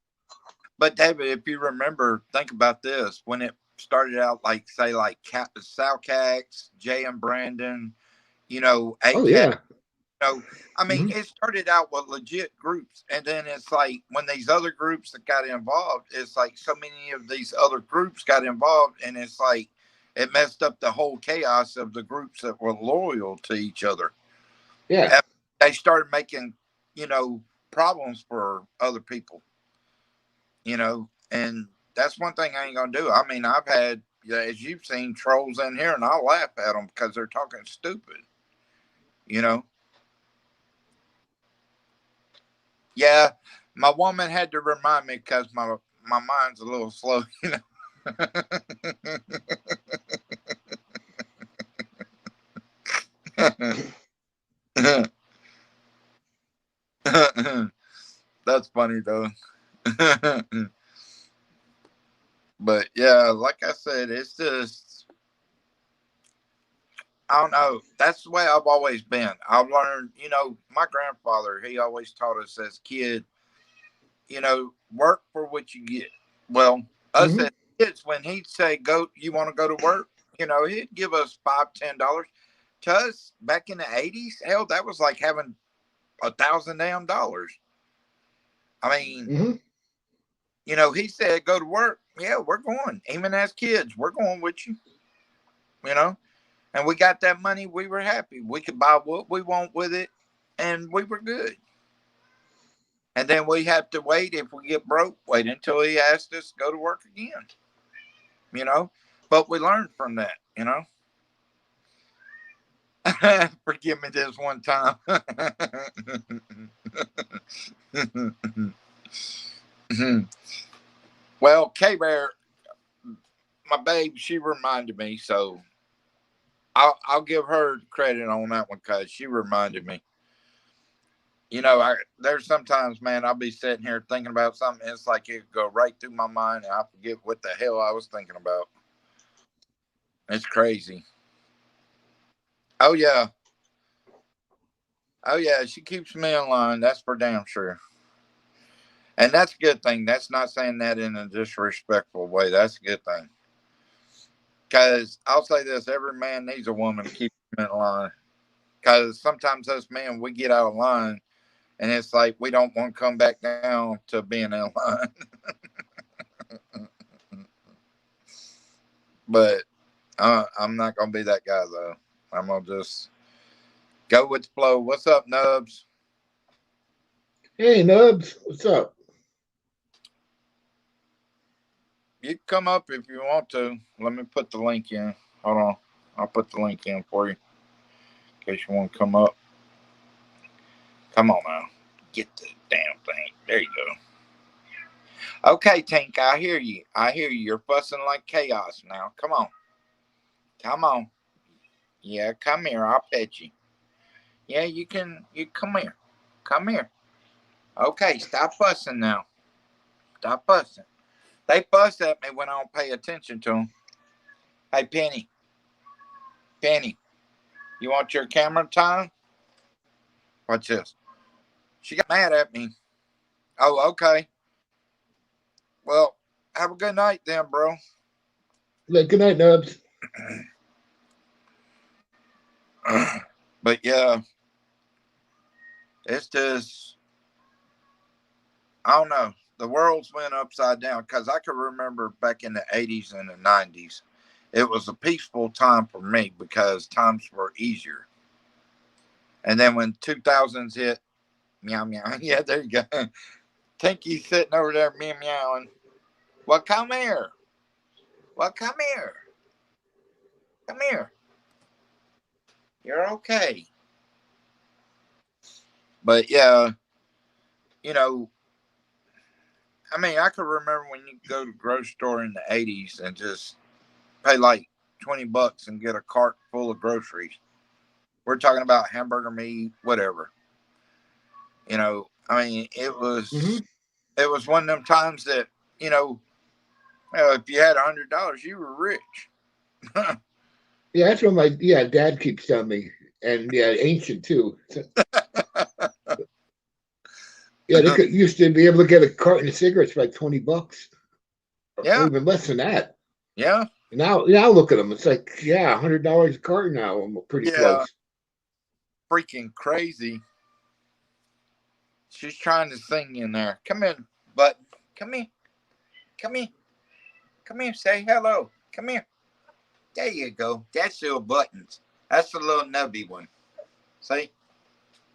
But David, if you remember, think about this: when it started out, like say, like Sal Cax, Jay and Brandon, Oh AK. yeah. I mean, Hmm. it started out with legit groups, and then it's like when these other groups that got involved, it's like so many of these other groups got involved, and it's like it messed up the whole chaos of the groups that were loyal to each other. Yeah. And they started making, you know, problems for other people, and that's one thing I ain't gonna do. I mean, I've had, as you've seen, trolls in here, and I'll laugh at them because they're talking stupid, you know. Yeah, my woman had to remind me because my mind's a little slow, That's funny though. But yeah, like I said, it's just, I don't know. That's the way I've always been. I've learned, my grandfather, he always taught us as kids, work for what you get. Well, us Hmm. as kids, when he'd say, go, you want to go to work, he'd give us $5, $10. To us back in the 80s, hell, that was like having $1,000 damn. I mean, Hmm. he said, go to work. Yeah, we're going. Even as kids, we're going with you, you know. And we got that money. We were happy. We could buy what we want with it, and we were good. And then we have to wait if we get broke, wait until he asked us to go to work again, you know. But we learned from that. Forgive me this one time. Well, K Bear, my babe, she reminded me, so I'll give her credit on that one because she reminded me. There's sometimes, man, I'll be sitting here thinking about something. It's like it go right through my mind, and I forget what the hell I was thinking about. It's crazy. Oh yeah, oh yeah. She keeps me in line. That's for damn sure. And that's a good thing. That's not saying that in a disrespectful way. That's a good thing. Because I'll say this: every man needs a woman to keep him in line. Because sometimes us men we get out of line, and it's like we don't want to come back down to being in line. But I'm not gonna be that guy though. I'm gonna just go with the flow. What's up, Nubs? Hey, Nubs, what's up? You can come up if you want to. Let me put the link in. Hold on. I'll put the link in for you in case you want to come up. Come on now. Get the damn thing. There you go. Okay, Tank, I hear you. I hear you. You're fussing like chaos now. Come on. Come on. Yeah, come here. I'll pet you. Yeah, you can. You come here. Come here. Okay, stop fussing now. Stop fussing. They fuss at me when I don't pay attention to them. Hey, Penny. Penny, you want your camera time? What's this? She got mad at me. Oh, okay. Well, have a good night then, bro. Good night, Nubs. But yeah, it's just, I don't know. The world's went upside down because I can remember back in the 80s and the 90s, it was a peaceful time for me because times were easier. And then when 2000s hit, meow meow. Yeah, there you go. Tinky's sitting over there meow meowing. Well, come here. Well, come here. Come here. You're okay. But yeah, you know, I mean, I can remember when you go to the grocery store in the 80s and just pay like $20 and get a cart full of groceries. We're talking about hamburger meat, whatever. I mean, it Hmm. was it was one of them times that you know, if you had $100, you were rich. Yeah, that's what my dad keeps telling me, and yeah, ancient too. So, yeah, they could used to be able to get a carton of cigarettes for like $20, or Yeah, even less than that. yeah, Now look at them. It's like $100 a carton now. I'm pretty yeah. close. Freaking crazy. She's trying to sing in there. Come in, button. Come here. Come here. Come here. Say hello. Come here. There you go. That's your buttons. That's the little nubby one. See?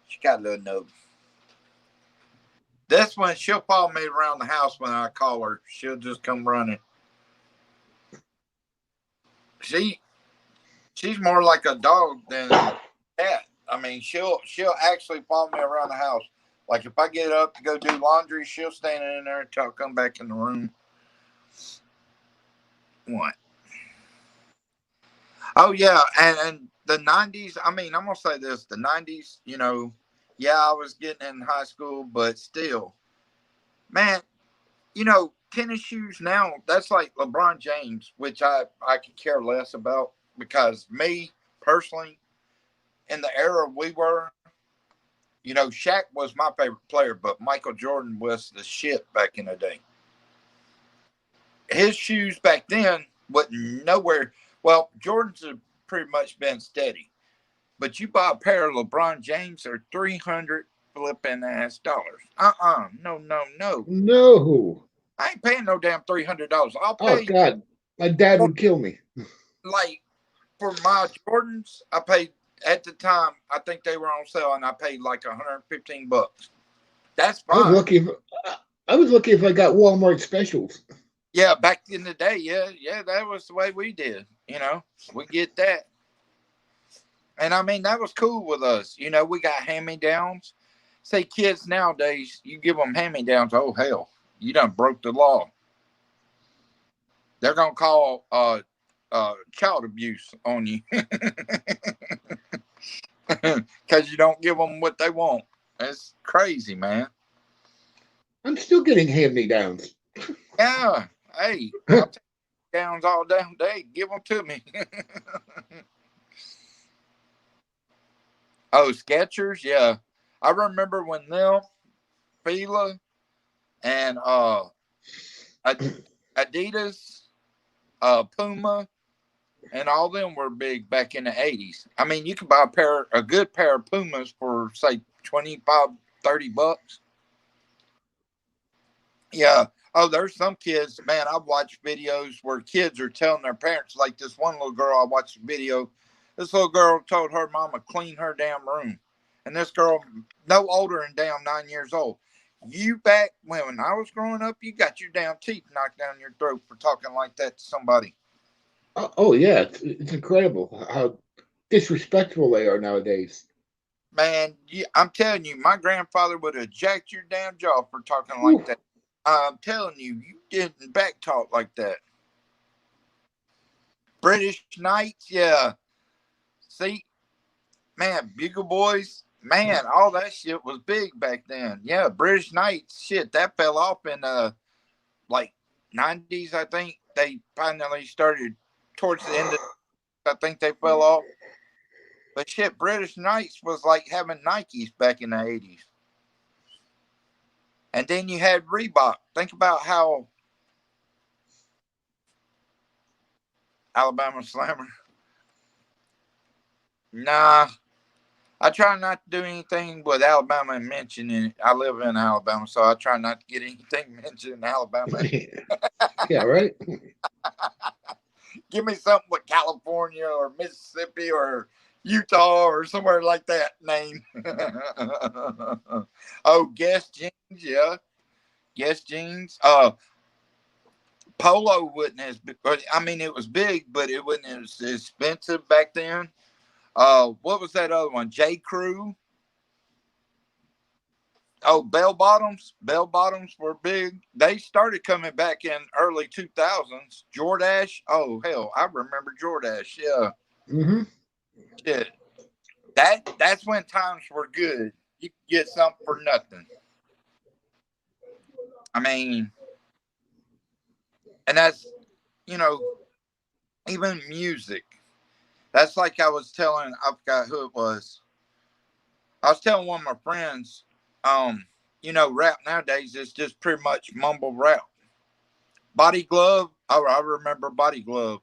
She got a little nub. This one, she'll follow me around the house when I call her. She'll just come running. She she's more like a dog than a cat. I mean, she'll actually follow me around the house. Like if I get up to go do laundry, she'll stand in there until I come back in the room. What? Oh yeah, and the '90s. I mean, I'm gonna say this: the '90s. Yeah, I was getting in high school, but still, man, you know, tennis shoes now, that's like LeBron James, which I could care less about because me personally, in the era we were, you know, Shaq was my favorite player, but Michael Jordan was the shit back in the day. His shoes back then wasn't nowhere. Well, Jordan's have pretty much been steady, but you buy a pair of LeBron James, they're 300 flipping ass dollars. No, no, no. No. I ain't paying no damn $300. I'll Oh pay God, my dad for, would kill me. like for my Jordans. I paid at the time. I think they were on sale, and I paid like $115. That's I was fine. lucky if I got Walmart specials. Yeah, back in the day, yeah, that was the way we did. You know, we get that, and I mean that was cool with us. You know, we got hand-me-downs. Say kids nowadays, you give them hand-me-downs. Oh hell, you done broke the law. They're gonna call child abuse on you because you don't give them what they want. That's crazy, man. I'm still getting hand-me-downs. Yeah, hey, I'll take downs all damn day. Give them to me. Oh, Skechers, yeah. I remember when them, Fila, and Adidas, Puma, and all them were big back in the 80s. I mean, you could buy a good pair of Pumas for say 25, $30. Yeah. Oh, there's some kids, man. I've watched videos where kids are telling their parents, like this one little girl, I watched a video. This little girl told her mama clean her damn room. And this girl, no older than damn 9 years old. You back when I was growing up, you got your damn teeth knocked down your throat for talking like that to somebody. Oh yeah, it's incredible how disrespectful they are nowadays. Man, I'm telling you, my grandfather would have jacked your damn jaw for talking like that. I'm telling you, you didn't back talk like that. British Knights, yeah. See, man, Bugle Boys, man, all that shit was big back then. Yeah, British Knights, shit, that fell off in like 90s, I think. They finally started towards the end of, I think they fell off. But shit, British Knights was like having Nikes back in the 80s. And then you had Reebok. Think about how Alabama Slammer. Nah, I try not to do anything with Alabama and mentioning it. I live in Alabama, so I try not to get anything mentioned in Alabama. Yeah, right. Give me something with California or Mississippi or Utah or somewhere like that name. Oh, Guess Jeans, yeah. Guess Jeans. Polo wasn't as big. I mean, it was big, but it wasn't as expensive back then. What was that other one? J. Crew. Oh, bell bottoms. Bell bottoms were big. They started coming back in early 2000s. Jordache. Oh hell, I remember Jordache. Yeah. Mm-hmm. Shit. That's when times were good. You could get something for nothing. I mean, and that's, you know, even music. That's like I was telling, I forgot who it was. I was telling one of my friends, you know, rap nowadays is just pretty much mumble rap. Body Glove, I remember Body Glove.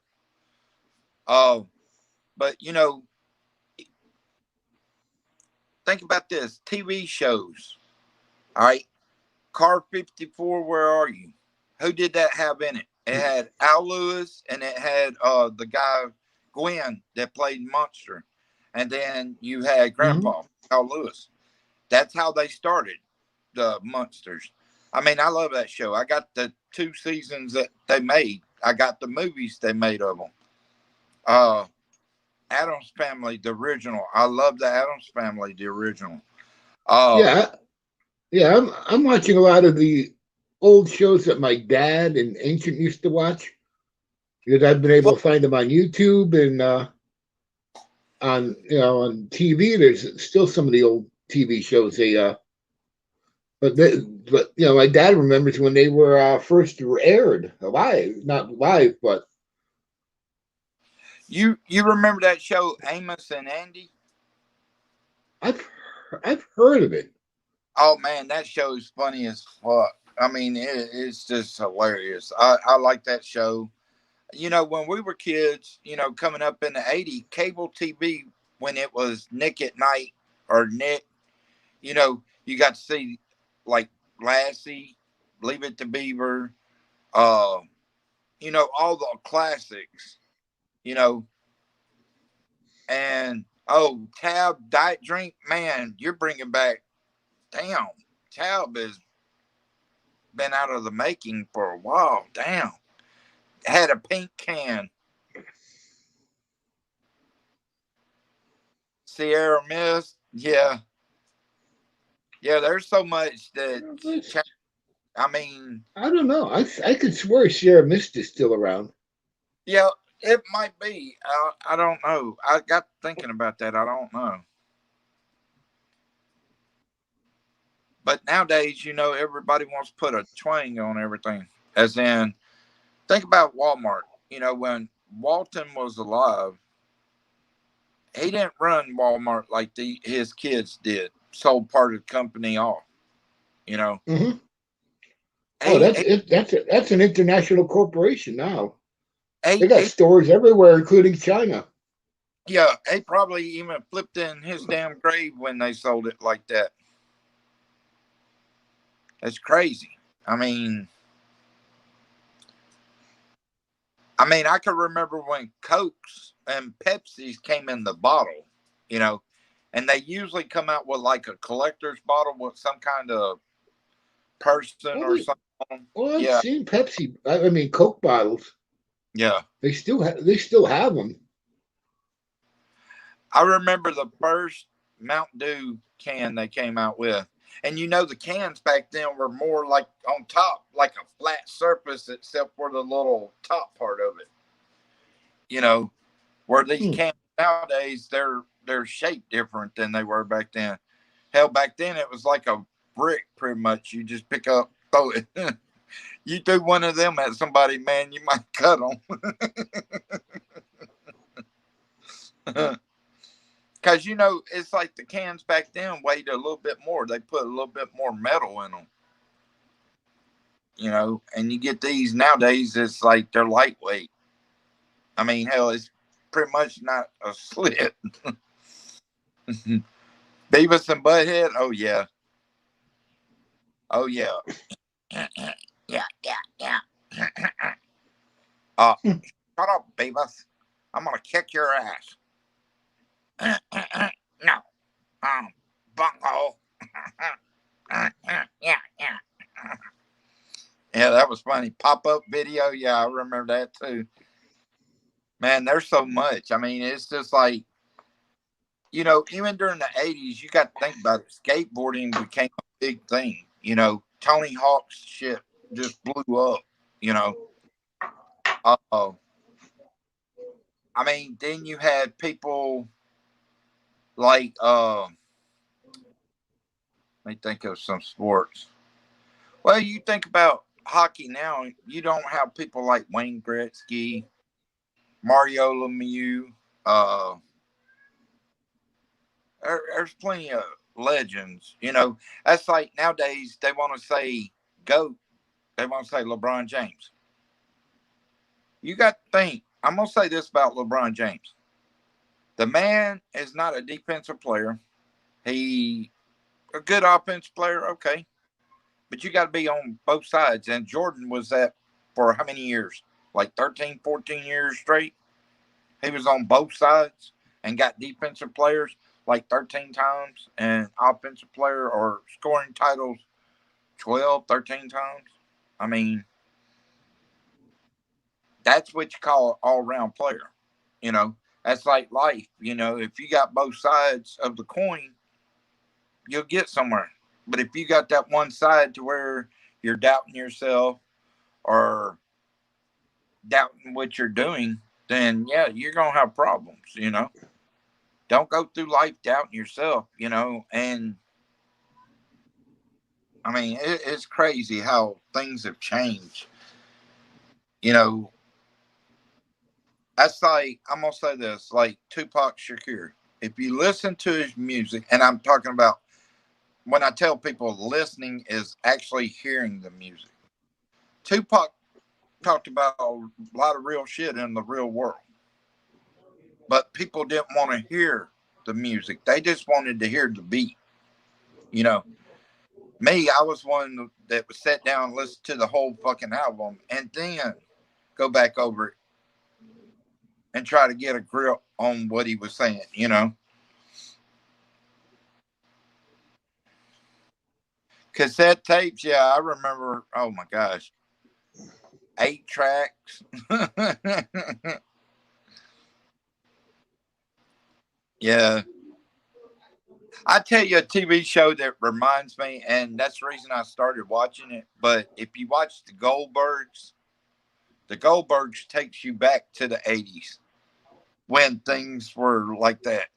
But you know, think about this: TV shows. All right, Car 54. Where are you? Who did that have in it? It had Al Lewis, and it had the guy Gwen that played Monster, and then you had Grandpa Al Lewis. That's how they started the Monsters. I mean, I love that show. I got the 2 seasons that they made. I got the movies they made of them. Addams Family, the original. I love the Addams Family, the original. Yeah. I'm watching a lot of the old shows that my dad and Ancient used to watch because I've been able to find them on YouTube and on on TV. There's still some of the old TV shows but but my dad remembers when they were first aired live, not live, but You remember that show Amos and Andy? I've I've heard of it. Oh man, that show is funny as fuck. I mean, it's just hilarious. I like that show. When we were kids, coming up in the '80s, cable TV, when it was Nick at Night or Nick, you got to see like Lassie, Leave It to Beaver, uh, all the classics, you know, and Tab Diet Drink, man, you're bringing back, damn, Tab has been out of the making for a while, damn. Had a pink can. Sierra Mist, yeah. Yeah, there's so much that, I mean, I don't know. I could swear Sierra Mist is still around. yeah, it might be. I don't know. I got thinking about that. I don't know. But nowadays, everybody wants to put a twang on everything. As in, think about Walmart. When Walton was alive, he didn't run Walmart like his kids did. Sold part of the company off. Mm-hmm. He, That's an international corporation now. he, They got he, stores everywhere, including China. yeah, he probably even flipped in his damn grave when they sold it like that. That's crazy. I can remember when Cokes and Pepsis came in the bottle, and they usually come out with like a collector's bottle with some kind of person or something. Well, I've Yeah, seen Pepsi. I mean, Coke bottles. yeah. They still have them. I remember the first Mountain Dew can they came out with. And the cans back then were more like on top, like a flat surface, except for the little top part of it. Where these cans nowadays, they're shaped different than they were back then. Hell, back then it was like a brick, pretty much. You just pick up, throw it. You threw one of them at somebody, man, you might cut them. Because, it's like the cans back then weighed a little bit more. They put a little bit more metal in them. And you get these nowadays, it's like they're lightweight. Hell, it's pretty much not a slit. Beavis and Butthead, oh, yeah. Oh, yeah. Yeah. Shut up, Beavis. I'm going to kick your ass. No. Bunghole. Yeah. Yeah, that was funny. Pop-up video. Yeah, I remember that too. Man, there's so much. It's just like, even during the 80s, you got to think about it. Skateboarding became a big thing. Tony Hawk's shit just blew up, then you had people like, let me think of some sports. Well, you think about hockey now, you don't have people like Wayne Gretzky, Mario Lemieux. There's plenty of legends. That's like nowadays they want to say GOAT. They want to say LeBron James. You got to think. I'm going to say this about LeBron James. The man is not a defensive player. He a good offensive player, okay. But you got to be on both sides. And Jordan was that for how many years? Like 13, 14 years straight. He was on both sides and got defensive players like 13 times and offensive player or scoring titles 12, 13 times. That's what you call an all-around player. That's like life. If you got both sides of the coin, you'll get somewhere. But if you got that one side to where you're doubting yourself or doubting what you're doing, then yeah, you're going to have problems, Don't go through life doubting yourself, and I mean, it's crazy how things have changed. You know, that's like, I'm going to say this, like Tupac Shakur. If you listen to his music, and I'm talking about when I tell people listening is actually hearing the music. Tupac talked about a lot of real shit in the real world, but people didn't want to hear the music. They just wanted to hear the beat. You know, me, I was one that would sit down and listen to the whole fucking album and then go back over it and try to get a grip on what he was saying, you know. Cassette tapes, yeah, I remember, oh my gosh. 8 tracks. Yeah. I tell you a TV show that reminds me, and that's the reason I started watching it. But if you watch the Goldbergs takes you back to the 80s when things were like that.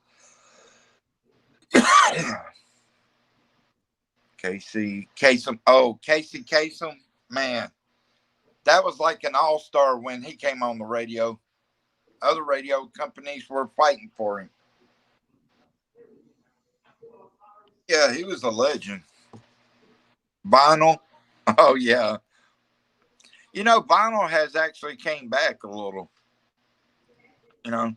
Casey Kasem, man, that was like an all-star when he came on the radio. Other radio companies were fighting for him. Yeah, he was a legend. Vinyl, oh yeah. You know, vinyl has actually came back a little. You know,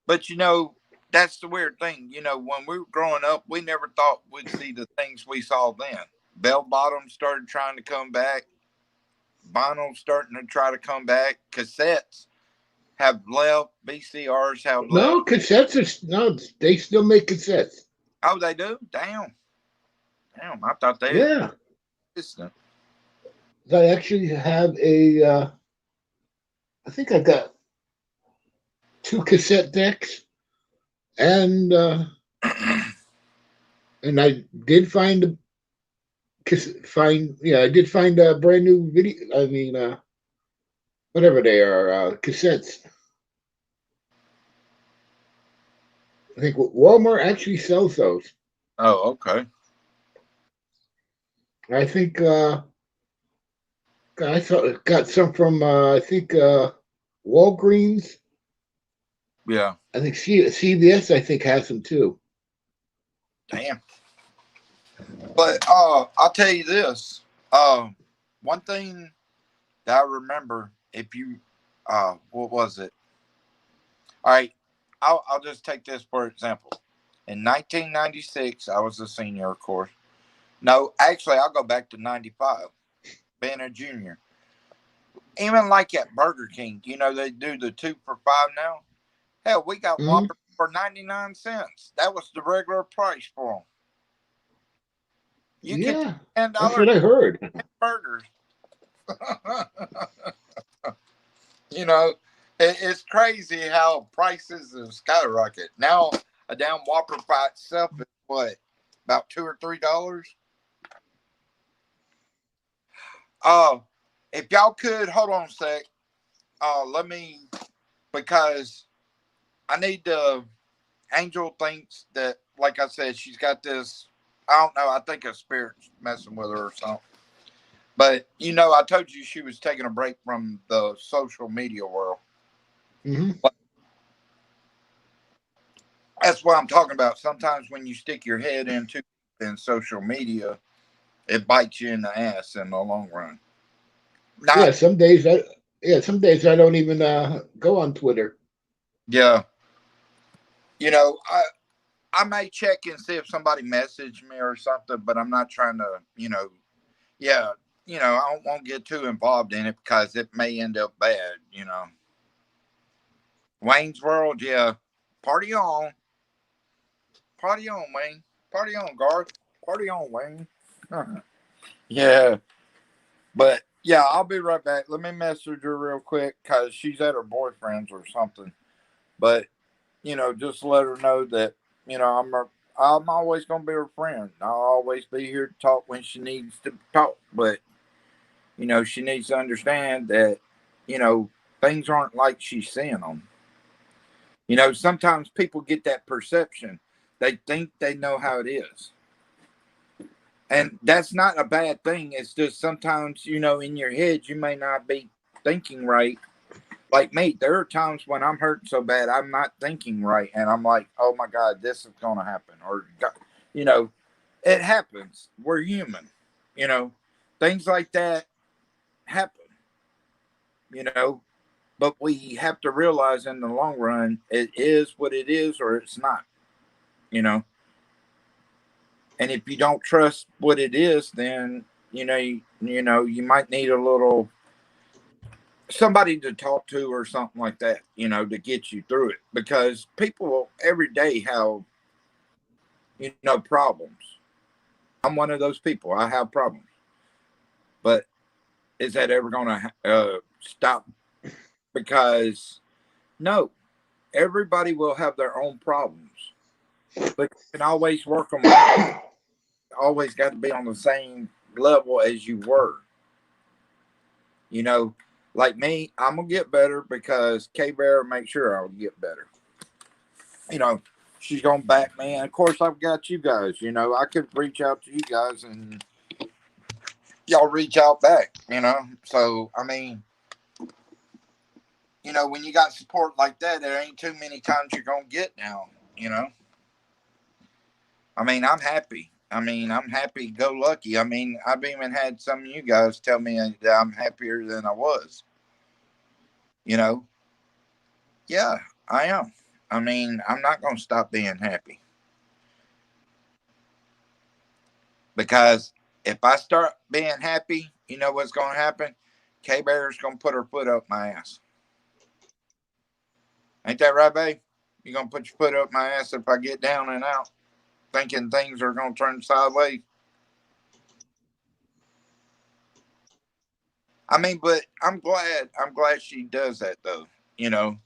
but you know, that's the weird thing. You know, when we were growing up, we never thought we'd see the things we saw then. Bell bottoms started trying to come back. Vinyl starting to try to come back. Cassettes have left. VCRs have left. No, cassettes are no. They still make cassettes. Oh, they do. Damn. I thought they. Yeah. Listening. I actually have a. I think I got 2 cassette decks, and I did find I did find a brand new video. I mean, whatever they are, cassettes. I think Walmart actually sells those. Oh, okay. I think I got some from I think Walgreens. Yeah. I think CVS I think has them too. Damn. But I'll tell you this. One thing that I remember, if you what was it? All right, I'll just take this for example. In 1996, I was a senior, of course. No, actually, I'll go back to 95, being a junior. Even like at Burger King, you know, they do the 2 for $5 now. Hell, we got Whopper for 99 cents. That was the regular price for them. You Yeah, get $10 that's what I heard. burgers. You know, it's crazy how prices have skyrocketed. Now, a damn Whopper by itself is what, about $2 or $3? If y'all could hold on a sec, let me, because I need to. Angel thinks that, like I said, she's got this. I don't know. I think a spirit's messing with her or something. But you know, I told you she was taking a break from the social media world. Mm-hmm. That's what I'm talking about. Sometimes when you stick your head into in social media, it bites you in the ass in the long run. Yeah, some days I don't even go on Twitter. Yeah. You know, I may check and see if somebody messaged me or something, but I'm not trying to, you know, I don't want to get too involved in it because it may end up bad, you know. Wayne's World, yeah. Party on. Party on, Wayne. Party on, Garth. Party on, Wayne. Yeah. But, yeah, I'll be right back. Let me message her real quick because she's at her boyfriend's or something. But, you know, just let her know that, you know, I'm always going to be her friend. I'll always be here to talk when she needs to talk. But, you know, she needs to understand that, you know, things aren't like she's seeing them. You know, sometimes people get that perception. They think they know how it is. And that's not a bad thing. It's just sometimes, you know, in your head, you may not be thinking right. Like me, there are times when I'm hurting so bad, I'm not thinking right. And I'm like, oh my God, this is going to happen. Or, you know, it happens. We're human. You know, things like that happen, you know, but we have to realize in the long run, it is what it is or it's not, you know. And if you don't trust what it is, then, you might need a little somebody to talk to or something like that, you know, to get you through it. Because people every day have, problems. I'm one of those people. I have problems. But is that ever going to stop? Because no, everybody will have their own problems, but you can always work them out. Always got to be on the same level as you were. You know, like me, I'm gonna get better because K Bear make sure I'll get better. You know, she's gonna back me, and of course I've got you guys. You know, I could reach out to you guys, and y'all reach out back. You know, so I mean, when you got support like that, there ain't too many times you're gonna get now. You know, I mean, I'm happy. I mean, I'm happy go lucky. I mean, I've even had some of you guys tell me that I'm happier than I was. You know, yeah, I am. I mean, I'm not going to stop being happy because if I start being happy, you know what's going to happen? K Bear's going to put her foot up my ass. Ain't that right, babe? You're going to put your foot up my ass if I get down and out thinking things are going to turn sideways. I mean, but I'm glad she does that though, you know,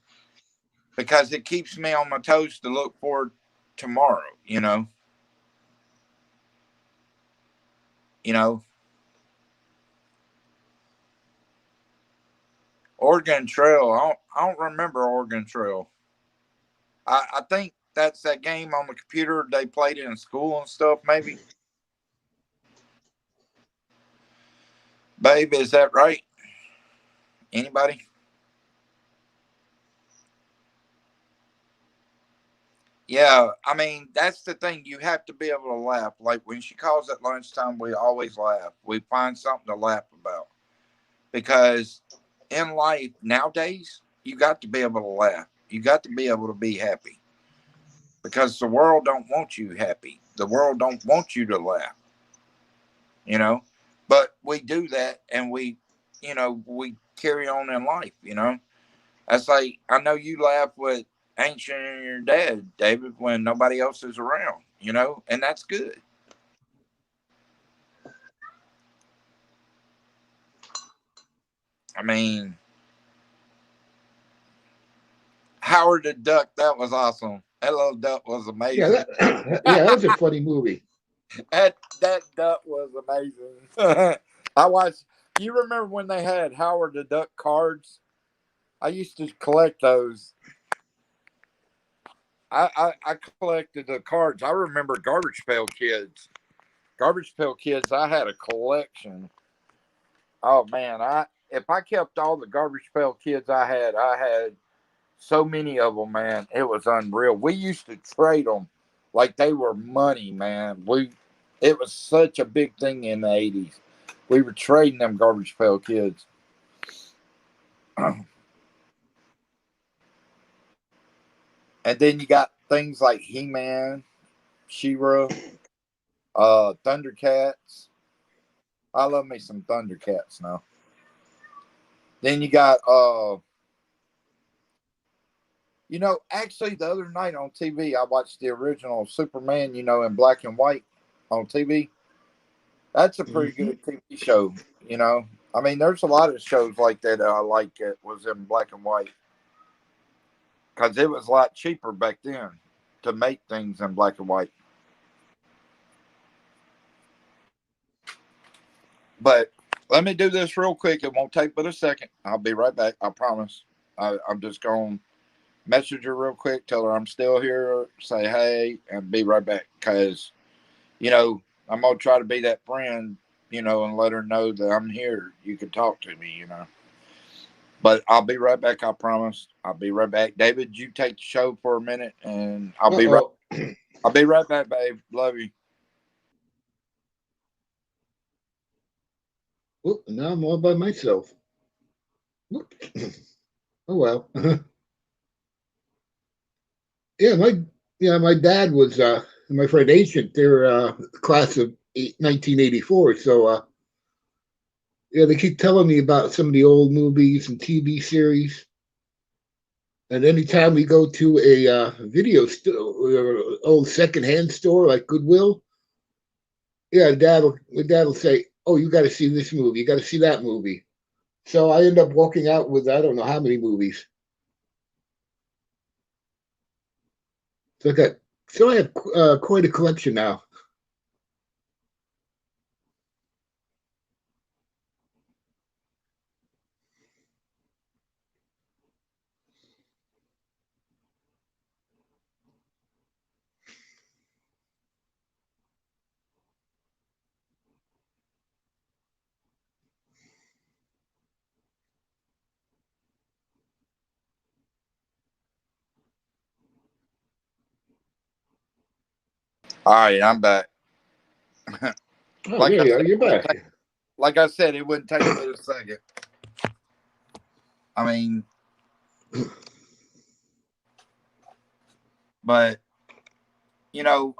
because it keeps me on my toes to look forward tomorrow, you know. You know, Oregon Trail. I don't remember Oregon Trail. I think that's that game on the computer they played in school and stuff. Maybe, babe, is that right? Anybody? Yeah, I mean that's the thing. You have to be able to laugh. Like when she calls at lunchtime, we always laugh. We find something to laugh about because in life nowadays, you got to be able to laugh. You got to be able to be happy because the world don't want you happy. The world don't want you to laugh, you know. But we do that, and we carry on in life, you know. That's like I know you laugh with Ancient and your dad, David, when nobody else is around, you know, and that's good. I mean, Howard the Duck, that was awesome. That little duck was Yeah, amazing. that was a funny movie. That duck was amazing. I watched. You remember when they had Howard the Duck cards? I used to collect those. I collected the cards. I remember Garbage Pail Kids. Garbage Pail Kids. I had a collection. Oh man, I if I kept all the Garbage Pail Kids I had so many of them. Man, it was unreal. We used to trade them like they were money. Man, it was such a big thing in the '80s. We were trading them Garbage Pail Kids. And then you got things like He-Man, She-Ra, Thundercats. I love me some Thundercats now. Then you got actually the other night on TV I watched the original Superman, in black and white on TV. That's a pretty good TV show, you know. I mean, there's a lot of shows like that I like that was in black and white because it was a lot cheaper back then to make things in black and white. But let me do this real quick. It won't take but a second. I'll be right back. I promise. I'm just going to message her real quick, tell her I'm still here, say hey, and be right back. Because, I'm gonna try to be that friend, you know, and let her know that I'm here. You can talk to me, you know. But I'll be right back. I promise. I'll be right back. David, you take the show for a minute, and I'll be right. Uh-oh. I'll be right back, babe. Love you. Whoop, now I'm all by myself. Whoop. Oh well. Yeah, my dad was my friend Ancient. They're class of 1984. So yeah, they keep telling me about some of the old movies and TV series. And anytime we go to a video store, old secondhand store like Goodwill, yeah, my dad will say, "Oh, you got to see this movie. You got to see that movie." So I end up walking out with I don't know how many movies. So I have quite a collection now. All right, I'm back. Oh, Like there I you said, are. You're back. like I said, it wouldn't take but a second. I mean, but you know,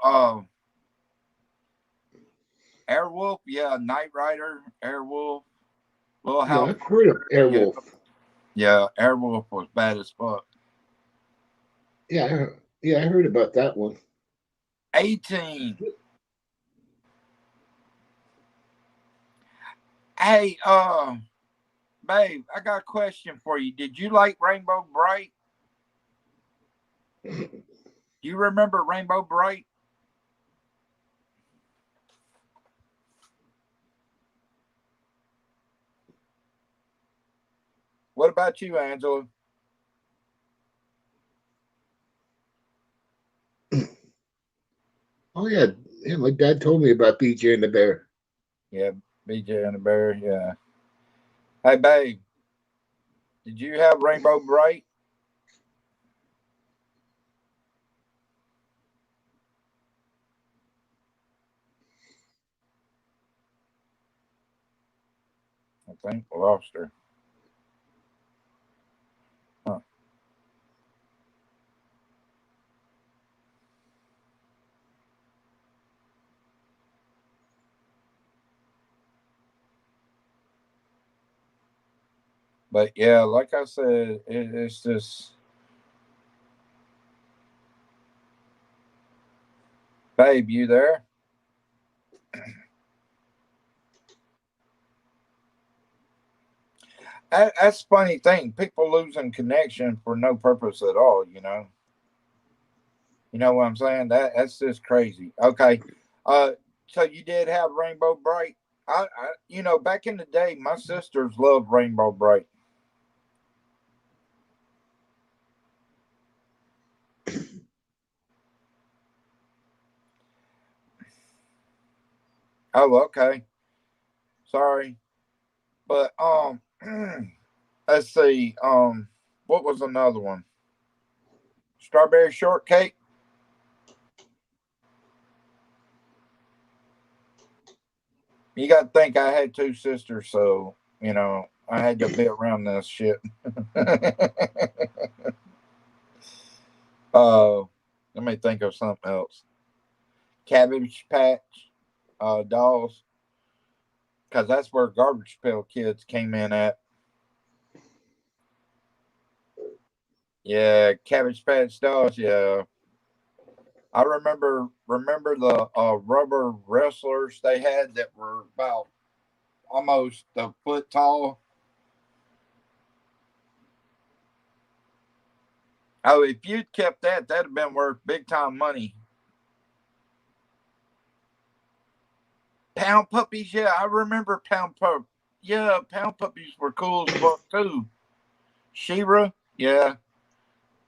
Airwolf, yeah, Knight Rider, Airwolf, Little Yeah, House, I've heard of yeah, Airwolf. yeah, Airwolf was bad as fuck. Yeah, I heard about that one. 18. Hey, babe, I got a question for you. Did you like Rainbow Bright? Do you remember Rainbow Bright? What about you, Angela? Oh yeah. My dad told me about BJ and the Bear. Yeah, BJ and the Bear. Yeah. Hey, babe, did you have Rainbow Bright? I think we lost her. Huh. But yeah, like I said, it's just, babe, you there? That's a funny thing. People losing connection for no purpose at all. You know what I'm saying? That's just crazy. Okay, uh, so you did have Rainbow Bright. Back in the day, my sisters loved Rainbow Bright. Oh, okay. Sorry, but let's see. What was another one? Strawberry shortcake. You got to think I had two sisters, so I had to be around this shit. Let me think of something else. Cabbage Patch dolls, because that's where Garbage Pail Kids came in at. Yeah, Cabbage Patch dolls. Yeah, I remember the rubber wrestlers they had that were about almost a foot tall. Oh, if you'd kept that, that'd have been worth big time money. Pound puppies, yeah, I remember pound pup. Yeah, pound puppies were cool as fuck too. Shira, yeah,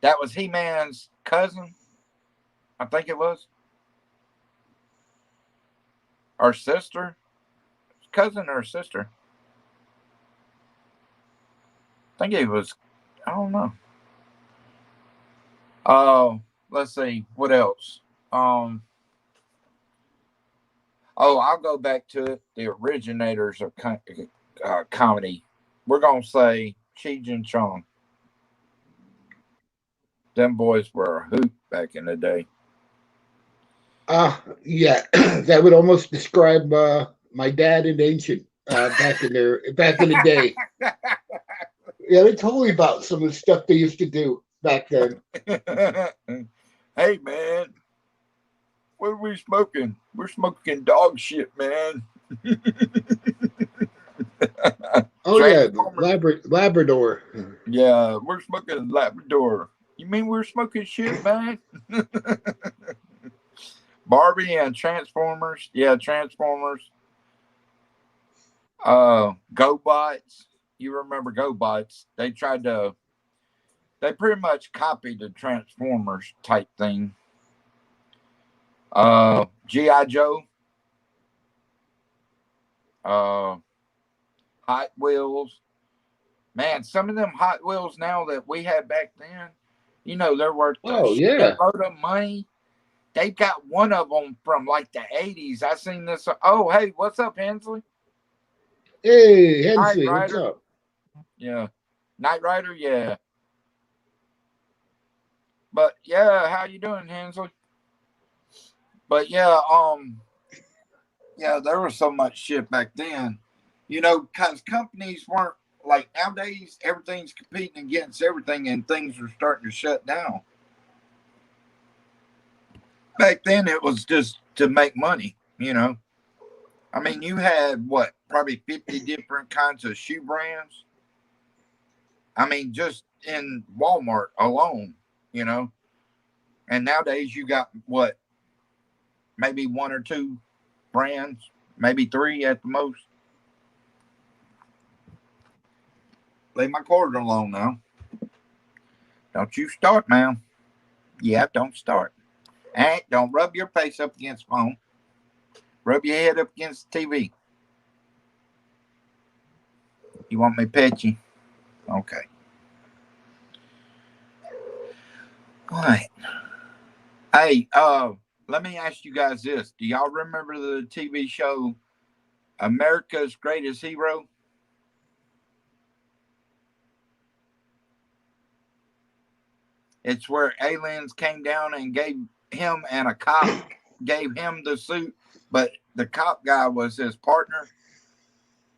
that was He Man's cousin. I think it was, Our sister, cousin or sister. I think it was. I don't know. Let's see what else. I'll go back to it. The originators of comedy. We're gonna say Cheech and Chong. Them boys were a hoot back in the day. Yeah, that would almost describe my dad and Ancient back in the day. Yeah, they told me about some of the stuff they used to do back then. Hey man, what are we smoking? We're smoking dog shit, man. Oh yeah, Labrador. Yeah, we're smoking Labrador. You mean we're smoking shit, man? Barbie and Transformers. Yeah, Transformers. GoBots. You remember GoBots? They pretty much copied the Transformers type thing. G.I. Joe. Hot Wheels. Man, some of them Hot Wheels now that we had back then, they're worth a shitload of money. They got one of them from like the 80s. I seen this. Oh, hey, what's up, Hensley? Hey, Hensley, what's up? Yeah. Knight Rider, yeah. But yeah, how you doing, Hensley? But yeah, there was so much shit back then. Because companies weren't like nowadays, everything's competing against everything and things are starting to shut down. Back then it was just to make money, I mean, you had probably 50 different kinds of shoe brands. I mean, just in Walmart alone, and nowadays you got maybe one or two brands, maybe three at the most. Leave my cord alone now. Don't you start, ma'am. Yeah, don't start. And don't rub your face up against the phone. Rub your head up against the TV. You want me to pet you? Okay. All right. Hey, let me ask you guys this. Do y'all remember the TV show America's Greatest Hero? It's where aliens came down and gave him and a cop gave him the suit, but the cop guy was his partner.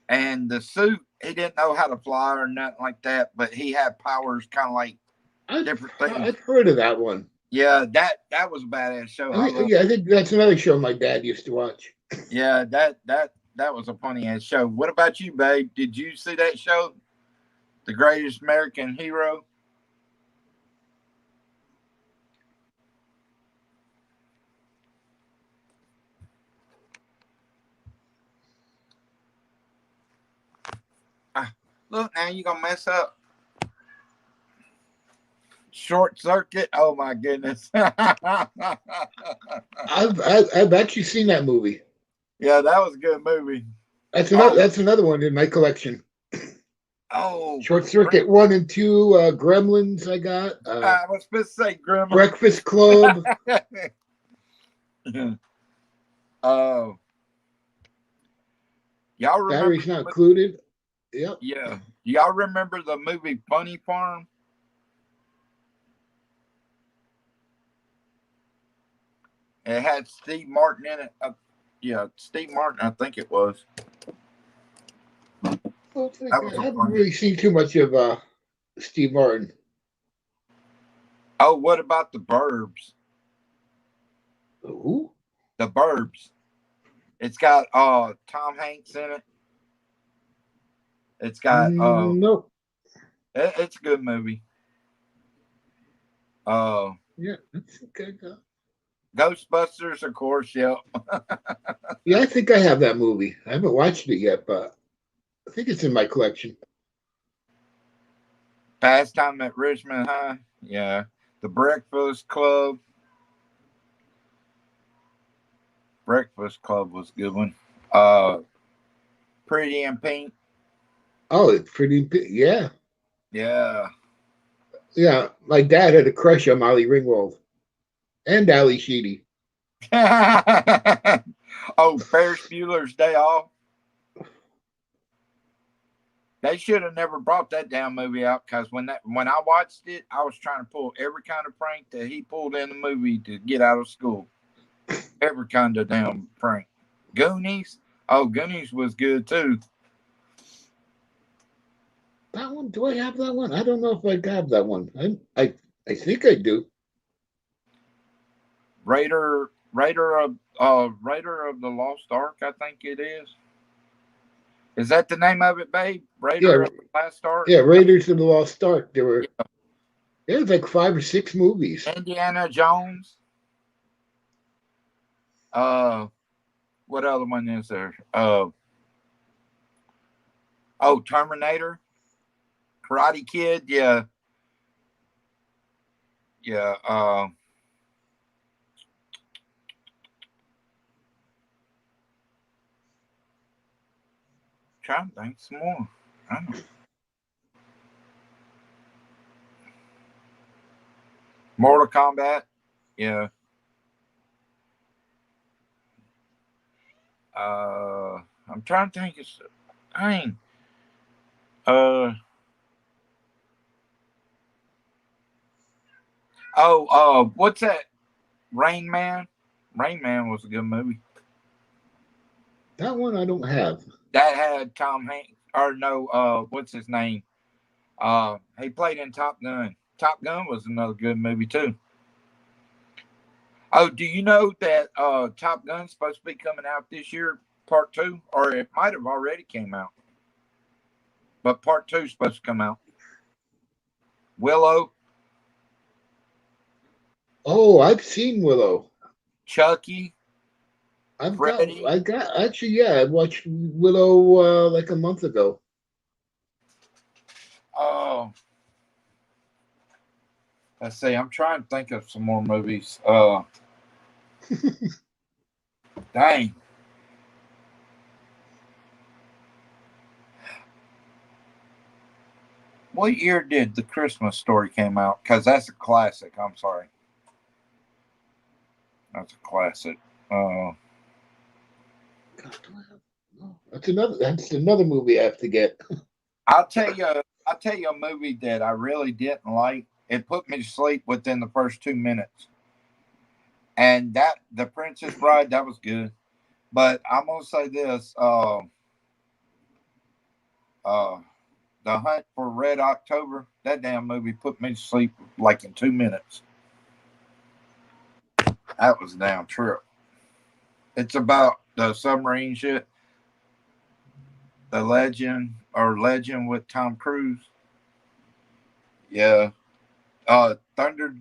And the suit, he didn't know how to fly or nothing like that, but he had powers kind of like different things. I've heard of that one. Yeah, that was a badass show. I think that's another show my dad used to watch. Yeah, that was a funny ass show. What about you, babe? Did you see that show? The Greatest American Hero? Look, now you're going to mess up. Short Circuit. Oh, my goodness. I've actually seen that movie. Yeah, that was a good movie. That's another one in my collection. Oh. Short Circuit 1 and 2, Gremlins I got. I was supposed to say Gremlins. Breakfast Club. Oh. Y'all remember? Batteries Not Included. Yep. Yeah. Y'all remember the movie Funny Farm? It had Steve Martin in it. Yeah, Steve Martin, I think it was. I haven't really seen too much of Steve Martin. Oh, what about The Burbs? Who? The Burbs. It's got Tom Hanks in it. It's got nope. It's a good movie. Yeah, that's okay. Ghostbusters, of course, yeah. Yeah, I think I have that movie. I haven't watched it yet, but I think it's in my collection. Pastime at Richmond High, yeah. The Breakfast Club. Breakfast Club was a good one. Pretty in Pink. Oh, it's pretty. Yeah, Yeah. yeah. My dad had a crush on Molly Ringwald and Ali Sheedy. Oh, Ferris Bueller's Day Off. They should have never brought that damn movie out because when I watched it, I was trying to pull every kind of prank that he pulled in the movie to get out of school. Every kind of damn prank. Goonies. Oh, Goonies was good too. That one? Do I have that one? I don't know if I have that one. I think I do. Raider of the Lost Ark, I think it is. Is that the name of it, babe? Raider of the Lost Ark? Yeah, Raiders of the Lost Ark. There was like 5 or 6 movies. Indiana Jones. What other one is there? Terminator. Karate Kid, yeah. Yeah, trying to think some more. I don't know. Mortal Kombat, yeah. I'm trying to think. What's that? Rain Man. Rain Man was a good movie. That one I don't have. That had Tom Hanks, or no, what's his name? He played in Top Gun. Top Gun was another good movie too. Oh, do you know that Top Gun's supposed to be coming out this year, part 2? Or it might have already came out. But part 2 is supposed to come out. Willow. Oh, I've seen Willow. Chucky. I watched Willow like a month ago. Oh. Let's see. I'm trying to think of some more movies. Dang. What year did The Christmas Story came out? Because that's a classic. I'm sorry. That's a classic. That's another movie I have to get. I'll tell you a movie that I really didn't like. It put me to sleep within the first 2 minutes. And that The Princess Bride, that was good. But I'm gonna say this, The Hunt for Red October, that damn movie put me to sleep like in 2 minutes. That was a damn trip. It's about the submarine ship. The Legend with Tom Cruise. Yeah. Thunder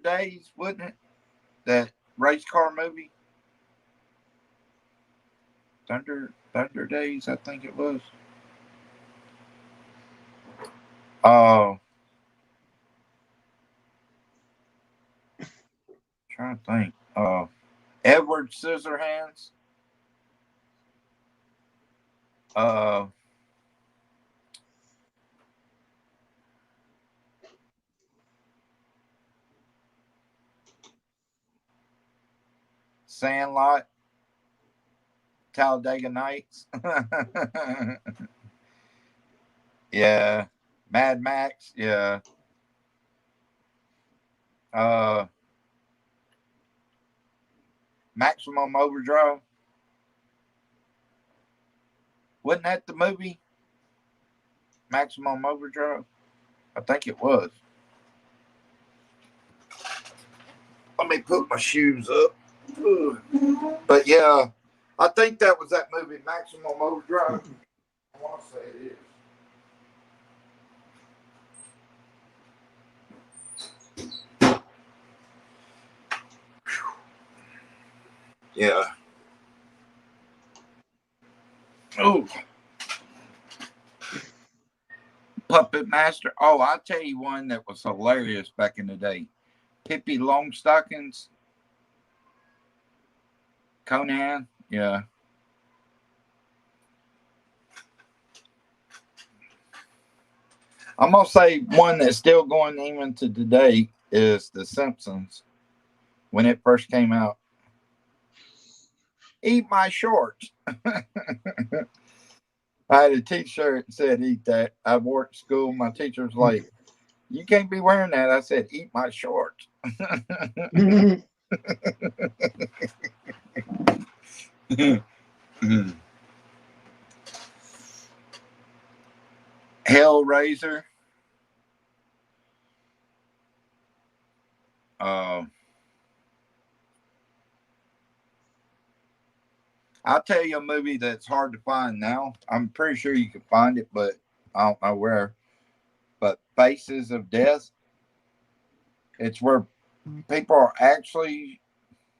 Days, wasn't it? That race car movie. Thunder Days, I think it was. Trying to think. Edward Scissorhands. Sandlot. Talladega Nights. Yeah. Mad Max. Yeah. Maximum Overdrive. Wasn't that the movie? Maximum Overdrive? I think it was. Let me put my shoes up. Ugh. But yeah, I think that was that movie, Maximum Overdrive. I want to say it is. Yeah. Oh. Puppet Master. Oh, I'll tell you one that was hilarious back in the day. Pippi Longstockings. Conan, yeah. I'm gonna say one that's still going even to today is The Simpsons when it first came out. Eat my shorts. I had a T-shirt that said "Eat that." I wore it to school. My teacher was like, "You can't be wearing that." I said, "Eat my shorts." Hellraiser. I'll tell you a movie that's hard to find now. I'm pretty sure you can find it, but I don't know where. But Faces of Death. It's where people are actually.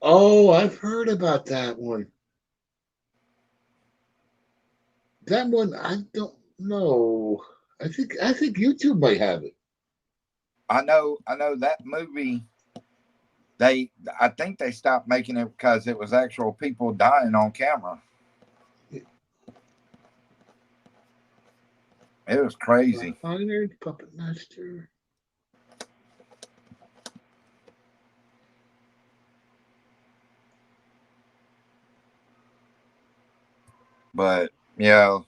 Oh, I've heard about that one. That one, I don't know. I think YouTube might have it. I know that movie. I think they stopped making it because it was actual people dying on camera. It was crazy. Honored Puppet Master. But yeah,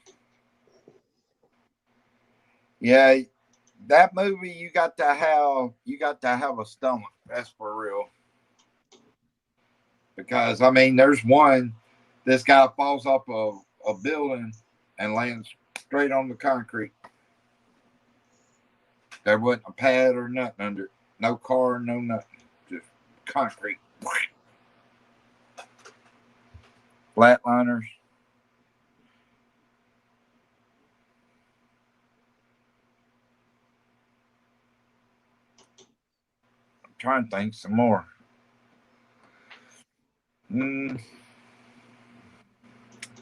that movie you got to have a stomach. That's for real. Because I mean, there's one. This guy falls off a building and lands straight on the concrete. There wasn't a pad or nothing under it. No car, no nothing. Just concrete. Flatliners. I'm trying to think some more.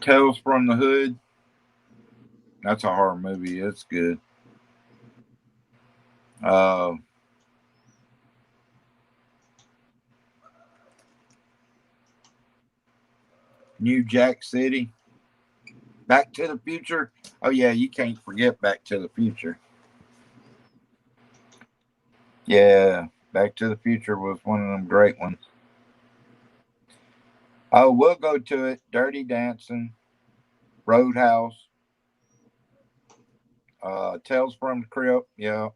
Tales from the Hood. That's a horror movie. It's good. New Jack City. Back to the Future. Oh yeah, you can't forget Back to the Future. Yeah, Back to the Future was one of them great ones. Oh, we'll go to it. Dirty Dancing, Roadhouse, Tales from the Crypt. Yeah.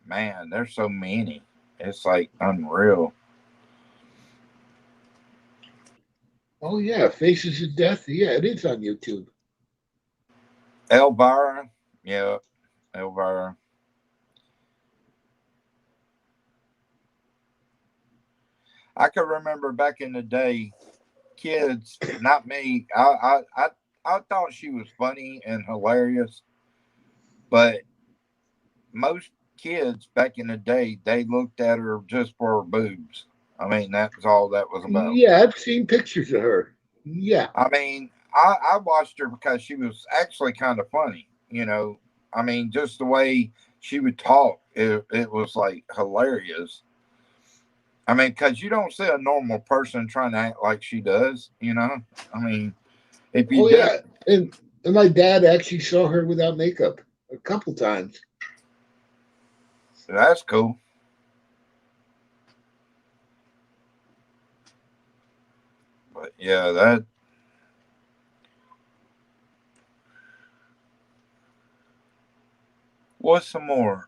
Man, there's so many. It's like unreal. Oh yeah, Faces of Death. Yeah, it is on YouTube. Elvira. Yeah, Elvira. I can remember back in the day, kids, not me. I thought she was funny and hilarious, but most kids back in the day, they looked at her just for her boobs. I mean, that's all that was about. Yeah, I've seen pictures of her. Yeah. I mean, I watched her because she was actually kind of funny. I mean, just the way she would talk, it was like hilarious. I mean, because you don't see a normal person trying to act like she does. I mean, if you do, yeah, and my dad actually saw her without makeup a couple times. That's cool. But yeah, that. What's some more?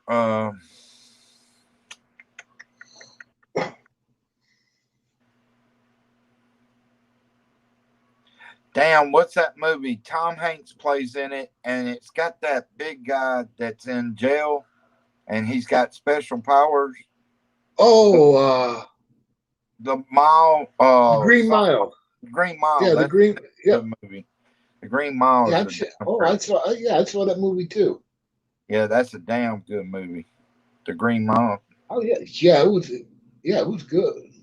Damn, what's that movie? Tom Hanks plays in it, and it's got that big guy that's in jail, and he's got special powers. Oh, the Mile. Green Mile. Green Mile. Yeah, the Green. Yeah, movie. The Green Mile. Yeah, I saw. Yeah, I saw that movie too. Yeah, that's a damn good movie. The Green Mile. Oh yeah, yeah, it was. Yeah, it was good.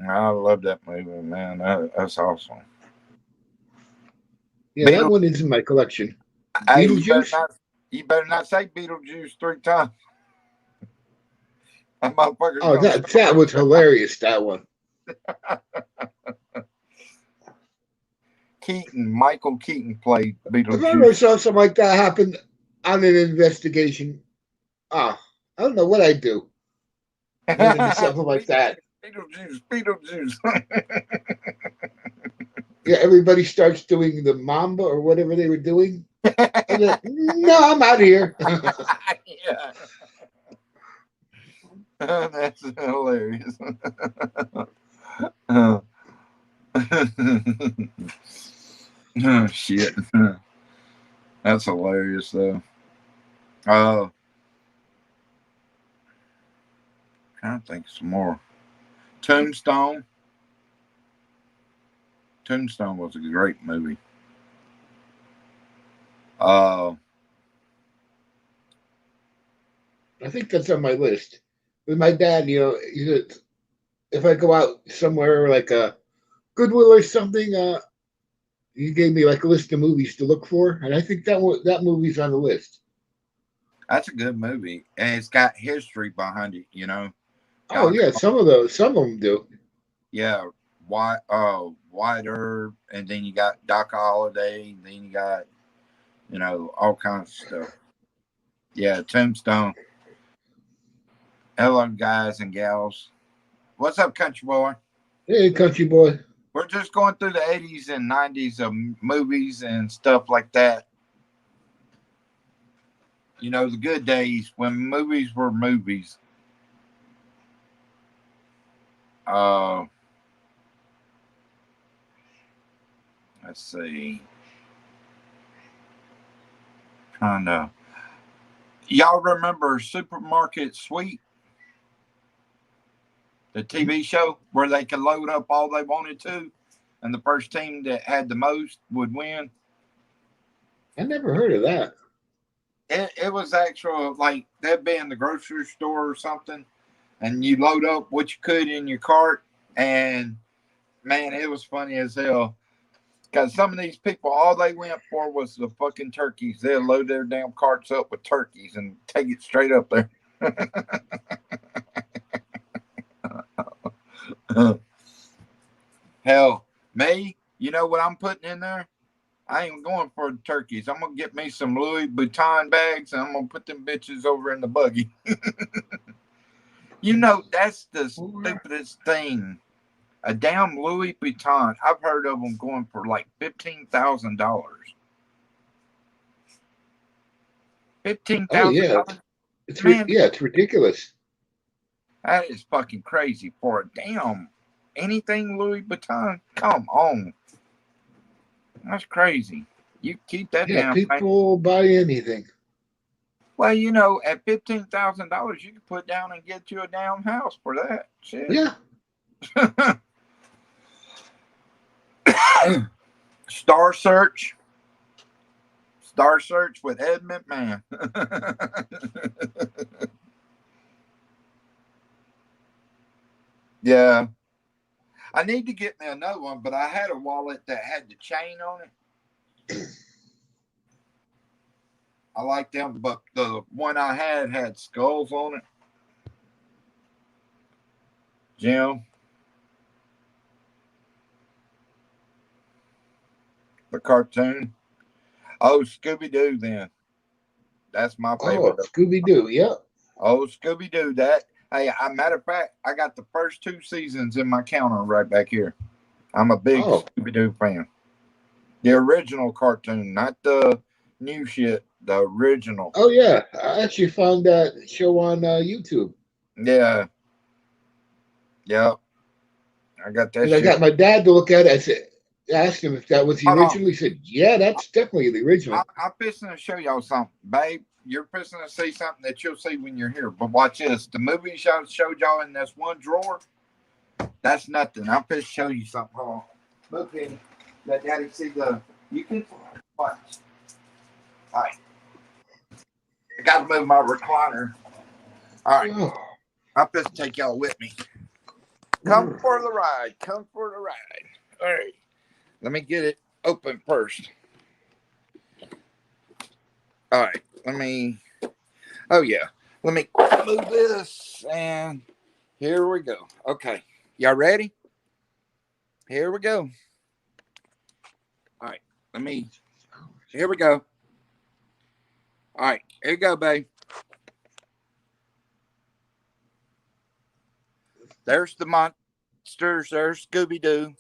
I love that movie, man. That's awesome. Yeah, that one is in my collection. Hey, you better not say Beetlejuice 3 times. That motherfucker's Oh, gonna that was hilarious. That one. Michael Keaton played If I ever Beetlejuice. saw something like that happen on an investigation, I don't know what I'd do. Run into something like that. Beetlejuice. Yeah, everybody starts doing the Mamba or whatever they were doing. And then, no, I'm out of here. Yeah. That's hilarious. Oh. Oh, shit. That's hilarious, though. Trying to think some more. Tombstone. Tombstone was a great movie. I think that's on my list. With my dad, if I go out somewhere like a Goodwill or something, he gave me like a list of movies to look for, and I think that movie's on the list. That's a good movie, and it's got history behind it. Oh Doc, yeah, some of them do. yeah, Wyatt Earp, and then you got Doc Holliday, then you got all kinds of stuff. Yeah, Tombstone. Hello, guys and gals. What's up, country boy? Hey, country boy. We're just going through the 80s and 90s of movies and stuff like that. The good days when movies were movies. Let's see. Trying to. Y'all remember Supermarket Sweep? The TV show where they could load up all they wanted to, and the first team that had the most would win. I never heard of that. It was actual, like they'd be in the grocery store or something, and you load up what you could in your cart, and man, it was funny as hell. Because some of these people, all they went for was the fucking turkeys. They'll load their damn carts up with turkeys and take it straight up there. Hell, me, you know what I'm putting in there? I ain't going for the turkeys. I'm going to get me some Louis Vuitton bags, and I'm going to put them bitches over in the buggy. That's the stupidest thing. A damn Louis Vuitton. I've heard of them going for like $15,000. $15,000? Oh yeah, it's ridiculous. That is fucking crazy for a damn anything Louis Vuitton. Come on. That's crazy. You keep that Yeah, damn people buy anything. Well, at $15,000, you can put down and get you a damn house for that. Shit. Yeah. Star Search with Ed McMahon. Yeah. I need to get me another one, but I had a wallet that had the chain on it. I like them, but the one I had skulls on it. Jim. The cartoon. Oh, Scooby-Doo then. That's my favorite. Oh, Scooby-Doo, yep. Oh, Scooby-Doo. Hey, matter of fact, I got the first 2 seasons in my counter right back here. I'm a big Scooby-Doo fan. The original cartoon, not the new shit. The original. Oh yeah, I actually found that show on YouTube. Yeah. Yep. I got that. I got my dad to look at it. I asked him if that was the original. He said, "Yeah, that's definitely the original." I'm fixing to show y'all something, babe. You're fixing to see something that you'll see when you're here. But watch this. The movie I showed y'all in this one drawer, that's nothing. I'm fixing to show you something. Hold on. Look in. Let Daddy see you can watch. All right. I got to move my recliner. All right. Oh. I'm fixing to take y'all with me. Come for the ride. Come for the ride. All right. Let me get it open first. All right. Oh, yeah. Let me move this, and here we go. Okay, y'all ready? Here we go. All right, here we go. All right, here you go, babe. There's the monsters. There's Scooby-Doo.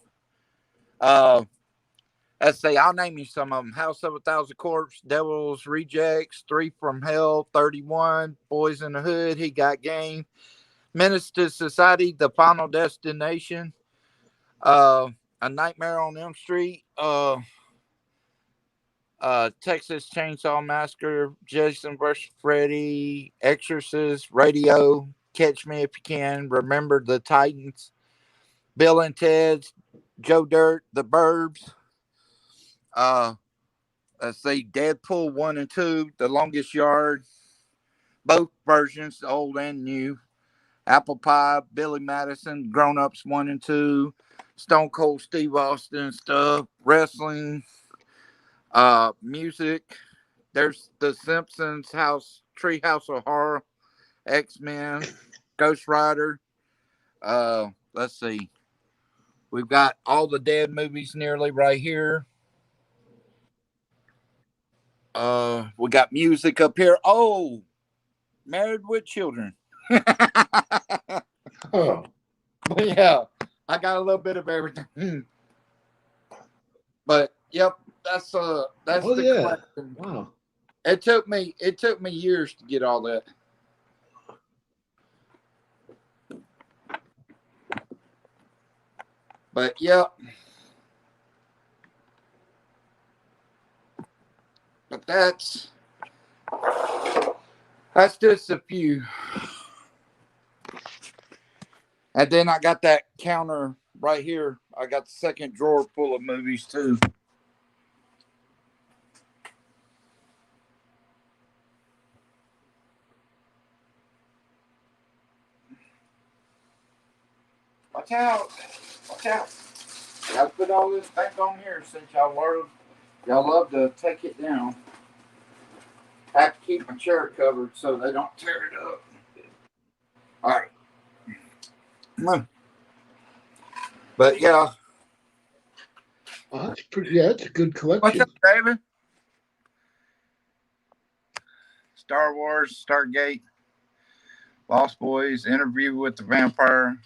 Let's see, I'll name you some of them. House of a Thousand Corpses, Devil's Rejects, Three from Hell, 31, Boys in the Hood, He Got Game, Menace to Society, The Final Destination, A Nightmare on Elm Street, Texas Chainsaw Massacre, Jason vs. Freddy, Exorcist, Radio, Catch Me If You Can, Remember the Titans, Bill and Ted's, Joe Dirt, The Burbs, let's see, Deadpool 1 and 2, The Longest Yard, both versions, old and new, Apple Pie, Billy Madison, Grown Ups 1 and 2, Stone Cold Steve Austin stuff, wrestling, music. There's The Simpsons, Tree House of Horror, X-Men, Ghost Rider. Let's see. We've got all the Dead movies nearly right here. We got music up here. Oh, Married with Children. Oh, Yeah, I got a little bit of everything. But yep, that's oh the yeah. collection. Wow. It took me years to get all that. But yep. But that's just a few. And then I got that counter right here. I got the second drawer full of movies too. Watch out. Watch out. Gotta put all this back on here since y'all love to take it down. I have to keep my chair covered so they don't tear it up. All right. Come on. But yeah. Oh, that's pretty. Yeah, that's a good What's collection. up, David? Star Wars, Stargate, Lost Boys, Interview with the Vampire,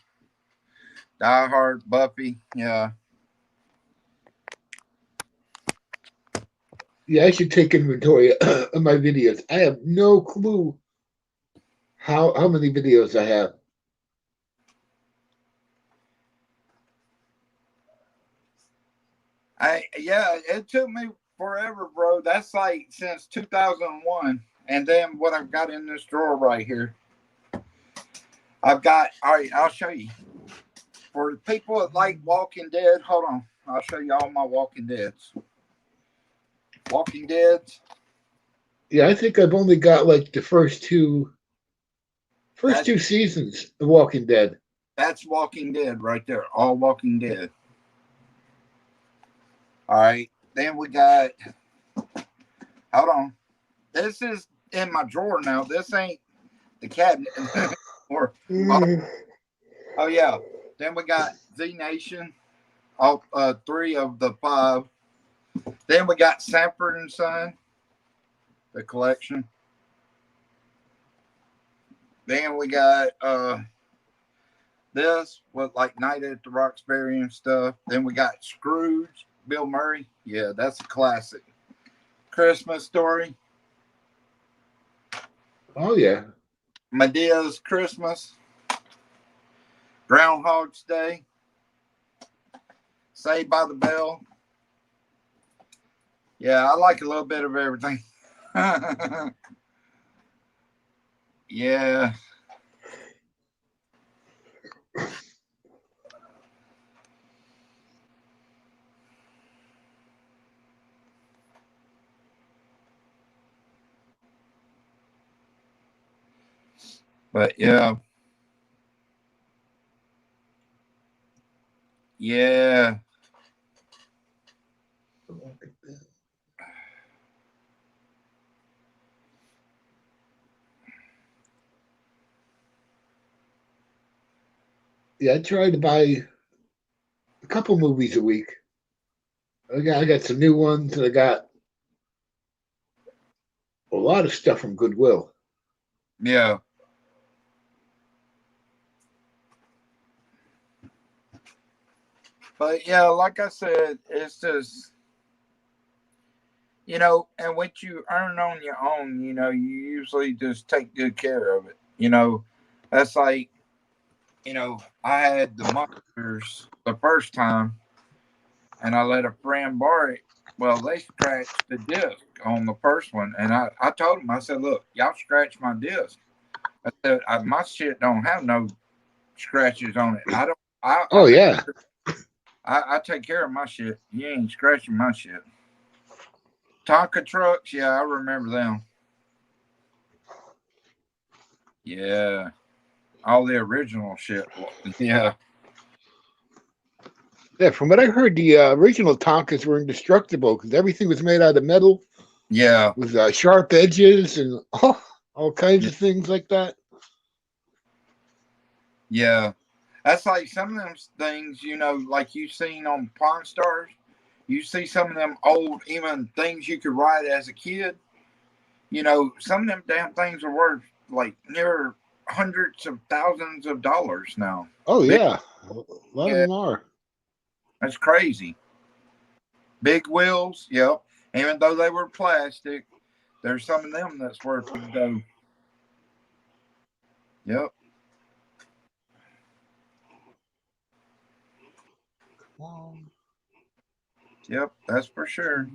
Die Hard, Buffy. Yeah. Yeah, I should take inventory of my videos. I have no clue how many videos I have. It took me forever, bro. That's like since 2001. And then what I've got in this drawer right here, all right, I'll show you. For the people that like Walking Dead, hold on. I'll show you all my Walking Deads. Walking Dead. Yeah, I think I've only got like the first two seasons of Walking Dead. That's Walking Dead right there. All Walking Dead. All right. Then we got, hold on. This is in my drawer now. This ain't the cabinet. Oh, yeah. Then we got Z Nation. All 3 of the 5. Then we got Sanford and Son, the collection. Then we got this with like Night at the Roxbury and stuff. Then we got Scrooge, Bill Murray. Yeah, that's a classic. Christmas Story. Oh yeah. Medea's Christmas. Groundhog's Day. Saved by the Bell. Yeah, I like a little bit of everything. Yeah. But yeah. Yeah. Yeah, I try to buy a couple movies a week. I got some new ones, and I got a lot of stuff from Goodwill. Yeah. But yeah, like I said, it's just, and what you earn on your own, you usually just take good care of it. That's like, I had the monsters the first time and I let a friend borrow it. Well, they scratched the disc on the first one. And I told them, I said, look, y'all scratched my disc. I said, my shit don't have no scratches on it. I don't, Oh yeah, I take care of my shit. You ain't scratching my shit. Tonka trucks, yeah, I remember them. Yeah, all the original shit. Yeah, yeah. From what I heard, the original Tonkas were indestructible because everything was made out of metal yeah, with sharp edges and all kinds yeah, of things like that. yeah. That's like some of them things, like you seen on Pawn Stars. You see some of them old, even things you could ride as a kid. Some of them damn things are worth like near hundreds of thousands of dollars now. Oh Big, yeah, a lot of yeah, them are. that's crazy. Big wheels, yep. Even though they were plastic, there's some of them that's worth the dough. Yep, yep, that's for sure.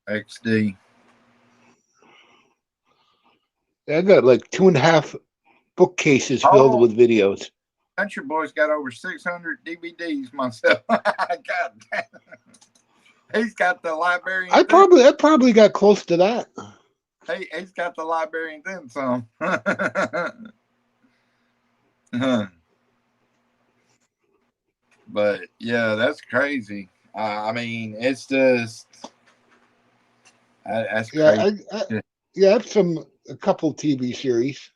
XD. I got like 2.5 bookcases filled Oh, with videos. Country Boy's got over 600 DVDs myself. God damn. He's got the librarian. I probably got close to that. He's got the librarian then some. But yeah, that's crazy. I mean, it's just that's Yeah, crazy. I have a couple TV series.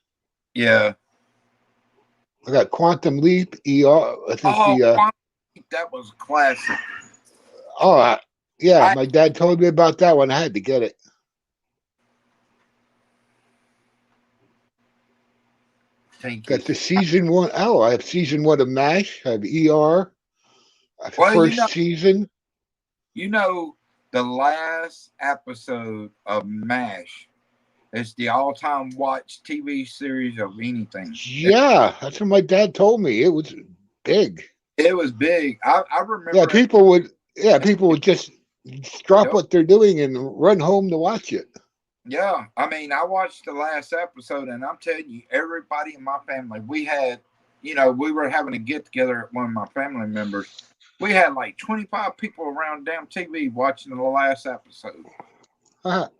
Yeah. I got Quantum Leap, ER. I think Oh, that was a classic. Yeah, my dad told me about that one. I had to get it. Got the season 1. Oh, I have season 1 of MASH. I have ER. I have the first season. The last episode of MASH is the all-time watch TV series of anything. Yeah, that's what my dad told me. It was big. It was big. I remember. Yeah, people would just drop what they're doing and run home to watch it. Yeah, I mean, I watched the last episode, and I'm telling you, everybody in my family, we had, we were having a get together at one of my family members. We had like 25 people around damn TV watching the last episode. But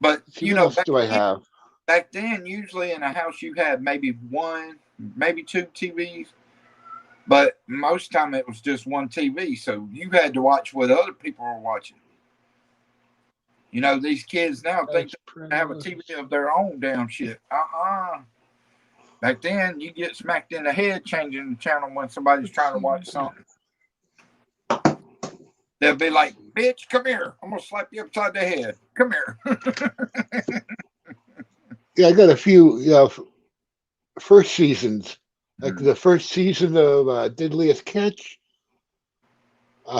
what else do I have? Back then, usually in a house, you had maybe one, maybe two TVs. But most time it was just one TV, so you had to watch what other people were watching. These kids now think they have a TV of their own damn shit. Back then, you get smacked in the head changing the channel when somebody's trying to watch something. They'll be like, bitch, come here. I'm going to slap you upside the head. Come here. Yeah, I got a few first seasons. Like the first season of Deadliest Catch.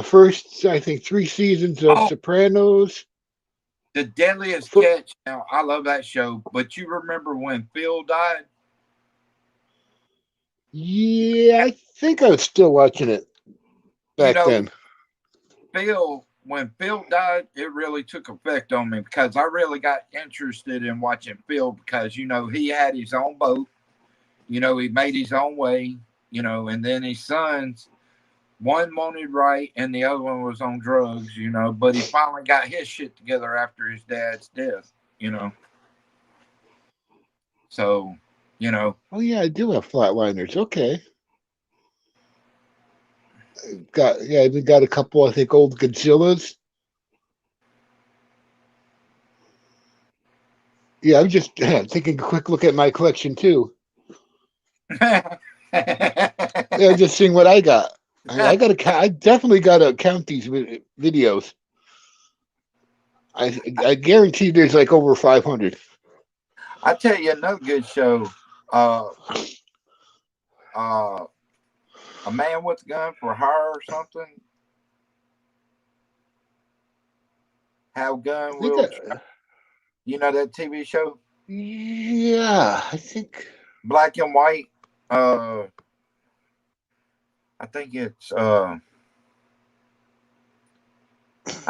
First, I think, 3 seasons of Sopranos. The Deadliest Catch. Now, I love that show, but you remember when Phil died? Yeah, I think I was still watching it back then. When Phil died, it really took effect on me because I really got interested in watching Phil because, he had his own boat. He made his own way, and then his sons, one wanted right and the other one was on drugs, but he finally got his shit together after his dad's death, So, Oh, yeah, I do have Flatliners. Okay. We got a couple, I think, old Godzillas. Yeah, I'm just taking a quick look at my collection too. Yeah, just seeing what I got. I definitely got to count these videos. I guarantee there's like over 500. I tell you another good show. A Man with a Gun for Hire or something. How Gun Will. You know that TV show? Yeah, I think. Black and white. I think it's. I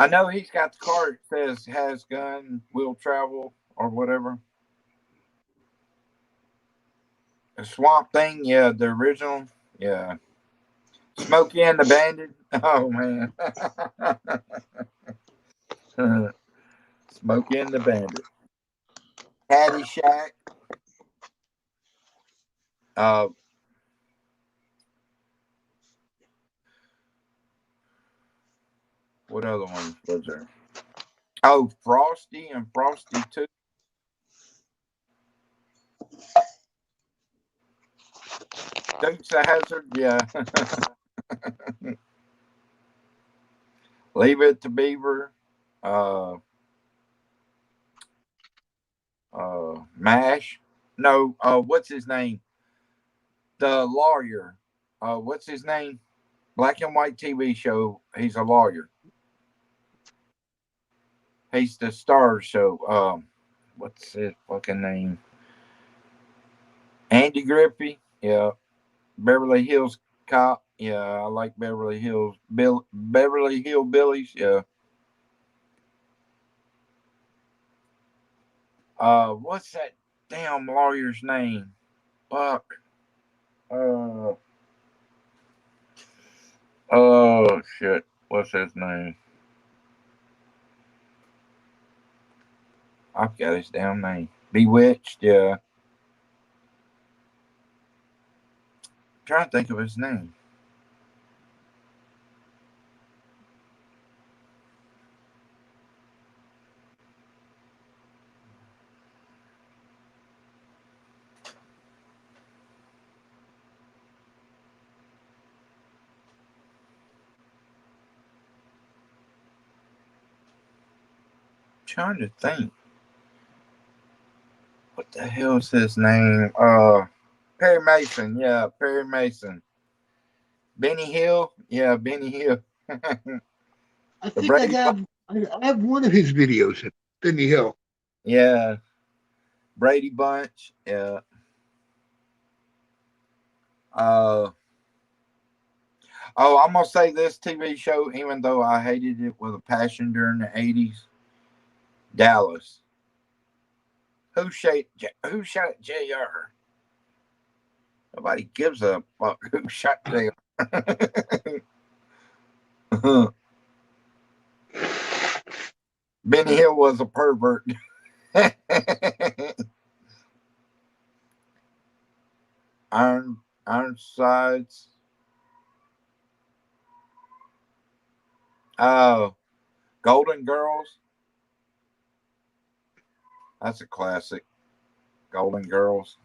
know he's got the card that says "Has Gun Will Travel" or whatever. The Swamp Thing, yeah, the original, yeah. Smokey and the Bandit. Oh man. Smokey and the Bandit. Caddyshack. What other ones was there? Oh, Frosty and Frosty 2. Dukes of Hazzard, yeah. Leave It to Beaver. MASH. No, what's his name? The lawyer. What's his name? Black and white TV show. He's a lawyer. He's the star show. What's his fucking name? Andy Griffey. Yeah. Beverly Hills Cop. Yeah, I like Beverly Hillbillies. Yeah. What's that damn lawyer's name? Fuck. Oh shit. What's his name? I've got his damn name. Bewitched, yeah. I'm trying to think of his name. Trying to think. What the hell is his name? Perry Mason. Yeah, Perry Mason. Benny Hill. Yeah, Benny Hill. I think I have one of his videos at Benny Hill. Yeah. Brady Bunch. Yeah. I'm gonna say this TV show, even though I hated it with a passion during the 80s. Dallas. Who shot JR? Nobody gives a fuck who shot JR. Benny Hill was a pervert. Ironsides. Oh, Golden Girls. That's a classic. Golden Girls.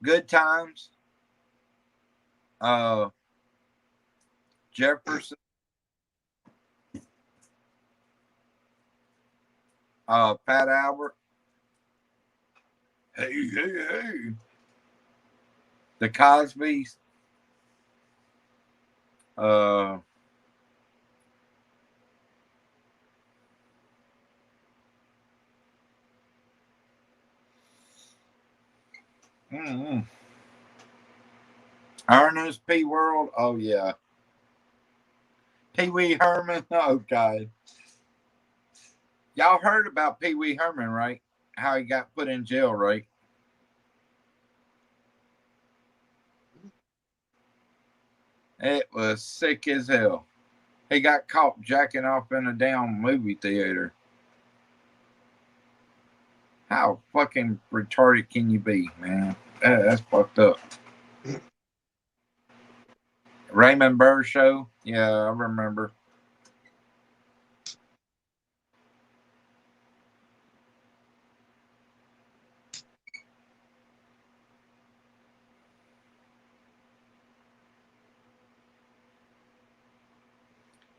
Good Times. Jefferson. Pat Albert. Hey. The Cosbys. Ernest P. World. Oh yeah. Pee Wee Herman. Oh God. Y'all heard about Pee Wee Herman, right? How he got put in jail, right? It was sick as hell. He got caught jacking off in a damn movie theater. How fucking retarded can you be, man? That's fucked up. Raymond Burr show. Yeah, I remember.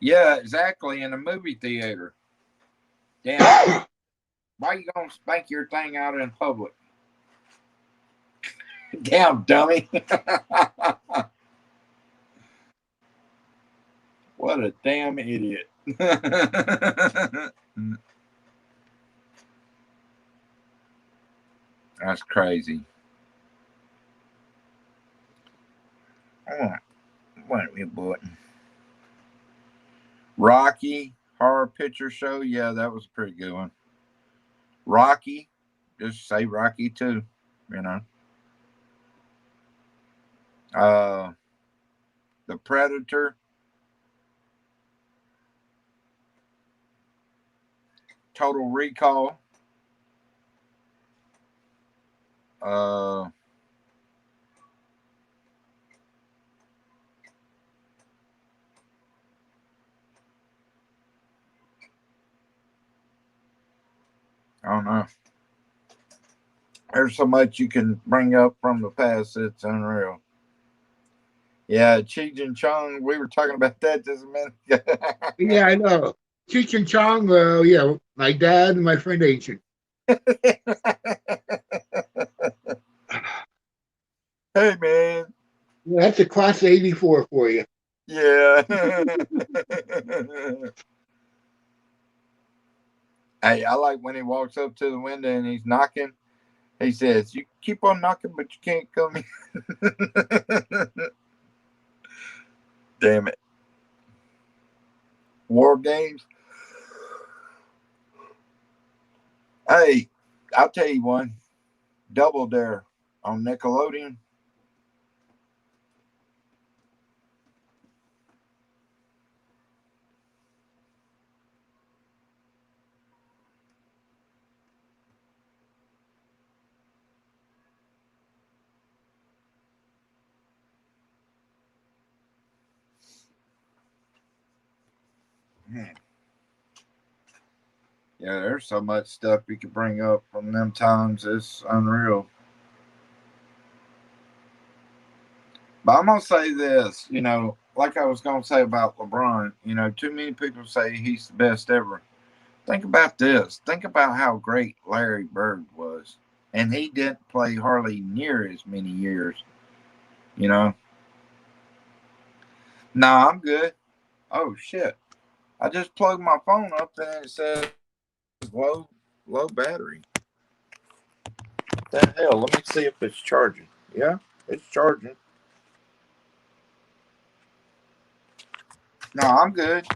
Yeah, exactly. In a movie theater. Damn. Why you gonna spank your thing out in public? Damn, dummy. What a damn idiot. That's crazy. What are we button? Rocky Horror Picture Show. Yeah, that was a pretty good one. Rocky. Just say Rocky too. You know. The Predator. Total Recall. Uh, I don't know. There's so much you can bring up from the past. It's unreal. Yeah, Cheech and Chong. We were talking about that just a minute ago. Yeah, I know. Cheech and Chong, yeah, my dad and my friend Ancient. Hey, man. Yeah, that's a class 84 for you. Yeah. Hey, I like when he walks up to the window and he's knocking. He says, "You keep on knocking, but you can't come in." Damn it. War Games. Hey, I'll tell you one. Double Dare on Nickelodeon. Yeah, there's so much stuff you could bring up from them times. It's unreal. But I'm gonna say this, like I was gonna say about LeBron. Too many people say he's the best ever. Think about this. Think about how great Larry Bird was, and he didn't play hardly near as many years. You know. Nah, I'm good. Oh shit! I just plugged my phone up and it says low battery. What the hell? Let me see if it's charging. Yeah, it's charging. No, I'm good.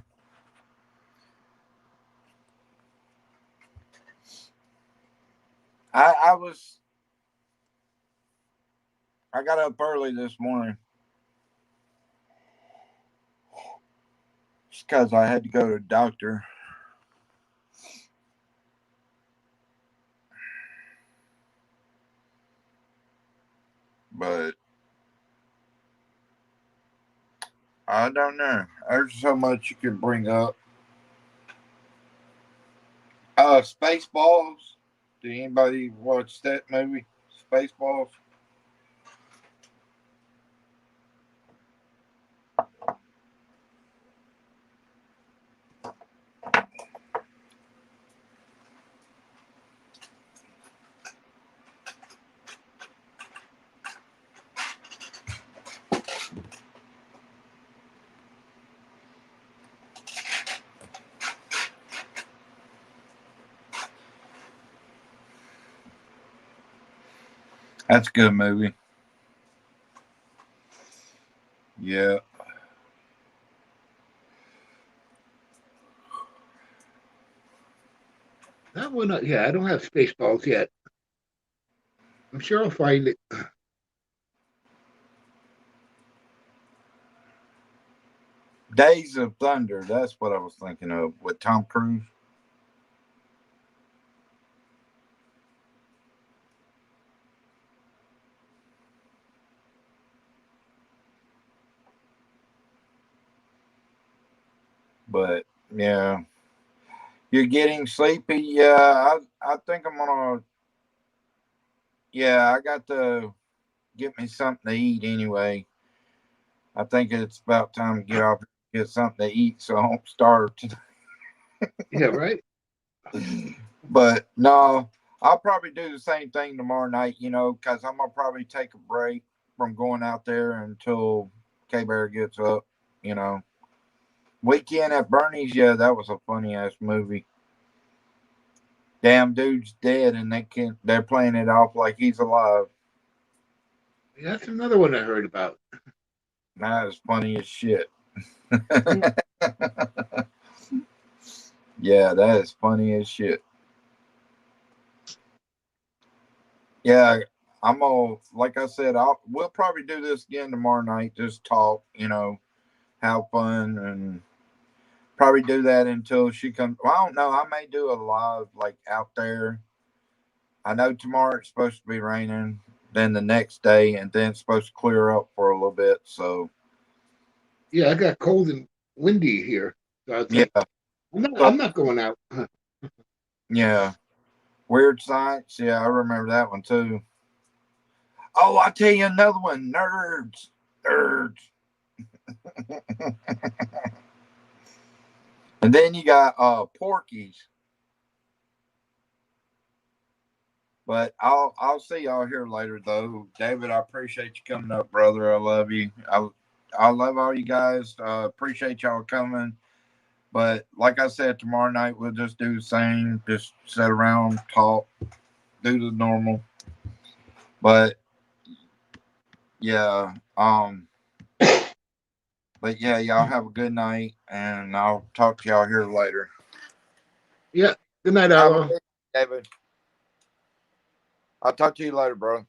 I was I got up early this morning just because I had to go to the doctor. But I don't know. There's so much you can bring up. Spaceballs. Did anybody watch that movie? Spaceballs. That's a good movie. Yeah. That one, yeah, I don't have Spaceballs yet. I'm sure I'll find it. Days of Thunder. That's what I was thinking of with Tom Cruise. But yeah, you're getting sleepy. Yeah, I think I'm gonna. Yeah, I got to get me something to eat anyway. I think it's about time to get off and get something to eat so I don't starve. Yeah, right. But no, I'll probably do the same thing tomorrow night, because I'm gonna probably take a break from going out there until K Bear gets up, you know. Weekend at Bernie's, yeah, that was a funny ass movie. Damn dude's dead and they're playing it off like he's alive. That's another one I heard about. That is funny as shit. Yeah, that is funny as shit. Yeah, I'm all like I said, we'll probably do this again tomorrow night. Just talk, have fun, and probably do that until she comes. Well, I don't know. I may do a live like out there. I know tomorrow it's supposed to be raining, then the next day, and then it's supposed to clear up for a little bit. So Yeah, I got cold and windy here. So I was yeah, like, I'm not going out. yeah. Weird Science. Yeah, I remember that one too. Oh, I'll tell you another one. Nerds. And then you got Porky's. But I'll see y'all here later though. David, I appreciate you coming up, brother. I love you. I love all you guys. Appreciate y'all coming. But like I said, tomorrow night we'll just do the same. Just sit around, talk, do the normal. But yeah, but yeah, y'all have a good night, and I'll talk to y'all here later. Yeah. Good night, Have a Arlo. good day, David. I'll talk to you later, bro.